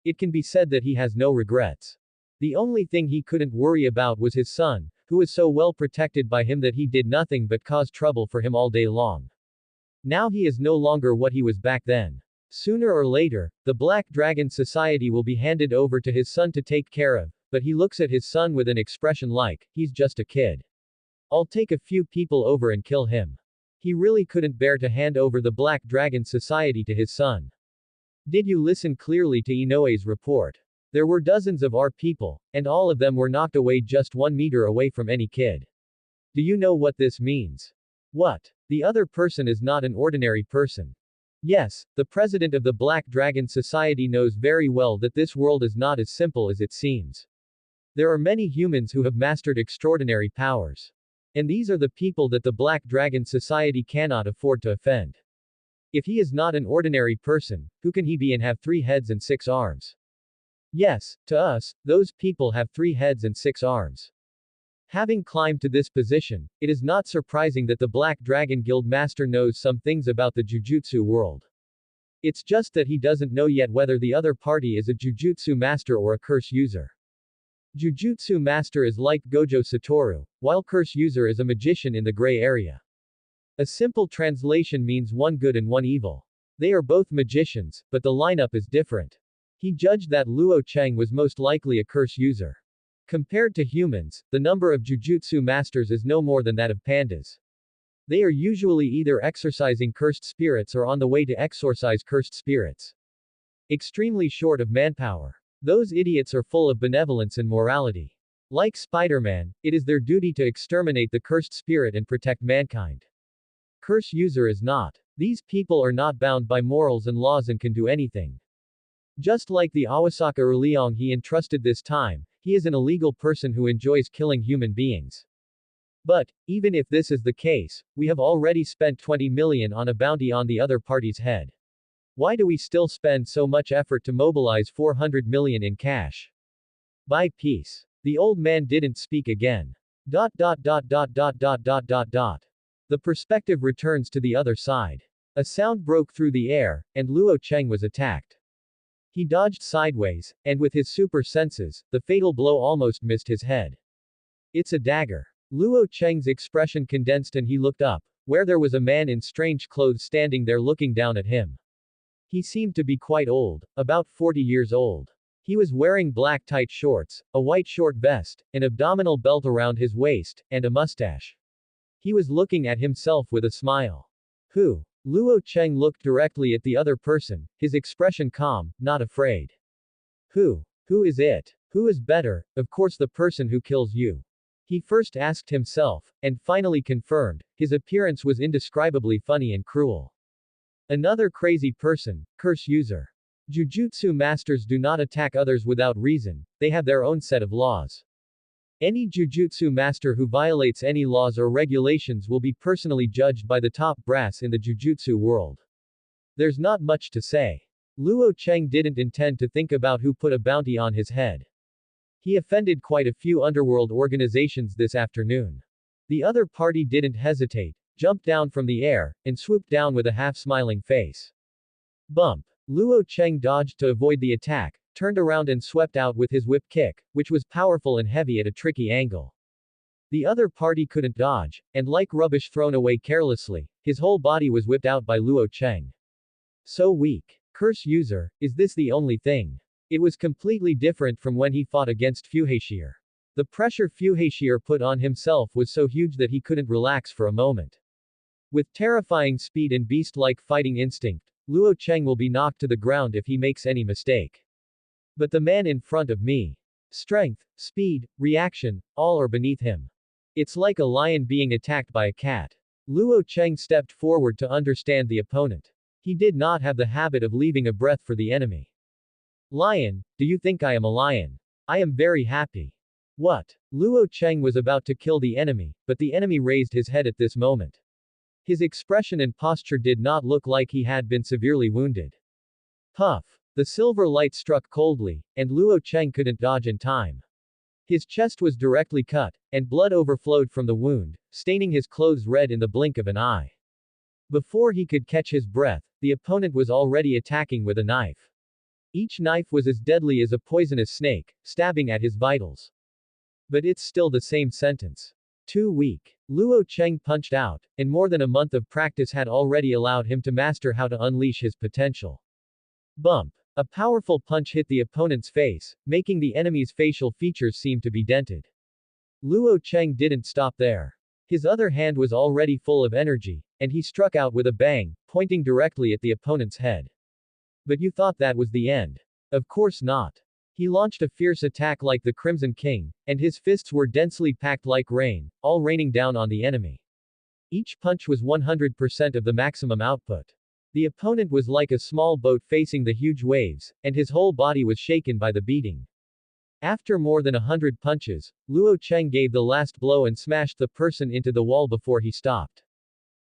It can be said that he has no regrets. The only thing he couldn't worry about was his son, who was so well protected by him that he did nothing but cause trouble for him all day long. Now he is no longer what he was back then. Sooner or later, the Black Dragon Society will be handed over to his son to take care of, but he looks at his son with an expression like, he's just a kid. I'll take a few people over and kill him. He really couldn't bear to hand over the Black Dragon Society to his son. Did you listen clearly to Inoue's report? There were dozens of our people, and all of them were knocked away just 1 meter away from any kid. Do you know what this means? What? The other person is not an ordinary person. Yes, the president of the Black Dragon Society knows very well that this world is not as simple as it seems. There are many humans who have mastered extraordinary powers. And these are the people that the Black Dragon Society cannot afford to offend. If he is not an ordinary person, who can he be and have 3 heads and 6 arms? Yes, to us, those people have 3 heads and 6 arms. Having climbed to this position, it is not surprising that the Black Dragon Guild Master knows some things about the Jujutsu world. It's just that he doesn't know yet whether the other party is a Jujutsu Master or a curse user. Jujutsu Master is like Gojo Satoru, while curse user is a magician in the gray area. A simple translation means one good and one evil. They are both magicians, but the lineup is different. He judged that Luo Cheng was most likely a curse user. Compared to humans, the number of Jujutsu Masters is no more than that of pandas. They are usually either exorcising cursed spirits or on the way to exorcise cursed spirits. Extremely short of manpower. Those idiots are full of benevolence and morality. Like Spider-Man, it is their duty to exterminate the cursed spirit and protect mankind. Curse user is not. These people are not bound by morals and laws and can do anything. Just like the Awasaka Urliong he entrusted this time, he is an illegal person who enjoys killing human beings. But, even if this is the case, we have already spent 20 million on a bounty on the other party's head. Why do we still spend so much effort to mobilize 400 million in cash? Buy peace. The old man didn't speak again. The perspective returns to the other side. A sound broke through the air, and Luo Cheng was attacked. He dodged sideways, and with his super senses, the fatal blow almost missed his head. It's a dagger. Luo Cheng's expression condensed and he looked up, where there was a man in strange clothes standing there looking down at him. He seemed to be quite old, about 40 years old. He was wearing black tight shorts, a white short vest, an abdominal belt around his waist, and a mustache. He was looking at himself with a smile. Who? Luo Cheng looked directly at the other person, his expression calm, not afraid. Who? Who is it? Who is better? Of course the person who kills you. He first asked himself, and finally confirmed, his appearance was indescribably funny and cruel. Another crazy person, curse user. Jujutsu masters do not attack others without reason, they have their own set of laws. Any Jujutsu master who violates any laws or regulations will be personally judged by the top brass in the Jujutsu world. There's not much to say. Luo Cheng didn't intend to think about who put a bounty on his head. He offended quite a few underworld organizations this afternoon. The other party didn't hesitate, jumped down from the air, and swooped down with a half-smiling face. Bump. Luo Cheng dodged to avoid the attack, turned around and swept out with his whip kick, which was powerful and heavy at a tricky angle. The other party couldn't dodge, and like rubbish thrown away carelessly, his whole body was whipped out by Luo Cheng. So weak. Curse user, is this the only thing? It was completely different from when he fought against Fuhashir. The pressure Fuhashir put on himself was so huge that he couldn't relax for a moment. With terrifying speed and beast-like fighting instinct, Luo Cheng will be knocked to the ground if he makes any mistake. But the man in front of me. Strength, speed, reaction, all are beneath him. It's like a lion being attacked by a cat. Luo Cheng stepped forward to understand the opponent. He did not have the habit of leaving a breath for the enemy. Lion, do you think I am a lion? I am very happy. What? Luo Cheng was about to kill the enemy, but the enemy raised his head at this moment. His expression and posture did not look like he had been severely wounded. Puff. The silver light struck coldly, and Luo Cheng couldn't dodge in time. His chest was directly cut, and blood overflowed from the wound, staining his clothes red in the blink of an eye. Before he could catch his breath, the opponent was already attacking with a knife. Each knife was as deadly as a poisonous snake, stabbing at his vitals. But it's still the same sentence. Too weak. Luo Cheng punched out, and more than a month of practice had already allowed him to master how to unleash his potential. Bump. A powerful punch hit the opponent's face, making the enemy's facial features seem to be dented. Luo Cheng didn't stop there. His other hand was already full of energy, and he struck out with a bang, pointing directly at the opponent's head. But you thought that was the end. Of course not. He launched a fierce attack like the Crimson King, and his fists were densely packed like rain, all raining down on the enemy. Each punch was 100% of the maximum output. The opponent was like a small boat facing the huge waves, and his whole body was shaken by the beating. After more than 100 punches, Luo Cheng gave the last blow and smashed the person into the wall before he stopped.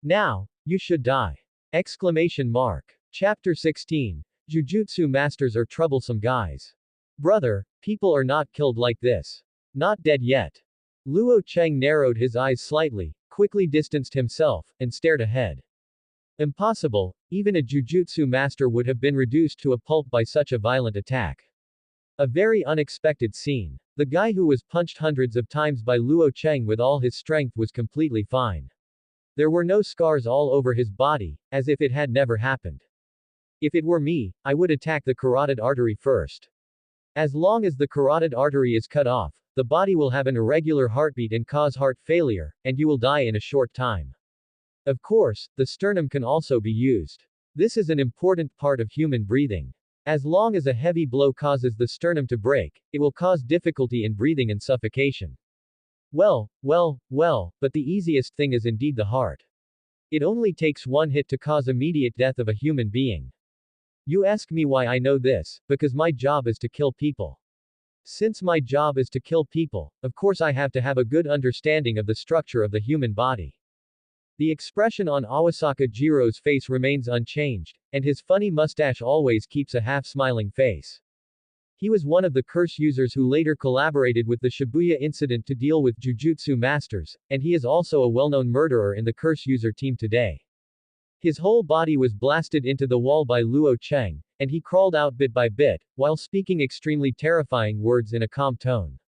Now, you should die! Exclamation mark. Chapter 16. Jujutsu Masters are troublesome guys. Brother, people are not killed like this. Not dead yet. Luo Cheng narrowed his eyes slightly, quickly distanced himself, and stared ahead. Impossible, even a Jujutsu master would have been reduced to a pulp by such a violent attack. A very unexpected scene. The guy who was punched hundreds of times by Luo Cheng with all his strength was completely fine. There were no scars all over his body, as if it had never happened. If it were me, I would attack the carotid artery first. As long as the carotid artery is cut off, the body will have an irregular heartbeat and cause heart failure, and you will die in a short time. Of course, the sternum can also be used. This is an important part of human breathing. As long as a heavy blow causes the sternum to break, it will cause difficulty in breathing and suffocation. Well, but the easiest thing is indeed the heart. It only takes one hit to cause immediate death of a human being. You ask me why I know this, because my job is to kill people. Since my job is to kill people, of course I have to have a good understanding of the structure of the human body. The expression on Awasaka Jiro's face remains unchanged, and his funny mustache always keeps a half-smiling face. He was one of the curse users who later collaborated with the Shibuya incident to deal with Jujutsu masters, and he is also a well-known murderer in the curse user team today. His whole body was blasted into the wall by Luo Cheng, and he crawled out bit by bit, while speaking extremely terrifying words in a calm tone.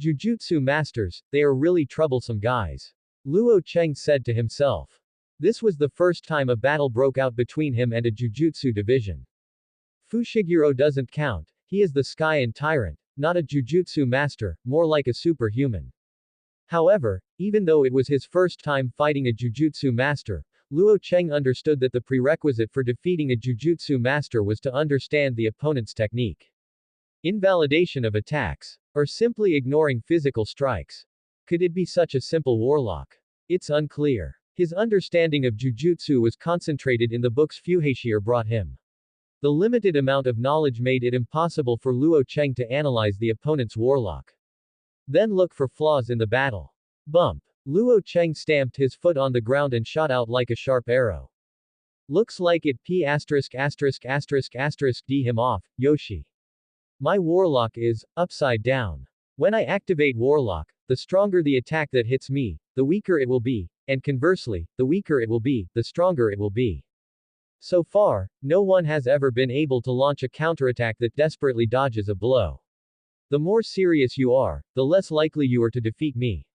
Jujutsu masters, they are really troublesome guys. Luo Cheng said to himself. This was the first time a battle broke out between him and a Jujutsu division. Fushiguro doesn't count, he is the Sky and Tyrant, not a Jujutsu master, more like a superhuman. However, even though it was his first time fighting a Jujutsu master, Luo Cheng understood that the prerequisite for defeating a Jujutsu master was to understand the opponent's technique. Invalidation of attacks, or simply ignoring physical strikes. Could it be such a simple warlock? It's unclear. His understanding of Jujutsu was concentrated in the books Fuhashir brought him. The limited amount of knowledge made it impossible for Luo Cheng to analyze the opponent's warlock. Then look for flaws in the battle. Bump. Luo Cheng stamped his foot on the ground and shot out like a sharp arrow. Looks like it d him off, Yoshi. My warlock is upside down. When I activate warlock, the stronger the attack that hits me, the weaker it will be, and conversely, the weaker it will be, the stronger it will be. So far, no one has ever been able to launch a counterattack that desperately dodges a blow. The more serious you are, the less likely you are to defeat me.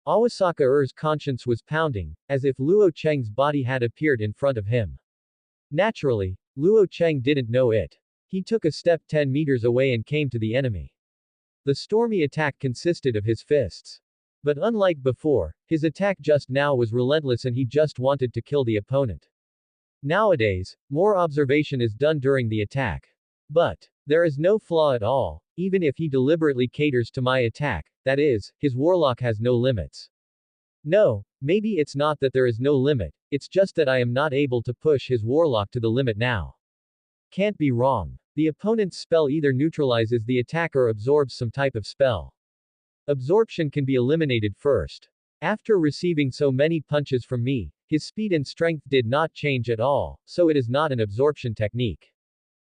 Awasaka-er's conscience was pounding, as if Luo Cheng's body had appeared in front of him. Naturally, Luo Cheng didn't know it. He took a step 10 meters away and came to the enemy. The stormy attack consisted of his fists. But unlike before, his attack just now was relentless and he just wanted to kill the opponent. Nowadays, more observation is done during the attack. But there is no flaw at all, even if he deliberately caters to my attack, that is, his warlock has no limits. No, maybe it's not that there is no limit, it's just that I am not able to push his warlock to the limit now. Can't be wrong. The opponent's spell either neutralizes the attack or absorbs some type of spell. Absorption can be eliminated first. After receiving so many punches from me, his speed and strength did not change at all, so it is not an absorption technique.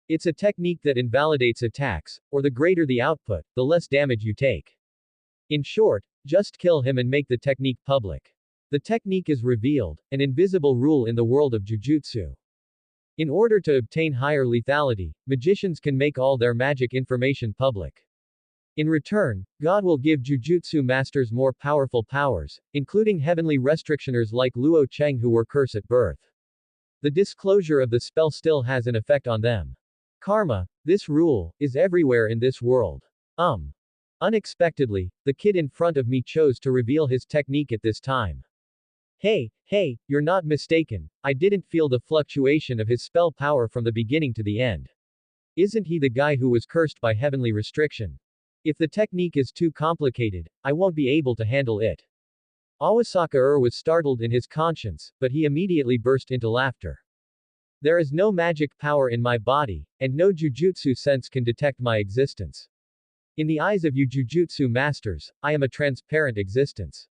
It's a technique that invalidates attacks, or the greater the output, the less damage you take. In short, just kill him and make the technique public. The technique is revealed, an invisible rule in the world of Jujutsu. In order to obtain higher lethality, magicians can make all their magic information public. In return, God will give Jujutsu masters more powerful powers, including heavenly restrictioners like Luo Cheng who were cursed at birth. The disclosure of the spell still has an effect on them. Karma, this rule, is everywhere in this world. Unexpectedly, the kid in front of me chose to reveal his technique at this time. Hey, you're not mistaken, I didn't feel the fluctuation of his spell power from the beginning to the end. Isn't he the guy who was cursed by heavenly restriction? If the technique is too complicated, I won't be able to handle it. Awasaka was startled in his conscience, but he immediately burst into laughter. There is no magic power in my body, and no jujutsu sense can detect my existence. In the eyes of you Jujutsu masters, I am a transparent existence.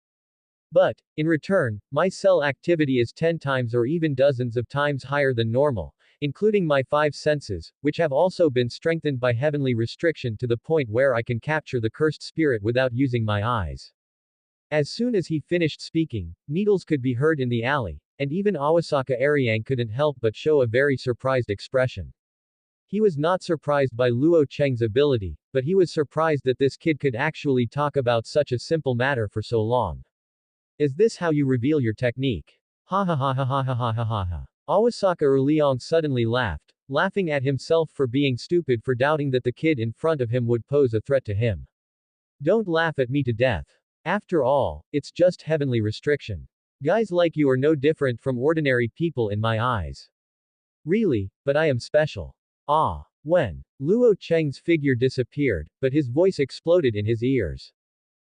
But, in return, my cell activity is 10 times or even dozens of times higher than normal, including my 5 senses, which have also been strengthened by heavenly restriction to the point where I can capture the cursed spirit without using my eyes. As soon as he finished speaking, needles could be heard in the alley, and even Awasaka Ariang couldn't help but show a very surprised expression. He was not surprised by Luo Cheng's ability, but he was surprised that this kid could actually talk about such a simple matter for so long. Is this how you reveal your technique? Ha ha ha ha ha ha ha ha ha ha. Awasaka Erliong suddenly laughed, laughing at himself for being stupid for doubting that the kid in front of him would pose a threat to him. Don't laugh at me to death. After all, it's just heavenly restriction. Guys like you are no different from ordinary people in my eyes. Really, but I am special. Ah. When Luo Cheng's figure disappeared, but his voice exploded in his ears.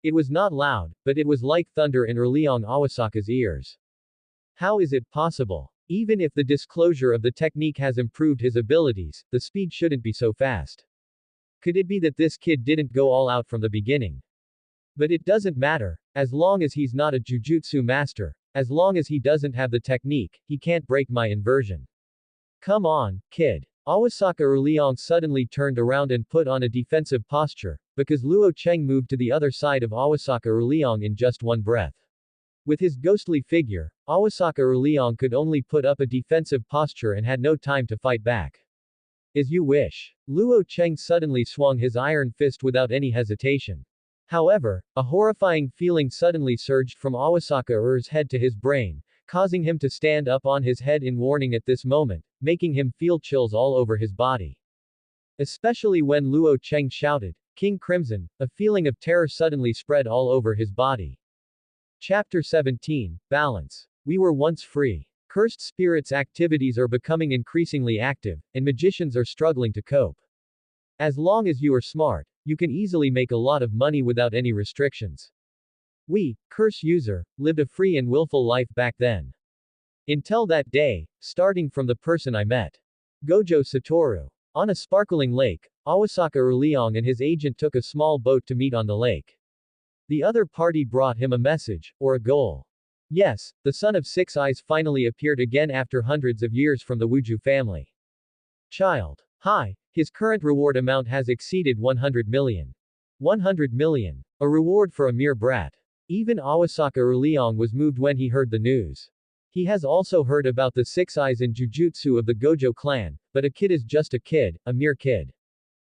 It was not loud, but it was like thunder in Erliong Awasaka's ears. How is it possible? Even if the disclosure of the technique has improved his abilities, the speed shouldn't be so fast. Could it be that this kid didn't go all out from the beginning? But it doesn't matter, as long as he's not a jujutsu master, as long as he doesn't have the technique, he can't break my inversion. Come on, kid. Awasaka Erliong suddenly turned around and put on a defensive posture, because Luo Cheng moved to the other side of Awasaka Erliong in just one breath. With his ghostly figure, Awasaka Erliong could only put up a defensive posture and had no time to fight back. As you wish. Luo Cheng suddenly swung his iron fist without any hesitation. However, a horrifying feeling suddenly surged from Awasaka Er's head to his brain, causing him to stand up on his head in warning at this moment, making him feel chills all over his body. Especially when Luo Cheng shouted, "King Crimson," a feeling of terror suddenly spread all over his body. Chapter 17, Balance. We were once free. Cursed spirits' activities are becoming increasingly active, and magicians are struggling to cope. As long as you are smart, you can easily make a lot of money without any restrictions. We, curse user, lived a free and willful life back then. Until that day, starting from the person I met. Gojo Satoru. On a sparkling lake, Awasaka Erliong and his agent took a small boat to meet on the lake. The other party brought him a message, or a goal. Yes, the son of Six Eyes finally appeared again after hundreds of years from the Wuju family. Child. Hi, his current reward amount has exceeded 100 million. 100 million. A reward for a mere brat. Even Awasaka Erliong was moved when he heard the news. He has also heard about the Six Eyes and Jujutsu of the Gojo clan, but a kid is just a kid, a mere kid.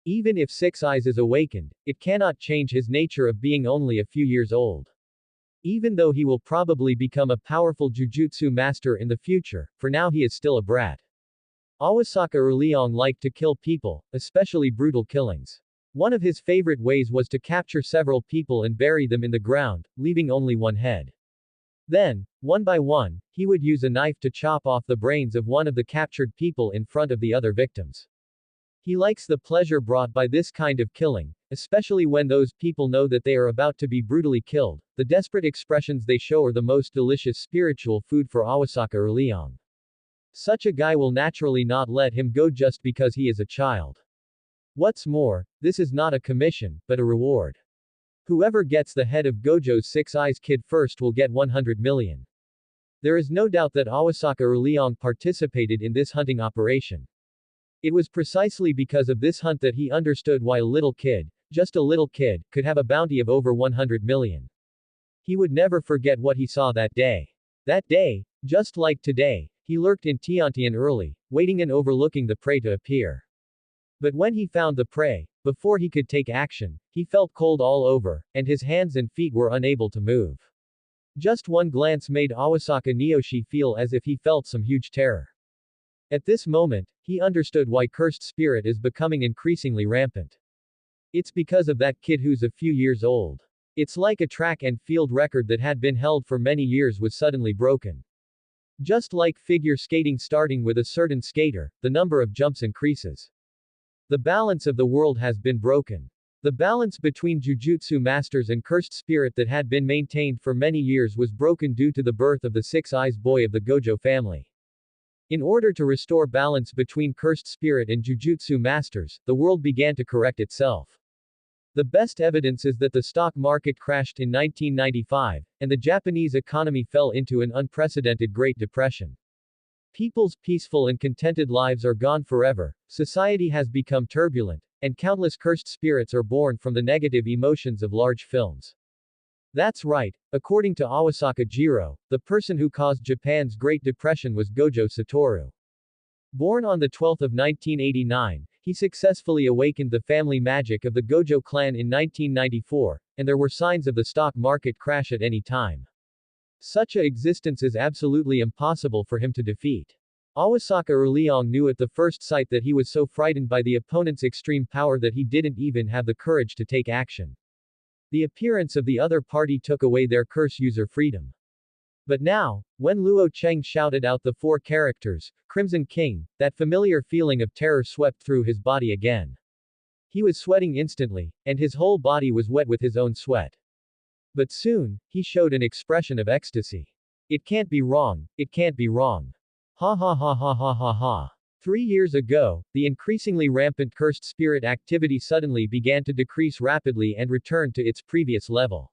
Even if Six Eyes is awakened, it cannot change his nature of being only a few years old. Even though he will probably become a powerful Jujutsu master in the future, for now he is still a brat. Awasaka Erliong liked to kill people, especially brutal killings. One of his favorite ways was to capture several people and bury them in the ground, leaving only one head. Then, one by one, he would use a knife to chop off the brains of one of the captured people in front of the other victims. He likes the pleasure brought by this kind of killing, especially when those people know that they are about to be brutally killed. The desperate expressions they show are the most delicious spiritual food for Awasaka Erliong. Such a guy will naturally not let him go just because he is a child. What's more, this is not a commission, but a reward. Whoever gets the head of Gojo's Six Eyes kid first will get 100 million. There is no doubt that Awasaka Erliong participated in this hunting operation. It was precisely because of this hunt that he understood why a little kid, just a little kid, could have a bounty of over 100 million. He would never forget what he saw that day. That day, just like today, he lurked in Tiantian early, waiting and overlooking the prey to appear. But when he found the prey, before he could take action, he felt cold all over, and his hands and feet were unable to move. Just one glance made Awasaka Neoshi feel as if he felt some huge terror. At this moment, he understood why cursed spirit is becoming increasingly rampant. It's because of that kid who's a few years old. It's like a track and field record that had been held for many years was suddenly broken. Just like figure skating, starting with a certain skater, the number of jumps increases. The balance of the world has been broken. The balance between Jujutsu masters and cursed spirit that had been maintained for many years was broken due to the birth of the Six Eyes boy of the Gojo family. In order to restore balance between cursed spirit and Jujutsu masters, the world began to correct itself. The best evidence is that the stock market crashed in 1995, and the Japanese economy fell into an unprecedented Great Depression. People's peaceful and contented lives are gone forever, society has become turbulent, and countless cursed spirits are born from the negative emotions of large films. That's right, according to Awasaka Jiro, the person who caused Japan's Great Depression was Gojo Satoru. Born on the 12th of 1989, he successfully awakened the family magic of the Gojo clan in 1994, and there were signs of the stock market crash at any time. Such a existence is absolutely impossible for him to defeat. Awasaka Erliong knew at the first sight that he was so frightened by the opponent's extreme power that he didn't even have the courage to take action. The appearance of the other party took away their curse user freedom. But now, when Luo Cheng shouted out the 4 characters, Crimson King, that familiar feeling of terror swept through his body again. He was sweating instantly, and his whole body was wet with his own sweat. But soon, he showed an expression of ecstasy. It can't be wrong, it can't be wrong. Ha ha ha ha ha ha ha. 3 years ago, the increasingly rampant cursed spirit activity suddenly began to decrease rapidly and return to its previous level.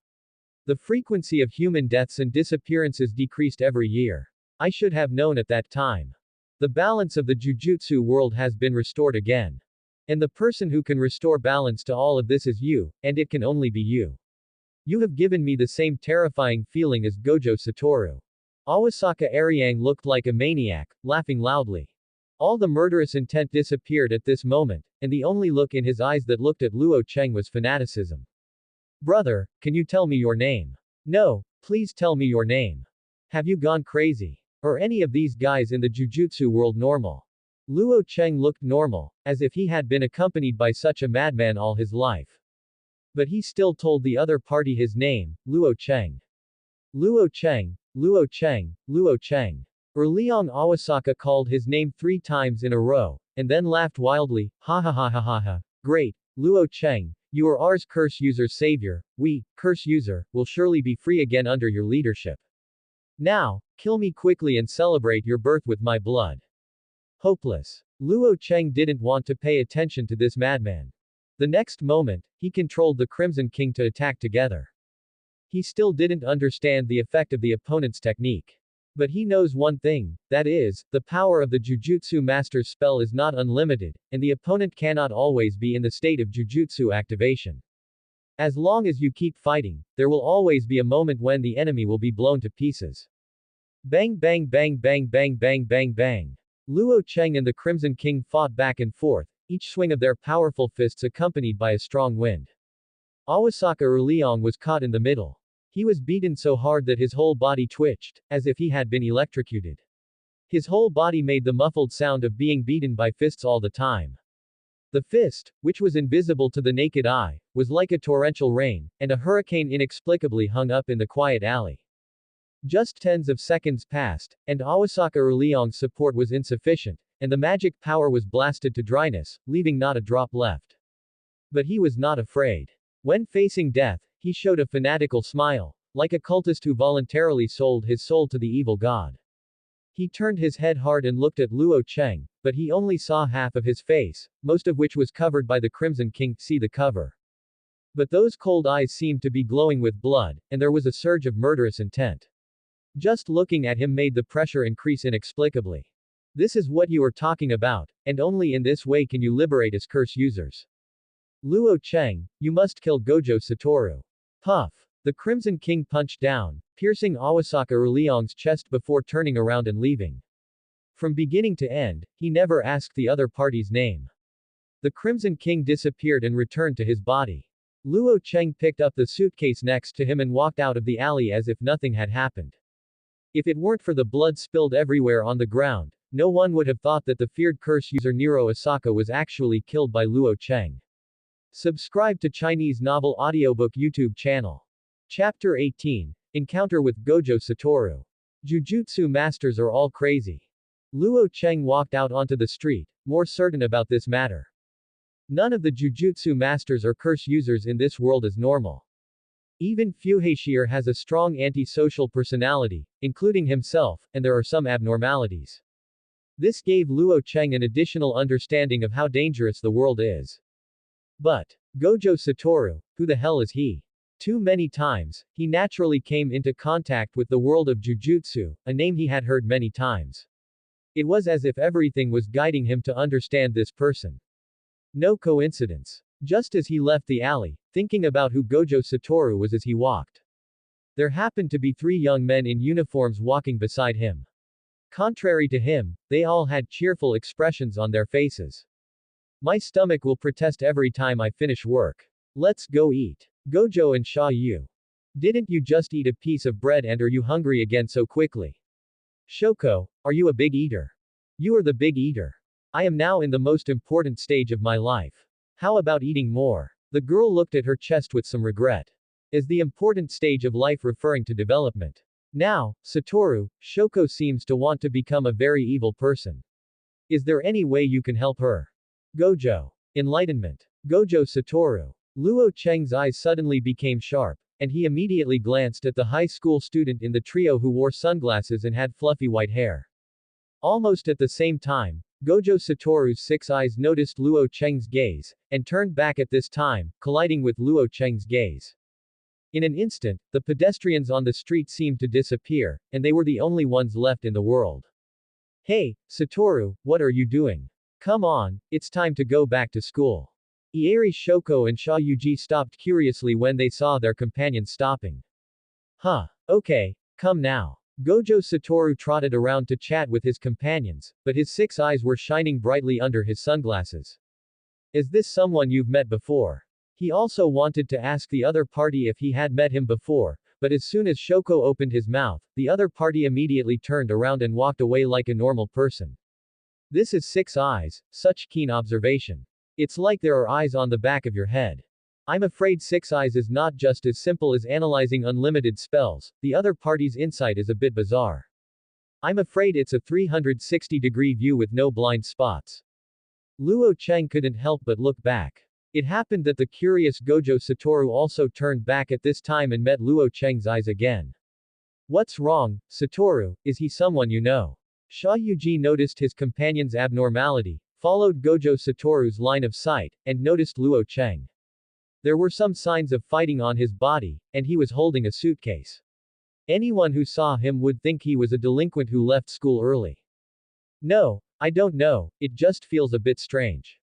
The frequency of human deaths and disappearances decreased every year. I should have known at that time. The balance of the Jujutsu world has been restored again. And the person who can restore balance to all of this is you, and it can only be you. You have given me the same terrifying feeling as Gojo Satoru. Awasaka Ariang looked like a maniac, laughing loudly. All the murderous intent disappeared at this moment, and the only look in his eyes that looked at Luo Cheng was fanaticism. Brother, can you tell me your name? No, please tell me your name. Have you gone crazy? Or any of these guys in the Jujutsu world normal? Luo Cheng looked normal, as if he had been accompanied by such a madman all his life. But he still told the other party his name, Luo Cheng. Luo Cheng, Luo Cheng, Luo Cheng. Erliong Awasaka called his name 3 times in a row, and then laughed wildly, ha ha ha ha ha ha. Great, Luo Cheng, you are ours curse user's savior, we, curse user, will surely be free again under your leadership. Now, kill me quickly and celebrate your birth with my blood. Hopeless. Luo Cheng didn't want to pay attention to this madman. The next moment, he controlled the Crimson King to attack together. He still didn't understand the effect of the opponent's technique. But he knows one thing, that is, the power of the Jujutsu Master's spell is not unlimited, and the opponent cannot always be in the state of Jujutsu activation. As long as you keep fighting, there will always be a moment when the enemy will be blown to pieces. Bang bang bang bang bang bang bang bang. Luo Cheng and the Crimson King fought back and forth, each swing of their powerful fists accompanied by a strong wind. Awasaka Erliong was caught in the middle. He was beaten so hard that his whole body twitched, as if he had been electrocuted. His whole body made the muffled sound of being beaten by fists all the time. The fist, which was invisible to the naked eye, was like a torrential rain, and a hurricane inexplicably hung up in the quiet alley. Just tens of seconds passed, and Awasaka Erliong's support was insufficient, and the magic power was blasted to dryness, leaving not a drop left. But he was not afraid. When facing death, he showed a fanatical smile, like a cultist who voluntarily sold his soul to the evil god. He turned his head hard and looked at Luo Cheng, but he only saw half of his face, most of which was covered by the Crimson King, see the cover. But those cold eyes seemed to be glowing with blood, and there was a surge of murderous intent. Just looking at him made the pressure increase inexplicably. This is what you are talking about, and only in this way can you liberate us curse users. Luo Cheng, you must kill Gojo Satoru. Puff. The Crimson King punched down, piercing Awasaka Erliong's chest before turning around and leaving. From beginning to end, he never asked the other party's name. The Crimson King disappeared and returned to his body. Luo Cheng picked up the suitcase next to him and walked out of the alley as if nothing had happened. If it weren't for the blood spilled everywhere on the ground, no one would have thought that the feared curse user Nero Asaka was actually killed by Luo Cheng. Subscribe to Chinese Novel Audiobook YouTube channel. Chapter 18. Encounter with Gojo Satoru. Jujutsu masters are all crazy. Luo Cheng walked out onto the street, more certain about this matter. None of the Jujutsu masters or curse users in this world is normal. Even Fuhashir has a strong antisocial personality, including himself, and there are some abnormalities. This gave Luo Cheng an additional understanding of how dangerous the world is. But Gojo Satoru, who the hell is he? Too many times, he naturally came into contact with the world of Jujutsu, a name he had heard many times. It was as if everything was guiding him to understand this person. No coincidence. Just as he left the alley, thinking about who Gojo Satoru was as he walked, there happened to be three young men in uniforms walking beside him. Contrary to him, they all had cheerful expressions on their faces. My stomach will protest every time I finish work. Let's go eat. Gojo and Sha Yu. Didn't you just eat a piece of bread and are you hungry again so quickly? Shoko, are you a big eater? You are the big eater. I am now in the most important stage of my life. How about eating more? The girl looked at her chest with some regret. Is the important stage of life referring to development? Now, Satoru, Shoko seems to want to become a very evil person. Is there any way you can help her? Gojo. Enlightenment. Gojo Satoru. Luo Cheng's eyes suddenly became sharp, and he immediately glanced at the high school student in the trio who wore sunglasses and had fluffy white hair. Almost at the same time, Gojo Satoru's six eyes noticed Luo Cheng's gaze, and turned back at this time, colliding with Luo Cheng's gaze. In an instant, the pedestrians on the street seemed to disappear, and they were the only ones left in the world. Hey, Satoru, what are you doing? Come on, it's time to go back to school. Ieri Shoko and Sha Yuji stopped curiously when they saw their companions stopping. Huh, okay, come now. Gojo Satoru trotted around to chat with his companions, but his six eyes were shining brightly under his sunglasses. Is this someone you've met before? He also wanted to ask the other party if he had met him before, but as soon as Shoko opened his mouth, the other party immediately turned around and walked away like a normal person. This is six eyes, such keen observation. It's like there are eyes on the back of your head. I'm afraid six eyes is not just as simple as analyzing unlimited spells, the other party's insight is a bit bizarre. I'm afraid it's a 360-degree view with no blind spots. Luo Cheng couldn't help but look back. It happened that the curious Gojo Satoru also turned back at this time and met Luo Cheng's eyes again. What's wrong, Satoru, is he someone you know? Sha Yuji noticed his companion's abnormality, followed Gojo Satoru's line of sight, and noticed Luo Cheng. There were some signs of fighting on his body, and he was holding a suitcase. Anyone who saw him would think he was a delinquent who left school early. No, I don't know, it just feels a bit strange.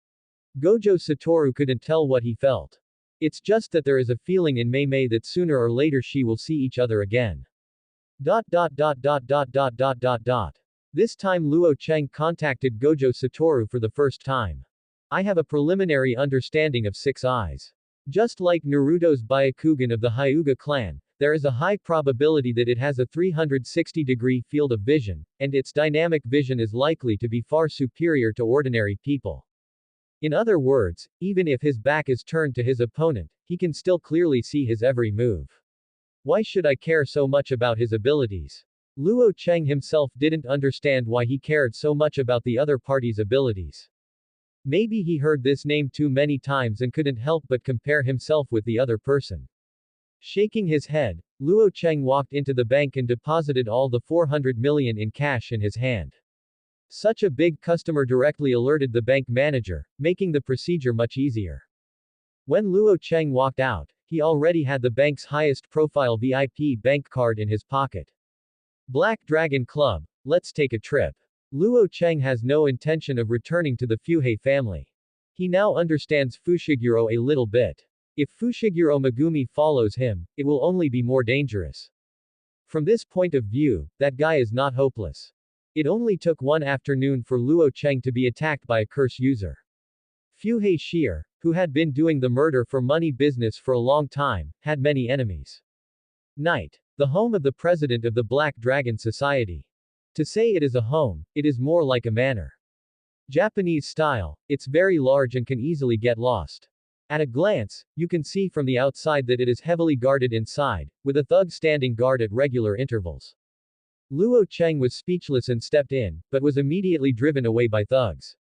Gojo Satoru couldn't tell what he felt. It's just that there is a feeling in Mei that sooner or later she will see each other again. This time Luo Cheng contacted Gojo Satoru for the first time. I have a preliminary understanding of six eyes. Just like Naruto's Byakugan of the Hyuga clan, there is a high probability that it has a 360-degree field of vision, and its dynamic vision is likely to be far superior to ordinary people. In other words, even if his back is turned to his opponent, he can still clearly see his every move. Why should I care so much about his abilities? Luo Cheng himself didn't understand why he cared so much about the other party's abilities. Maybe he heard this name too many times and couldn't help but compare himself with the other person. Shaking his head, Luo Cheng walked into the bank and deposited all the 400 million in cash in his hand. Such a big customer directly alerted the bank manager, making the procedure much easier. When Luo Cheng walked out, he already had the bank's highest profile VIP bank card in his pocket. Black Dragon Club, let's take a trip. Luo Cheng has no intention of returning to the Fuhei family. He now understands Fushiguro a little bit. If Fushiguro Megumi follows him, it will only be more dangerous. From this point of view, that guy is not hopeless. It only took one afternoon for Luo Cheng to be attacked by a curse user. Fuhei Shier, who had been doing the murder for money business for a long time, had many enemies. Night. The home of the president of the Black Dragon Society. To say it is a home, it is more like a manor. Japanese style, it's very large and can easily get lost. At a glance, you can see from the outside that it is heavily guarded inside, with a thug standing guard at regular intervals. Luo Cheng was speechless and stepped in, but was immediately driven away by thugs.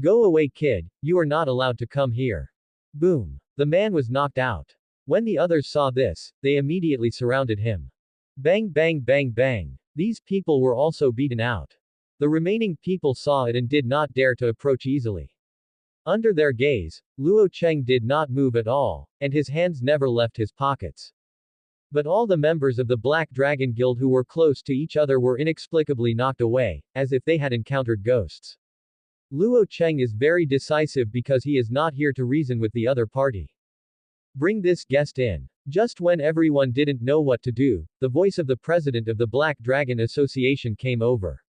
Go away kid, you are not allowed to come here. Boom. The man was knocked out. When the others saw this, they immediately surrounded him. Bang bang bang bang. These people were also beaten out. The remaining people saw it and did not dare to approach easily. Under their gaze, Luo Cheng did not move at all, and his hands never left his pockets. But all the members of the Black Dragon Guild who were close to each other were inexplicably knocked away, as if they had encountered ghosts. Luo Cheng is very decisive because he is not here to reason with the other party. Bring this guest in. Just when everyone didn't know what to do, the voice of the president of the Black Dragon Association came over.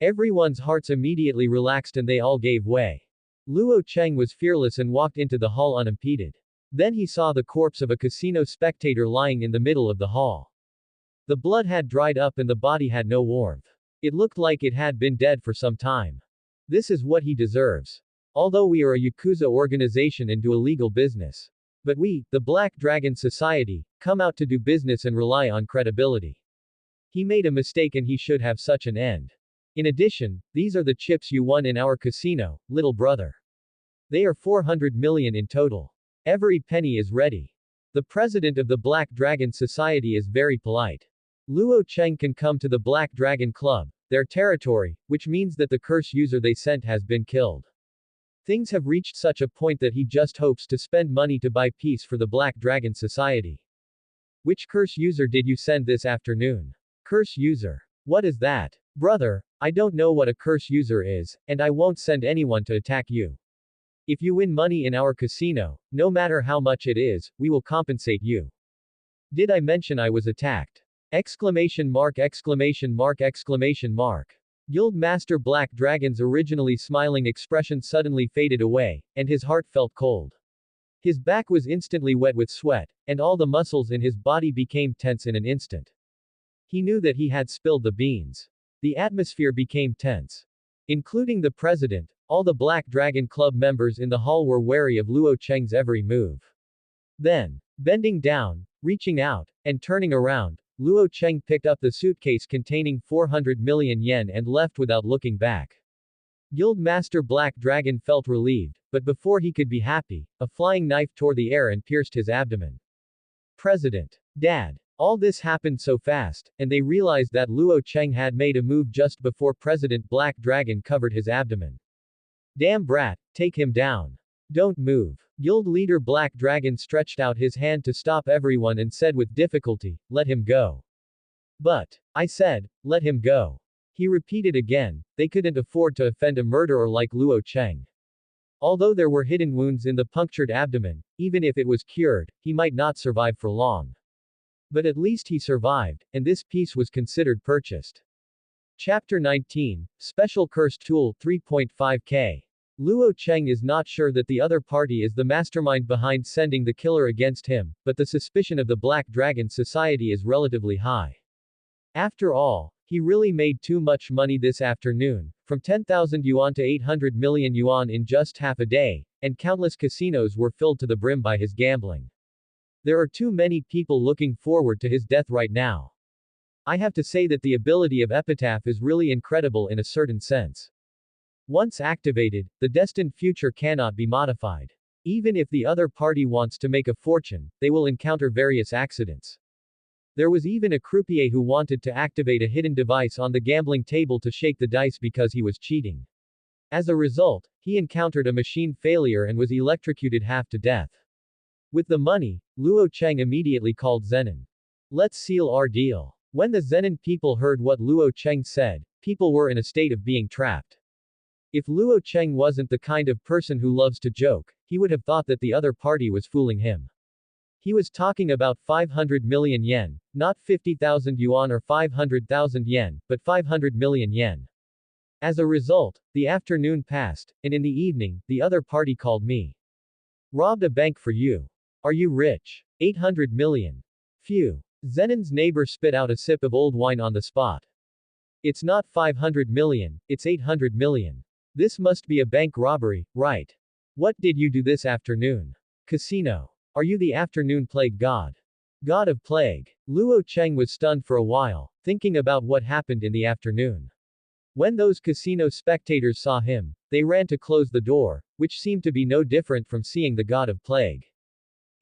Everyone's hearts immediately relaxed and they all gave way. Luo Cheng was fearless and walked into the hall unimpeded. Then he saw the corpse of a casino spectator lying in the middle of the hall. The blood had dried up and the body had no warmth. It looked like it had been dead for some time. This is what he deserves. Although we are a Yakuza organization and do illegal business. But we, the Black Dragon Society, come out to do business and rely on credibility. He made a mistake and he should have such an end. In addition, these are the chips you won in our casino, little brother. They are 400 million in total. Every penny is ready. The president of the Black Dragon Society is very polite. Luo Cheng can come to the Black Dragon Club, their territory, which means that the curse user they sent has been killed. Things have reached such a point that he just hopes to spend money to buy peace for the Black Dragon Society. Which curse user did you send this afternoon? Curse user. What is that? Brother, I don't know what a curse user is, and I won't send anyone to attack you. If you win money in our casino, no matter how much it is, we will compensate you. Did I mention I was attacked? Exclamation mark exclamation mark exclamation mark. Guild Master Black Dragon's originally smiling expression suddenly faded away, and his heart felt cold. His back was instantly wet with sweat, and all the muscles in his body became tense in an instant. He knew that he had spilled the beans. The atmosphere became tense. Including the president, all the Black Dragon Club members in the hall were wary of Luo Cheng's every move. Then, bending down, reaching out, and turning around, Luo Cheng picked up the suitcase containing 400 million yen and left without looking back. Guild Master Black Dragon felt relieved, but before he could be happy, a flying knife tore the air and pierced his abdomen. President. Dad. All this happened so fast, and they realized that Luo Cheng had made a move just before President Black Dragon covered his abdomen. Damn brat, take him down. Don't move. Guild leader Black Dragon stretched out his hand to stop everyone and said with difficulty, let him go. But, I said, let him go. He repeated again, they couldn't afford to offend a murderer like Luo Cheng. Although there were hidden wounds in the punctured abdomen, even if it was cured, he might not survive for long. But at least he survived, and this piece was considered purchased. Chapter 19, Special Curse Tool 3.5k. Luo Cheng is not sure that the other party is the mastermind behind sending the killer against him, but the suspicion of the Black Dragon Society is relatively high. After all, he really made too much money this afternoon, from 10,000 yuan to 800 million yuan in just half a day, and countless casinos were filled to the brim by his gambling. There are too many people looking forward to his death right now. I have to say that the ability of Epitaph is really incredible in a certain sense. Once activated, the destined future cannot be modified. Even if the other party wants to make a fortune, they will encounter various accidents. There was even a croupier who wanted to activate a hidden device on the gambling table to shake the dice because he was cheating. As a result, he encountered a machine failure and was electrocuted half to death. With the money, Luo Cheng immediately called Zenin. Let's seal our deal. When the Zenin people heard what Luo Cheng said, people were in a state of being trapped. If Luo Cheng wasn't the kind of person who loves to joke, he would have thought that the other party was fooling him. He was talking about 500 million yen, not 50,000 yuan or 500,000 yen, but 500 million yen. As a result, the afternoon passed, and in the evening, the other party called me. Robbed a bank for you. Are you rich? 800 million. Phew. Zenin's neighbor spit out a sip of old wine on the spot. It's not 500 million, it's 800 million. This must be a bank robbery, right? What did you do this afternoon? Casino. Are you the afternoon plague god? God of plague. Luo Cheng was stunned for a while, thinking about what happened in the afternoon. When those casino spectators saw him, they ran to close the door, which seemed to be no different from seeing the god of plague.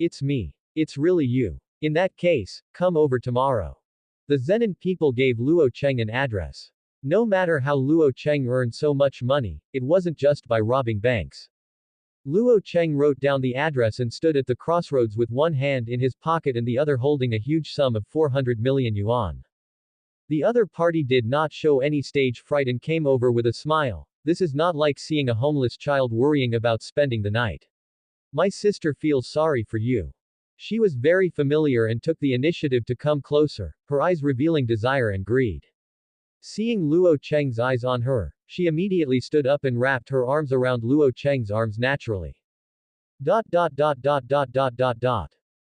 It's me. It's really you. In that case, come over tomorrow. The Zenin people gave Luo Cheng an address. No matter how Luo Cheng earned so much money, it wasn't just by robbing banks. Luo Cheng wrote down the address and stood at the crossroads with one hand in his pocket and the other holding a huge sum of 400 million yuan. The other party did not show any stage fright and came over with a smile. This is not like seeing a homeless child worrying about spending the night. My sister feels sorry for you. She was very familiar and took the initiative to come closer, her eyes revealing desire and greed. Seeing Luo Cheng's eyes on her, she immediately stood up and wrapped her arms around Luo Cheng's arms naturally. The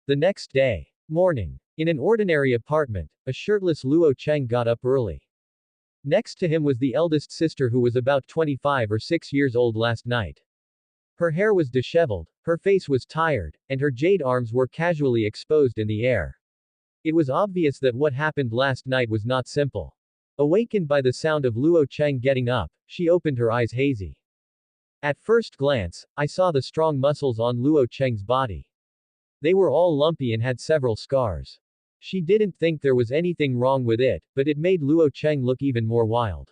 next day. Morning. In an ordinary apartment, a shirtless Luo Cheng got up early. Next to him was the eldest sister who was about 25 or 6 years old last night. Her hair was disheveled, her face was tired, and her jade arms were casually exposed in the air. It was obvious that what happened last night was not simple. Awakened by the sound of Luo Cheng getting up, she opened her eyes hazy. At first glance, I saw the strong muscles on Luo Cheng's body. They were all lumpy and had several scars. She didn't think there was anything wrong with it, but it made Luo Cheng look even more wild.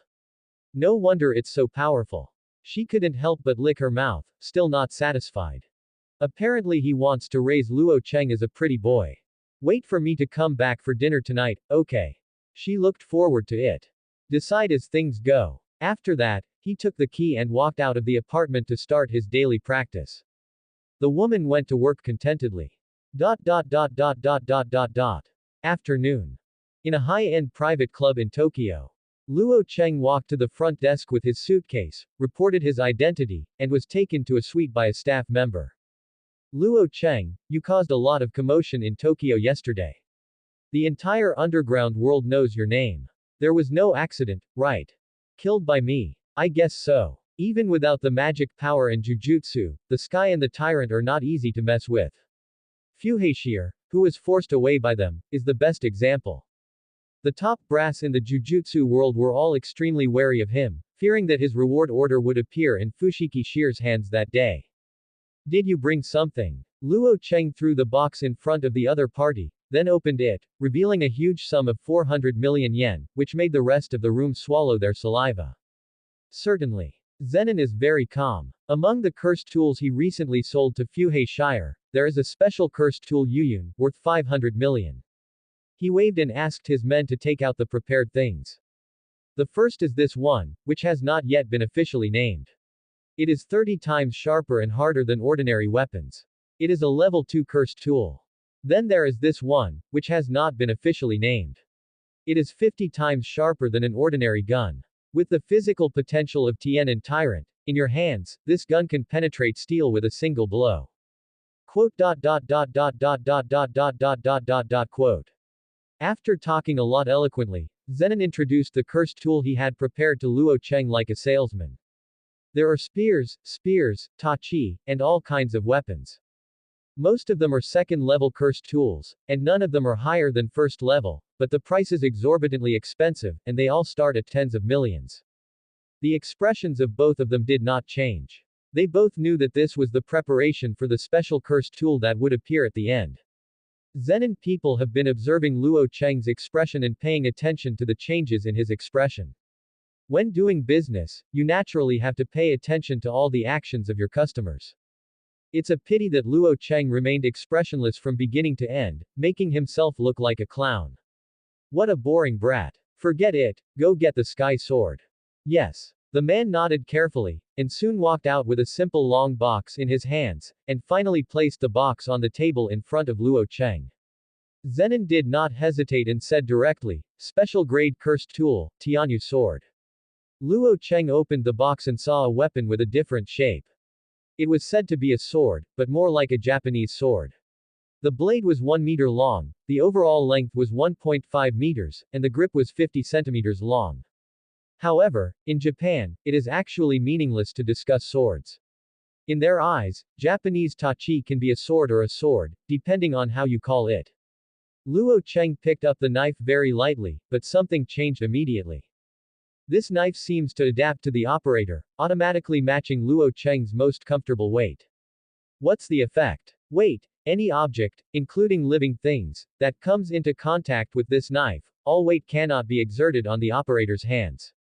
No wonder it's so powerful. She couldn't help but lick her mouth, still not satisfied. Apparently he wants to raise Luo Cheng as a pretty boy. Wait for me to come back for dinner tonight, okay. She looked forward to it. Decide as things go. After that, he took the key and walked out of the apartment to start his daily practice. The woman went to work contentedly. Afternoon. In a high-end private club in Tokyo. Luo Cheng walked to the front desk with his suitcase, reported his identity, and was taken to a suite by a staff member. Luo Cheng, you caused a lot of commotion in Tokyo yesterday. The entire underground world knows your name. There was no accident, right? Killed by me. I guess so. Even without the magic power and jujutsu, the sky and the tyrant are not easy to mess with. Fuhashir, who was forced away by them, is the best example. The top brass in the jujutsu world were all extremely wary of him, fearing that his reward order would appear in Fushiki Shir's hands that day. Did you bring something? Luo Cheng threw the box in front of the other party, then opened it, revealing a huge sum of 400 million yen, which made the rest of the room swallow their saliva. Certainly. Zenon is very calm. Among the cursed tools he recently sold to Fuhei Shire, there is a special cursed tool Yuyun, worth 500 million. He waved and asked his men to take out the prepared things. The first is this one, which has not yet been officially named. It is 30 times sharper and harder than ordinary weapons. It is a level 2 cursed tool. Then there is this one, which has not been officially named. It is 50 times sharper than an ordinary gun. With the physical potential of Tien and Tyrant, in your hands, this gun can penetrate steel with a single blow. Quote. After talking a lot eloquently, Zenon introduced the cursed tool he had prepared to Luo Cheng like a salesman. There are spears, tachi, and all kinds of weapons. Most of them are second-level cursed tools, and none of them are higher than first level, but the price is exorbitantly expensive, and they all start at tens of millions. The expressions of both of them did not change. They both knew that this was the preparation for the special cursed tool that would appear at the end. Zenon people have been observing Luo Cheng's expression and paying attention to the changes in his expression. When doing business, you naturally have to pay attention to all the actions of your customers. It's a pity that Luo Cheng remained expressionless from beginning to end, making himself look like a clown. What a boring brat. Forget it, go get the sky sword. Yes. The man nodded carefully, and soon walked out with a simple long box in his hands, and finally placed the box on the table in front of Luo Cheng. Zenon did not hesitate and said directly, special grade cursed tool, Tianyu sword. Luo Cheng opened the box and saw a weapon with a different shape. It was said to be a sword, but more like a Japanese sword. The blade was 1 meter long, the overall length was 1.5 meters, and the grip was 50 centimeters long. However, in Japan, it is actually meaningless to discuss swords. In their eyes, Japanese tachi can be a sword or a sword, depending on how you call it. Luo Cheng picked up the knife very lightly, but something changed immediately. This knife seems to adapt to the operator, automatically matching Luo Cheng's most comfortable weight. What's the effect? Weight. Any object, including living things, that comes into contact with this knife, all weight cannot be exerted on the operator's hands.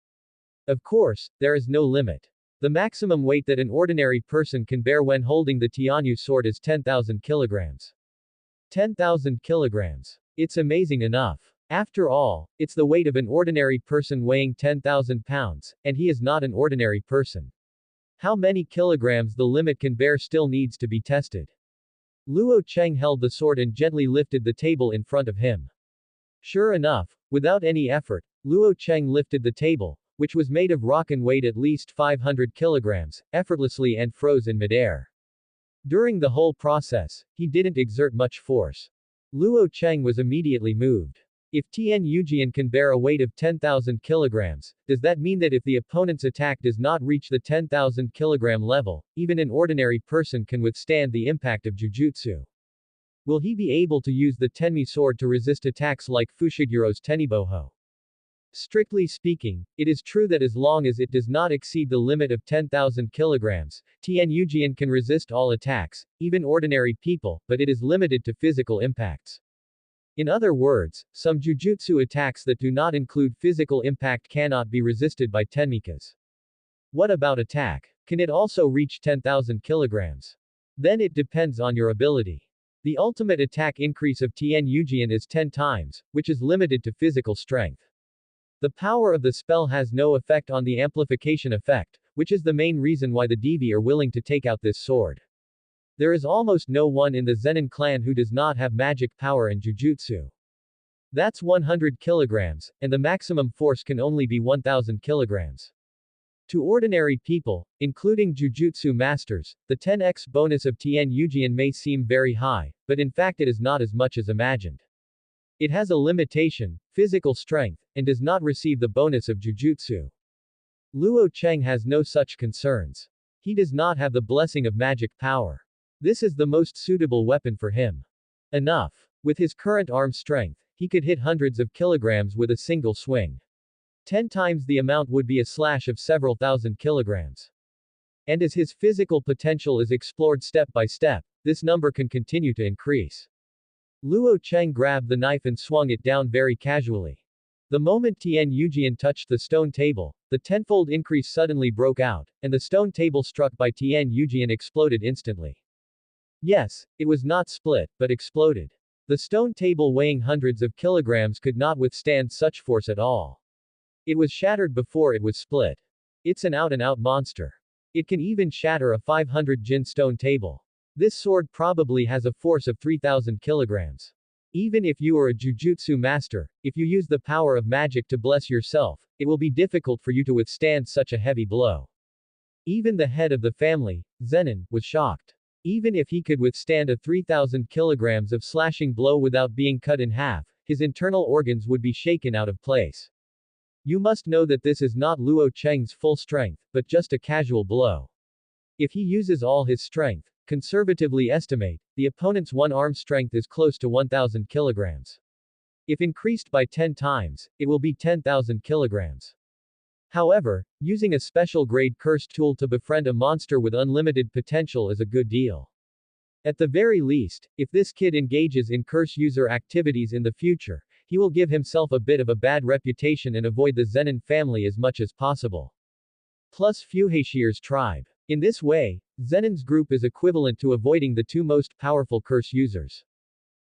Of course, there is no limit. The maximum weight that an ordinary person can bear when holding the Tianyu sword is 10,000 kilograms. 10,000 kilograms. It's amazing enough. After all, it's the weight of an ordinary person weighing 10,000 pounds, and he is not an ordinary person. How many kilograms the limit can bear still needs to be tested. Luo Cheng held the sword and gently lifted the table in front of him. Sure enough, without any effort, Luo Cheng lifted the table, which was made of rock and weighed at least 500 kilograms, effortlessly and froze in midair. During the whole process, he didn't exert much force. Luo Cheng was immediately moved. If Tian Yujian can bear a weight of 10,000 kilograms, does that mean that if the opponent's attack does not reach the 10,000 kilogram level, even an ordinary person can withstand the impact of Jujutsu? Will he be able to use the Tenmi sword to resist attacks like Fushigiro's Teniboho? Strictly speaking, it is true that as long as it does not exceed the limit of 10,000 kilograms, Tian Yujian can resist all attacks, even ordinary people, but it is limited to physical impacts. In other words, some jujutsu attacks that do not include physical impact cannot be resisted by tenmikas. What about attack? Can it also reach 10,000 kilograms? Then it depends on your ability. The ultimate attack increase of Tian Yujian is 10 times, which is limited to physical strength. The power of the spell has no effect on the amplification effect, which is the main reason why the Devi are willing to take out this sword. There is almost no one in the Zenin clan who does not have magic power and jujutsu. That's 100 kilograms, and the maximum force can only be 1,000 kilograms. To ordinary people, including jujutsu masters, the 10x bonus of Tian Yujian may seem very high, but in fact it is not as much as imagined. It has a limitation, physical strength, and does not receive the bonus of jujutsu. Luo Cheng has no such concerns. He does not have the blessing of magic power. This is the most suitable weapon for him. Enough. With his current arm strength, he could hit hundreds of kilograms with a single swing. 10 times the amount would be a slash of several thousand kilograms. And as his physical potential is explored step by step, this number can continue to increase. Luo Cheng grabbed the knife and swung it down very casually. The moment Tian Yujian touched the stone table, the tenfold increase suddenly broke out, and the stone table struck by Tian Yujian exploded instantly. Yes, it was not split, but exploded. The stone table weighing hundreds of kilograms could not withstand such force at all. It was shattered before it was split. It's an out-and-out monster. It can even shatter a 500 jin stone table. This sword probably has a force of 3,000 kilograms. Even if you are a jujutsu master, if you use the power of magic to bless yourself, it will be difficult for you to withstand such a heavy blow. Even the head of the family, Zenin, was shocked. Even if he could withstand a 3,000 kilograms of slashing blow without being cut in half, his internal organs would be shaken out of place. You must know that this is not Luo Cheng's full strength, but just a casual blow. If he uses all his strength, conservatively estimate, the opponent's one-arm strength is close to 1,000 kilograms. If increased by 10 times, it will be 10,000 kilograms. However, using a special grade curse tool to befriend a monster with unlimited potential is a good deal. At the very least, if this kid engages in curse user activities in the future, he will give himself a bit of a bad reputation and avoid the Zenin family as much as possible. Plus Fuhashir's tribe. In this way, Zenin's group is equivalent to avoiding the two most powerful curse users.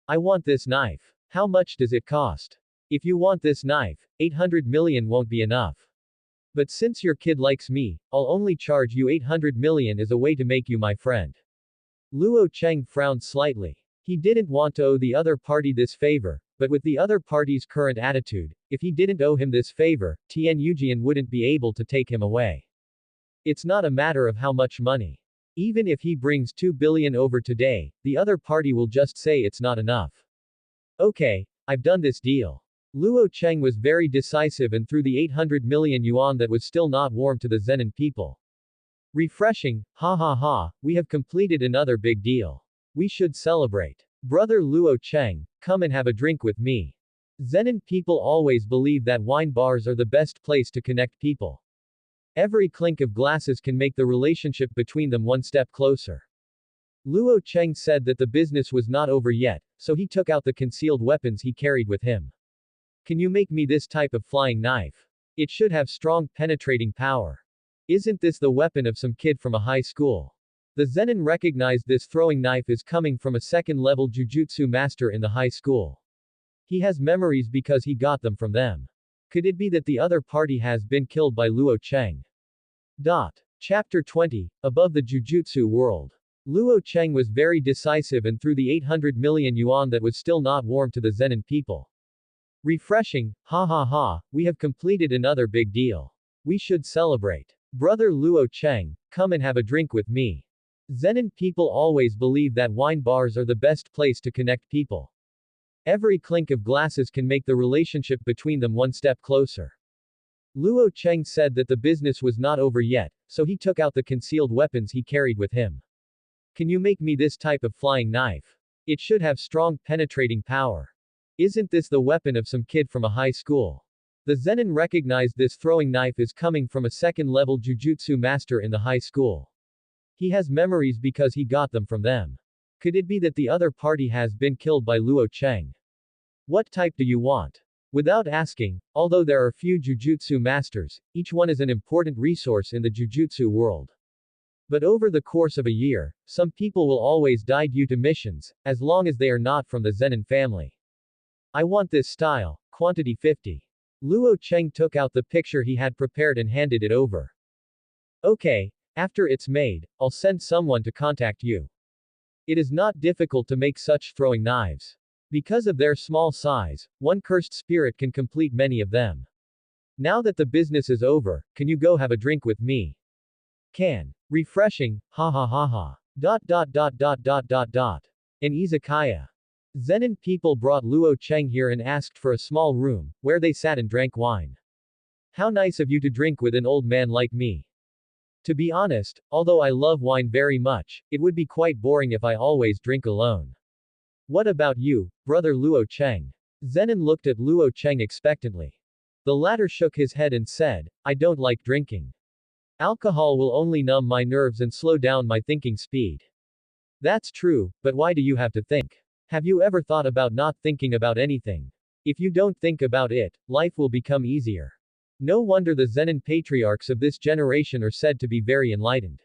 I want this knife. How much does it cost? If you want this knife, 800 million won't be enough. But since your kid likes me, I'll only charge you 800 million as a way to make you my friend. Luo Cheng frowned slightly. He didn't want to owe the other party this favor, but with the other party's current attitude, if he didn't owe him this favor, Tian Yujian wouldn't be able to take him away. It's not a matter of how much money. Even if he brings 2 billion over today, the other party will just say it's not enough. Okay, I've done this deal. Luo Cheng was very decisive and threw the 800 million yuan that was still not warm to the Zenin people. Refreshing, ha ha ha, we have completed another big deal. We should celebrate. Brother Luo Cheng, come and have a drink with me. Zenin people always believe that wine bars are the best place to connect people. Every clink of glasses can make the relationship between them one step closer. Luo Cheng said that the business was not over yet, so he took out the concealed weapons he carried with him. Can you make me this type of flying knife? It should have strong penetrating power. Isn't this the weapon of some kid from a high school? The Zenin recognized this throwing knife is coming from a second-level jujutsu master in the high school. He has memories because he got them from them. Could it be that the other party has been killed by Luo Cheng? Chapter 20, Above the Jujutsu World. Luo Cheng was very decisive and threw the 800 million yuan that was still not warm to the Zenin people. Refreshing, ha ha ha, we have completed another big deal. We should celebrate. Brother Luo Cheng, come and have a drink with me. Zenin people always believe that wine bars are the best place to connect people. Every clink of glasses can make the relationship between them one step closer. Luo Cheng said that the business was not over yet, so he took out the concealed weapons he carried with him. Can you make me this type of flying knife? It should have strong penetrating power. Isn't this the weapon of some kid from a high school? The Zenin recognized this throwing knife is coming from a second-level jujutsu master in the high school. He has memories because he got them from them. Could it be that the other party has been killed by Luo Cheng? What type do you want? Without asking, although there are few jujutsu masters, each one is an important resource in the jujutsu world. But over the course of a year, some people will always die due to missions, as long as they are not from the Zenin family. I want this style, quantity 50. Luo Cheng took out the picture he had prepared and handed it over. Okay, after it's made, I'll send someone to contact you. It is not difficult to make such throwing knives. Because of their small size, one cursed spirit can complete many of them. Now that the business is over, can you go have a drink with me? Can. Refreshing, ha ha ha ha. An izakaya. Zenin people brought Luo Cheng here and asked for a small room, where they sat and drank wine. How nice of you to drink with an old man like me. To be honest, although I love wine very much, it would be quite boring if I always drink alone. What about you, brother Luo Cheng? Zenin looked at Luo Cheng expectantly. The latter shook his head and said, I don't like drinking. Alcohol will only numb my nerves and slow down my thinking speed. That's true, but why do you have to think? Have you ever thought about not thinking about anything? If you don't think about it, life will become easier. No wonder the Zenin patriarchs of this generation are said to be very enlightened.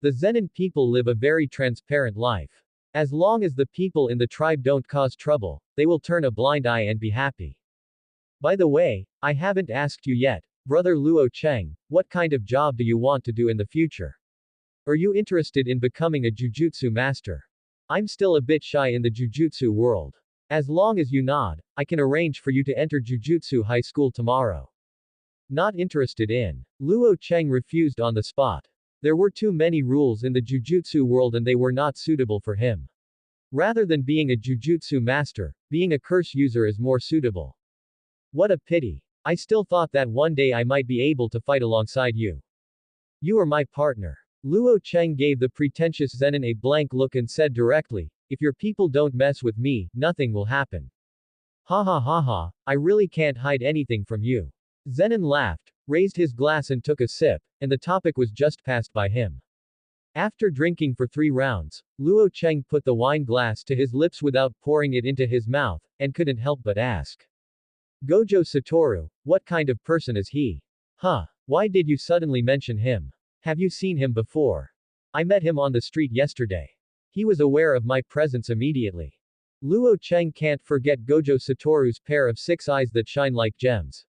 The Zenin people live a very transparent life. As long as the people in the tribe don't cause trouble, they will turn a blind eye and be happy. By the way, I haven't asked you yet, brother Luo Cheng, what kind of job do you want to do in the future? Are you interested in becoming a jujutsu master? I'm still a bit shy in the jujutsu world. As long as you nod, I can arrange for you to enter jujutsu high school tomorrow. Not interested in. Luo Cheng refused on the spot. There were too many rules in the jujutsu world and they were not suitable for him. Rather than being a jujutsu master, being a curse user is more suitable. What a pity. I still thought that one day I might be able to fight alongside you. You are my partner. Luo Cheng gave the pretentious Zenin a blank look and said directly, if your people don't mess with me, nothing will happen. Ha ha ha ha, I really can't hide anything from you. Zenin laughed, raised his glass and took a sip, and the topic was just passed by him. After drinking for 3 rounds, Luo Cheng put the wine glass to his lips without pouring it into his mouth, and couldn't help but ask. Gojo Satoru, what kind of person is he? Huh, why did you suddenly mention him? Have you seen him before? I met him on the street yesterday. He was aware of my presence immediately. Luo Cheng can't forget Gojo Satoru's pair of 6 eyes that shine like gems.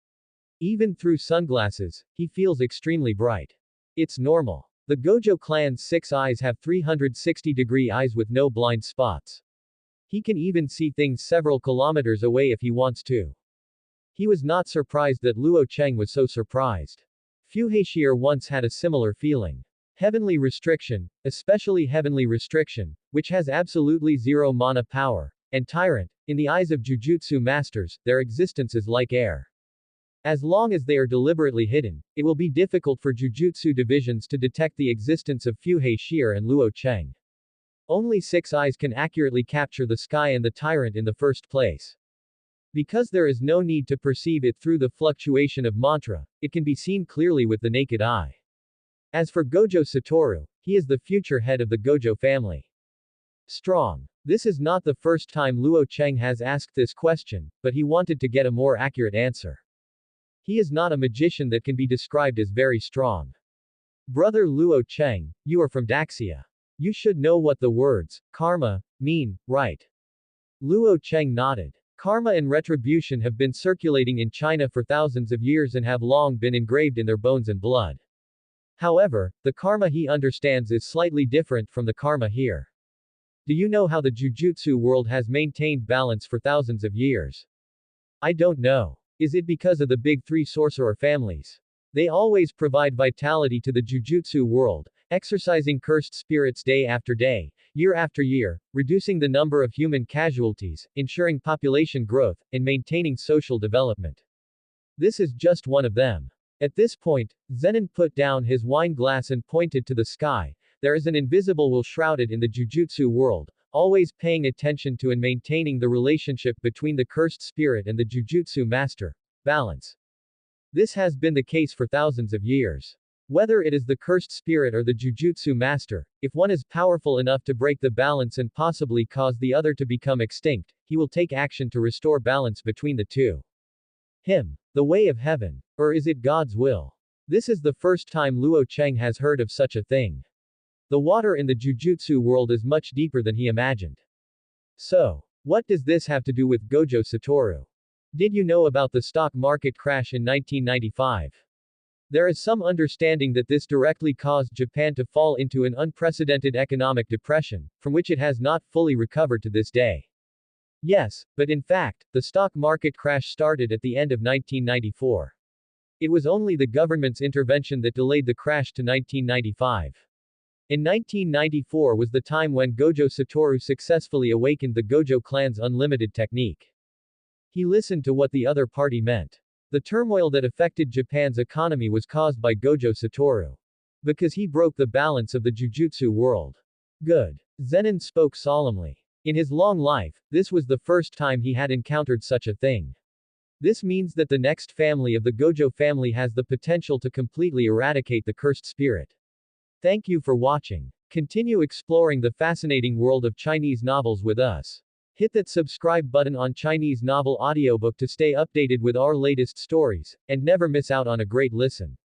Even through sunglasses, he feels extremely bright. It's normal. The Gojo clan's 6 eyes have 360-degree eyes with no blind spots. He can even see things several kilometers away if he wants to. He was not surprised that Luo Cheng was so surprised. Fuhashir once had a similar feeling. Heavenly Restriction, especially Heavenly Restriction, which has absolutely zero mana power, and Tyrant, in the eyes of Jujutsu masters, their existence is like air. As long as they are deliberately hidden, it will be difficult for Jujutsu divisions to detect the existence of Fuhashir and Luo Cheng. Only 6 eyes can accurately capture the sky and the Tyrant in the first place. Because there is no need to perceive it through the fluctuation of mantra, it can be seen clearly with the naked eye. As for Gojo Satoru, he is the future head of the Gojo family. Strong. This is not the first time Luo Cheng has asked this question, but he wanted to get a more accurate answer. He is not a magician that can be described as very strong. Brother Luo Cheng, you are from Daxia. You should know what the words, karma, mean, right? Luo Cheng nodded. Karma and retribution have been circulating in China for thousands of years and have long been engraved in their bones and blood. However, the karma he understands is slightly different from the karma here. Do you know how the Jujutsu world has maintained balance for thousands of years? I don't know. Is it because of the big three sorcerer families? They always provide vitality to the Jujutsu world, exorcising cursed spirits day after day, year after year, reducing the number of human casualties, ensuring population growth, and maintaining social development. This is just one of them. At this point, Zenon put down his wine glass and pointed to the sky. There is an invisible will shrouded in the Jujutsu world, always paying attention to and maintaining the relationship between the cursed spirit and the Jujutsu master. Balance. This has been the case for thousands of years. Whether it is the cursed spirit or the Jujutsu master, if one is powerful enough to break the balance and possibly cause the other to become extinct, he will take action to restore balance between the two. The way of heaven. Or is it God's will? This is the first time Luo Cheng has heard of such a thing. The water in the Jujutsu world is much deeper than he imagined. So, what does this have to do with Gojo Satoru? Did you know about the stock market crash in 1995? There is some understanding that this directly caused Japan to fall into an unprecedented economic depression, from which it has not fully recovered to this day. Yes, but in fact, the stock market crash started at the end of 1994. It was only the government's intervention that delayed the crash to 1995. In 1994 was the time when Gojo Satoru successfully awakened the Gojo clan's unlimited technique. He listened to what the other party meant. The turmoil that affected Japan's economy was caused by Gojo Satoru. Because he broke the balance of the Jujutsu world. Good. Zenon spoke solemnly. In his long life, this was the first time he had encountered such a thing. This means that the next family of the Gojo family has the potential to completely eradicate the cursed spirit. Thank you for watching. Continue exploring the fascinating world of Chinese novels with us. Hit that subscribe button on Chinese Novel Audiobook to stay updated with our latest stories, and never miss out on a great listen.